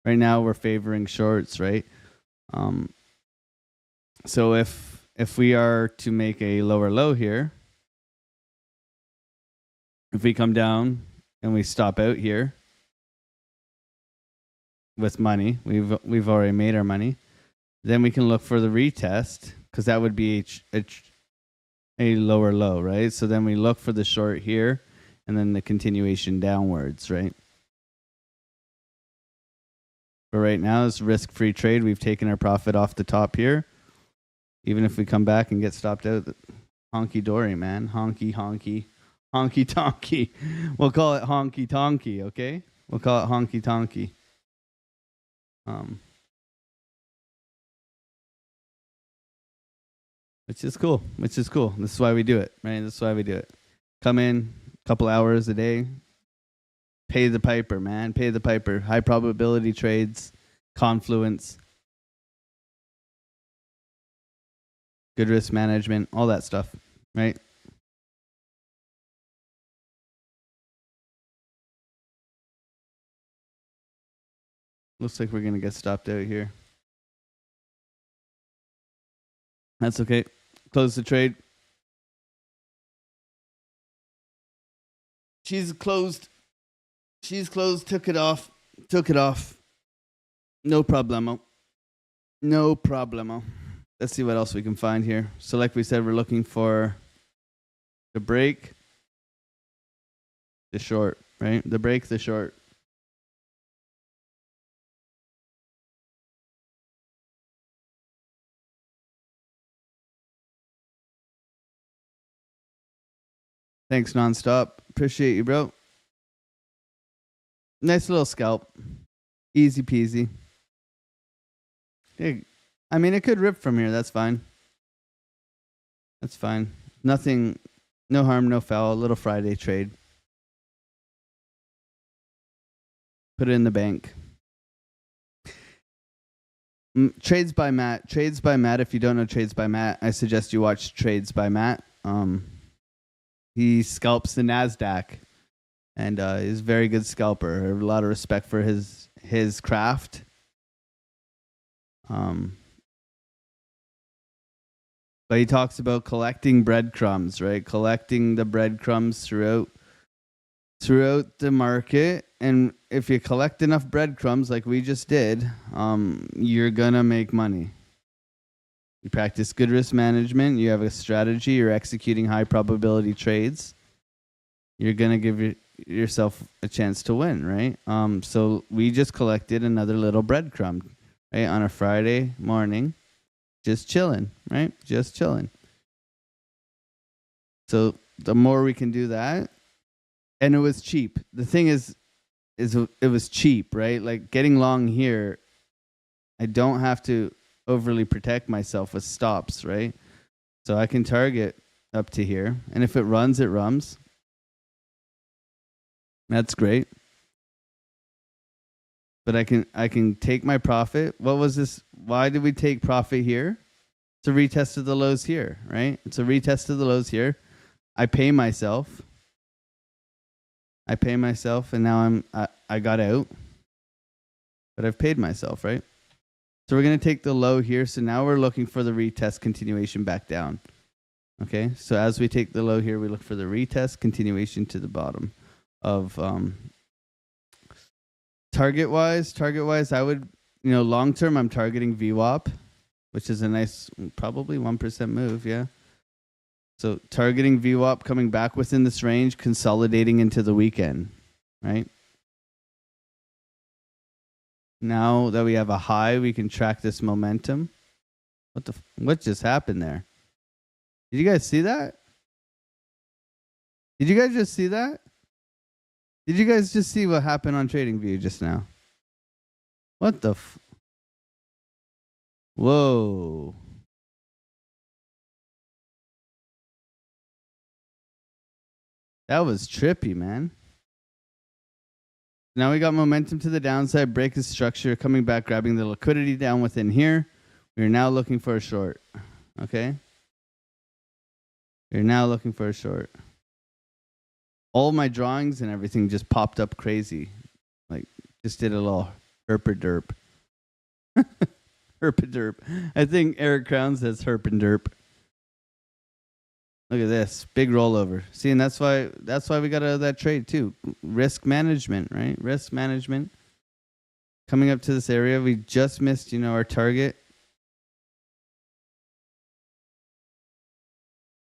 Right now we're favoring shorts, right? So if we are to make a lower low here, if we come down and we stop out here with money, we've already made our money, then we can look for the retest because that would be a lower low, right? So then we look for the short here and then the continuation downwards, right? But right now it's risk-free trade. We've taken our profit off the top here. Even if we come back and get stopped out, honky dory, man. Honky tonky. We'll call it honky tonky, okay? We'll call it honky tonky. Which is cool. This is why we do it, right? This is why we do it. Come in a couple hours a day. Pay the piper, man. Pay the piper. High probability trades, confluence, good risk management, all that stuff, right? Looks like we're going to get stopped out here. That's okay. Close the trade. She's closed. Took it off. No problemo. Let's see what else we can find here. So like we said, we're looking for the break, the short, right? The break, the short. Thanks, Nonstop. Appreciate you, bro. Nice little scalp. Easy peasy. Hey, I mean, it could rip from here. That's fine. Nothing, no harm, no foul. A little Friday trade. Put it in the bank. Trades by Matt. If you don't know Trades by Matt, I suggest you watch Trades by Matt. He scalps the NASDAQ and is a very good scalper. I have a lot of respect for his craft. But he talks about collecting breadcrumbs, right? Collecting the breadcrumbs throughout the market and if you collect enough breadcrumbs like we just did, you're gonna make money. You practice good risk management. You have a strategy. You're executing high probability trades. You're gonna give yourself a chance to win, right? So we just collected another little breadcrumb, right, on a Friday morning, just chilling, right? Just chilling. So the more we can do that, and it was cheap. The thing is it was cheap, right? Like getting long here, I don't have to overly protect myself with stops, right? So I can target up to here, and if it runs, it runs. That's great. But I can take my profit. What was this? Why did we take profit here? It's a retest of the lows here, right? It's a retest of the lows here. I pay myself, and now I got out, but I've paid myself, right? So we're gonna take the low here. So now we're looking for the retest continuation back down. Okay, so as we take the low here, we look for the retest continuation to the bottom of target wise. I would, long term, I'm targeting VWAP, which is a nice, probably 1% move, yeah. So targeting VWAP, coming back within this range, consolidating into the weekend, right? Now that we have a high, we can track this momentum. What just happened there? Did you guys see that? Did you guys just see that? Did you guys just see what happened on TradingView just now? What the Whoa. That was trippy, man. Now we got momentum to the downside, break the structure, coming back, grabbing the liquidity down within here. We are now looking for a short. Okay? We're now looking for a short. All my drawings and everything just popped up crazy. Like, just did a little herp-a-derp. Herp-a-derp. I think Eric Crown says herp-and-derp. Look at this. Big rollover. See, and that's why we got out of that trade too. Risk management, right? Risk management. Coming up to this area, we just missed, our target.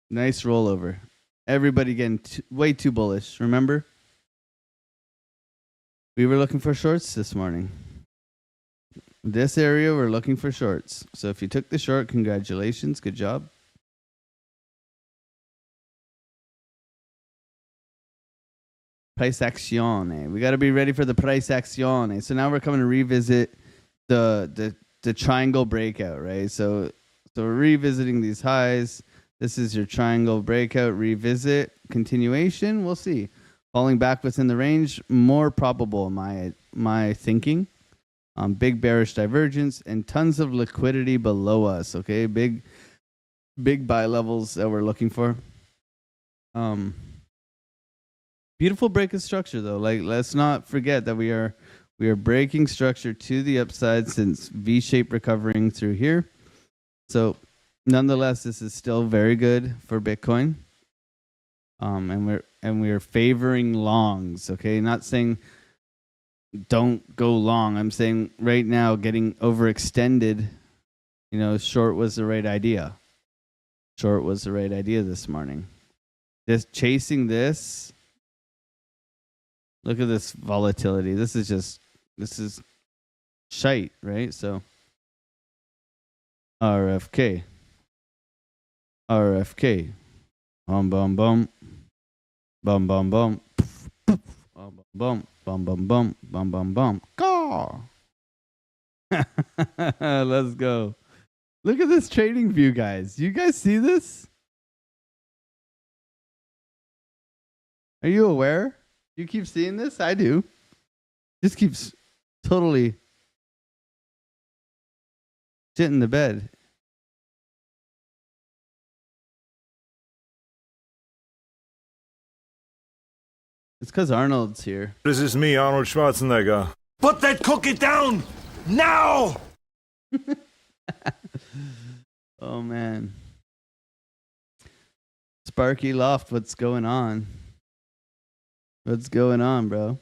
Nice rollover. Everybody getting way too bullish. Remember? We were looking for shorts this morning. This area, we're looking for shorts. So if you took the short, congratulations. Good job. Price action. We got to be ready for the price action. So now we're coming to revisit the triangle breakout, right? So we're revisiting these highs. This is your triangle breakout, revisit, continuation. We'll see. Falling back within the range, more probable in my thinking. Big bearish divergence and tons of liquidity below us. Okay, big buy levels that we're looking for. Beautiful break of structure though. Like, let's not forget that we are breaking structure to the upside since V-shape recovering through here. So nonetheless, this is still very good for Bitcoin. And we're favoring longs. Okay, not saying don't go long. I'm saying right now, getting overextended, short was the right idea. Short was the right idea this morning. Just chasing this. Look at this volatility. This is shite, right? So RFK. Bum bum bum. Bum bum bum. Bum bum bum bum bum bum bum bum. Go. Let's go. Look at this trading view, guys. You guys see this? Are you aware? You keep seeing this? I do. Just keeps totally shit in the bed. It's because Arnold's here. This is me, Arnold Schwarzenegger. Put that cookie down now! Oh, man. Sparky Loft, what's going on? What's going on, bro?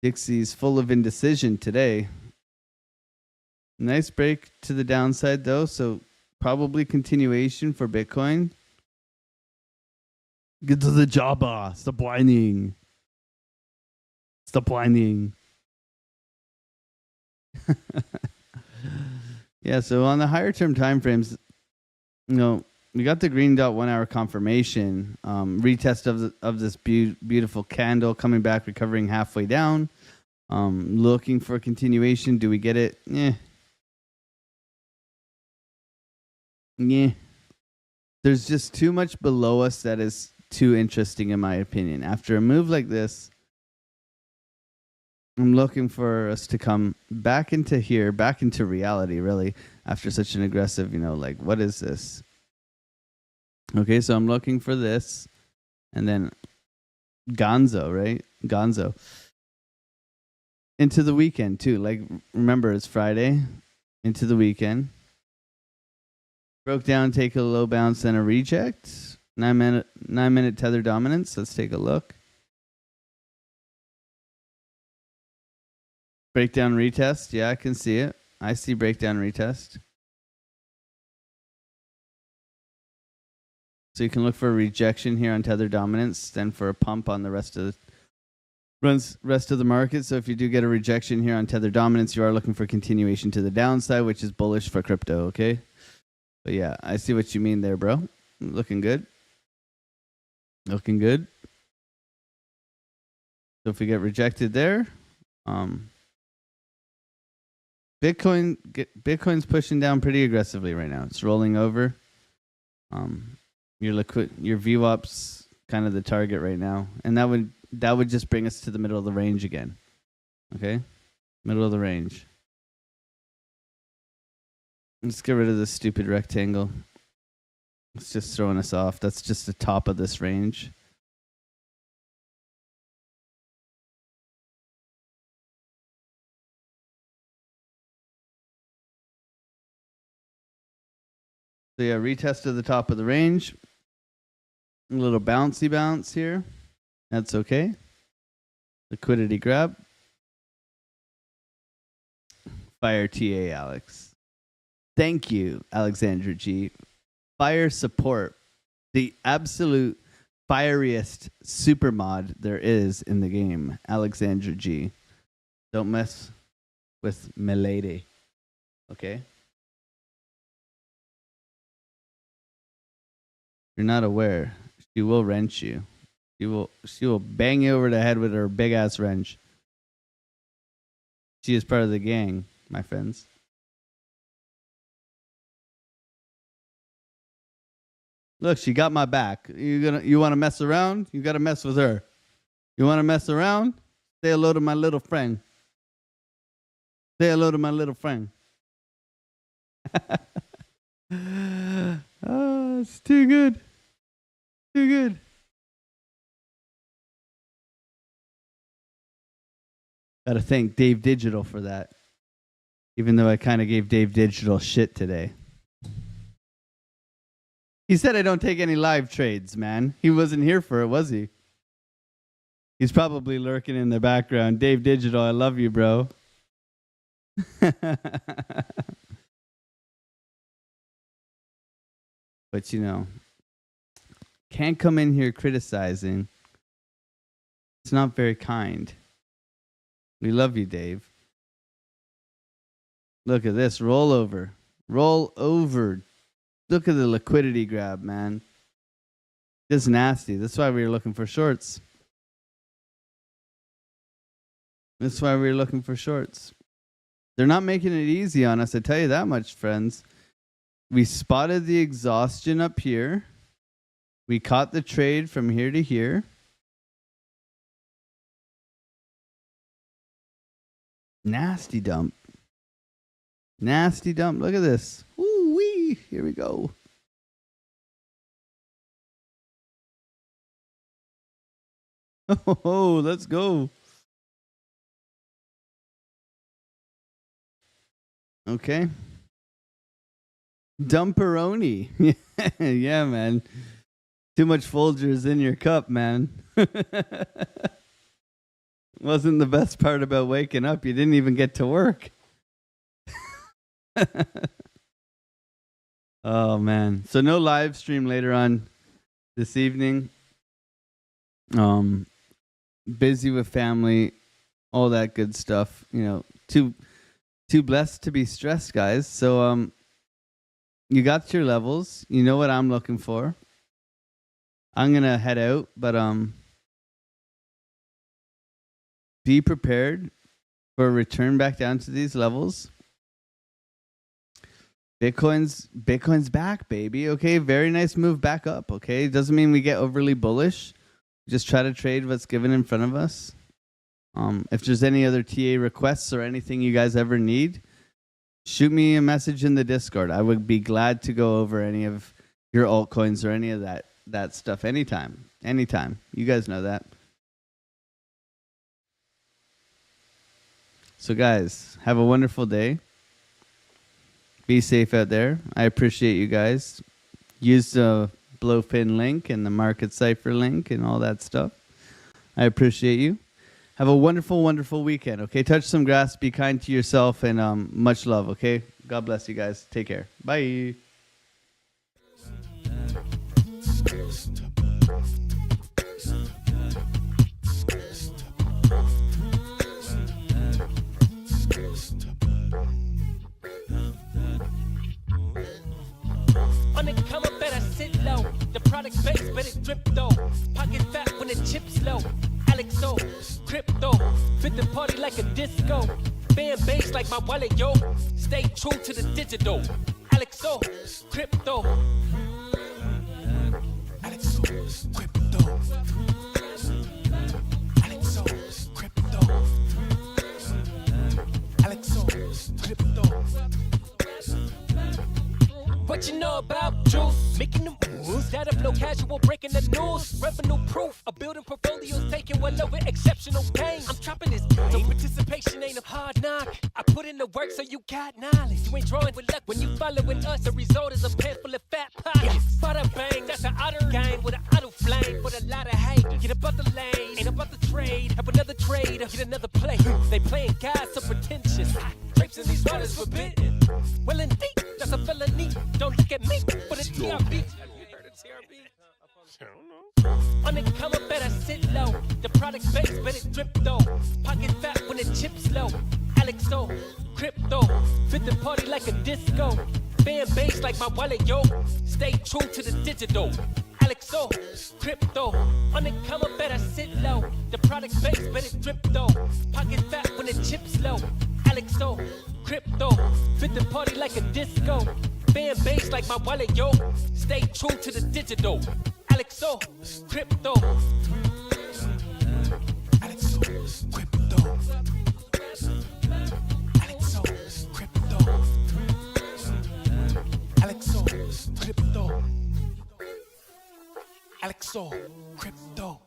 Dixie's full of indecision today. Nice break to the downside though, so probably continuation for Bitcoin. Get to the job, stop whining. Stop whining. Yeah, so on the higher term time frames, we got the green dot 1 hour confirmation, retest of this beautiful candle coming back, recovering halfway down, looking for a continuation. Do we get it? Yeah. There's just too much below us that is too interesting in my opinion. After a move like this, I'm looking for us to come back into here, back into reality, really, after such an aggressive, what is this? Okay, so I'm looking for this, and then Gonzo, right? Gonzo. Into the weekend, too. Remember, it's Friday. Into the weekend. Broke down, take a low bounce, and a reject. 9-minute tether dominance. Let's take a look. Breakdown retest. Yeah, I can see it. I see breakdown retest. So you can look for a rejection here on tether dominance, then for a pump on the rest of the market. So if you do get a rejection here on tether dominance, you are looking for continuation to the downside, which is bullish for crypto, okay? But yeah, I see what you mean there, bro. Looking good. Looking good. So if we get rejected there, Bitcoin's pushing down pretty aggressively right now. It's rolling over. Your VWAP's kind of the target right now, and that would just bring us to the middle of the range again. Okay, middle of the range. Let's get rid of this stupid rectangle. It's just throwing us off. That's just the top of this range. So yeah, retest to the top of the range. A little bouncy bounce here. That's okay. Liquidity grab. Fire TA, Alex. Thank you, Alexandra G. Fire support. The absolute fieriest super mod there is in the game. Alexandra G. Don't mess with Milady. Okay? You're not aware. She will wrench you. She will bang you over the head with her big ass wrench. She is part of the gang, my friends. Look, she got my back. You want to mess around? You got to mess with her. You want to mess around? Say hello to my little friend. Say hello to my little friend. Oh, it's too good. Too good. Gotta thank Dave Digital for that. Even though I kind of gave Dave Digital shit today. He said I don't take any live trades, man. He wasn't here for it, was he? He's probably lurking in the background. Dave Digital, I love you, bro. But can't come in here criticizing. It's not very kind. We love you, Dave. Look at this. Roll over. Roll over. Look at the liquidity grab, man. This is nasty. That's why we were looking for shorts. That's why we were looking for shorts. They're not making it easy on us, I tell you that much, friends. We spotted the exhaustion up here. We caught the trade from here to here. Nasty dump. Nasty dump. Look at this. Ooh-wee. Here we go. Oh, let's go. Okay. Dumperoni. Yeah, man. Too much Folgers in your cup, man. Wasn't the best part about waking up. You didn't even get to work. Oh, man. So no live stream later on this evening. Busy with family, all that good stuff. You know, too blessed to be stressed, guys. So you got your levels. You know what I'm looking for. I'm going to head out, but be prepared for a return back down to these levels. Bitcoin's back, baby. Okay, very nice move back up. Okay, doesn't mean we get overly bullish. Just try to trade what's given in front of us. If there's any other TA requests or anything you guys ever need, shoot me a message in the Discord. I would be glad to go over any of your altcoins or any of that stuff anytime. You guys know that. So guys, have a wonderful day. Be safe out there. I appreciate you guys. Use the BloFin link and the Market Cipher link and all that stuff. I appreciate you. Have a wonderful, wonderful weekend. Okay, touch some grass. Be kind to yourself, and much love. Okay, God bless you guys. Take care. Bye. On the come up, better sit low. The product base, but it drip though. Pocket fat when the chips low. Alex O, crypto, fit the party like a disco. Fan base like my wallet, yo. Stay true to the digital. Alex O, crypto. Alex O, crypto. Alex O, crypto. Alex O, crypto. What you know about juice? Making them moves that up, no casual, breaking the news. Revenue proof, a building portfolios taking well over exceptional gain. I'm trapping this game, so participation ain't a hard knock. I put in the work so you got knowledge. You ain't drawing with luck when you following us. The result is a pen full of fat pockets. Bada bang, that's an outer game with an auto flame. With a lot of hate, get about the lane, ain't about the trade. Have another trader, get another play. They playing guys so pretentious. Drapes in these waters forbidden. Well indeed, that's a felony. Don't look at me for the TRB. Have you heard of TRB? I don't know. On the come up, better sit low. The product base, but it drip though. Pocket fat when the chips low. Alex O, crypto, fit the party like a disco. Fan base like my wallet, yo. Stay true to the digital. Alex O, crypto. On the come up, better sit low. The product base, but it drip though. Pocket fat when the chips low. Alex O, crypto, fit the party like a disco. Fan base like my wallet, yo. Stay true to the digital. Alex O, crypto. Alex O, crypto. Alex O, crypto. Alex O, crypto. Alex O, crypto.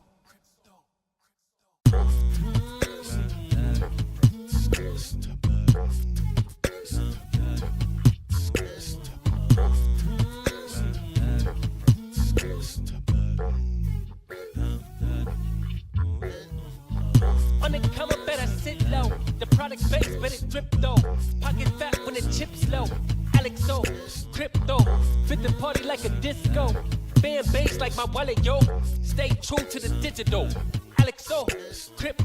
On the come up, better sit low. The product base, but it drip though. Pocket fat when the chips low. Alex O, crypto, fit the party like a disco. Fan base like my wallet, yo. Stay true to the digital. Alex O, crypto.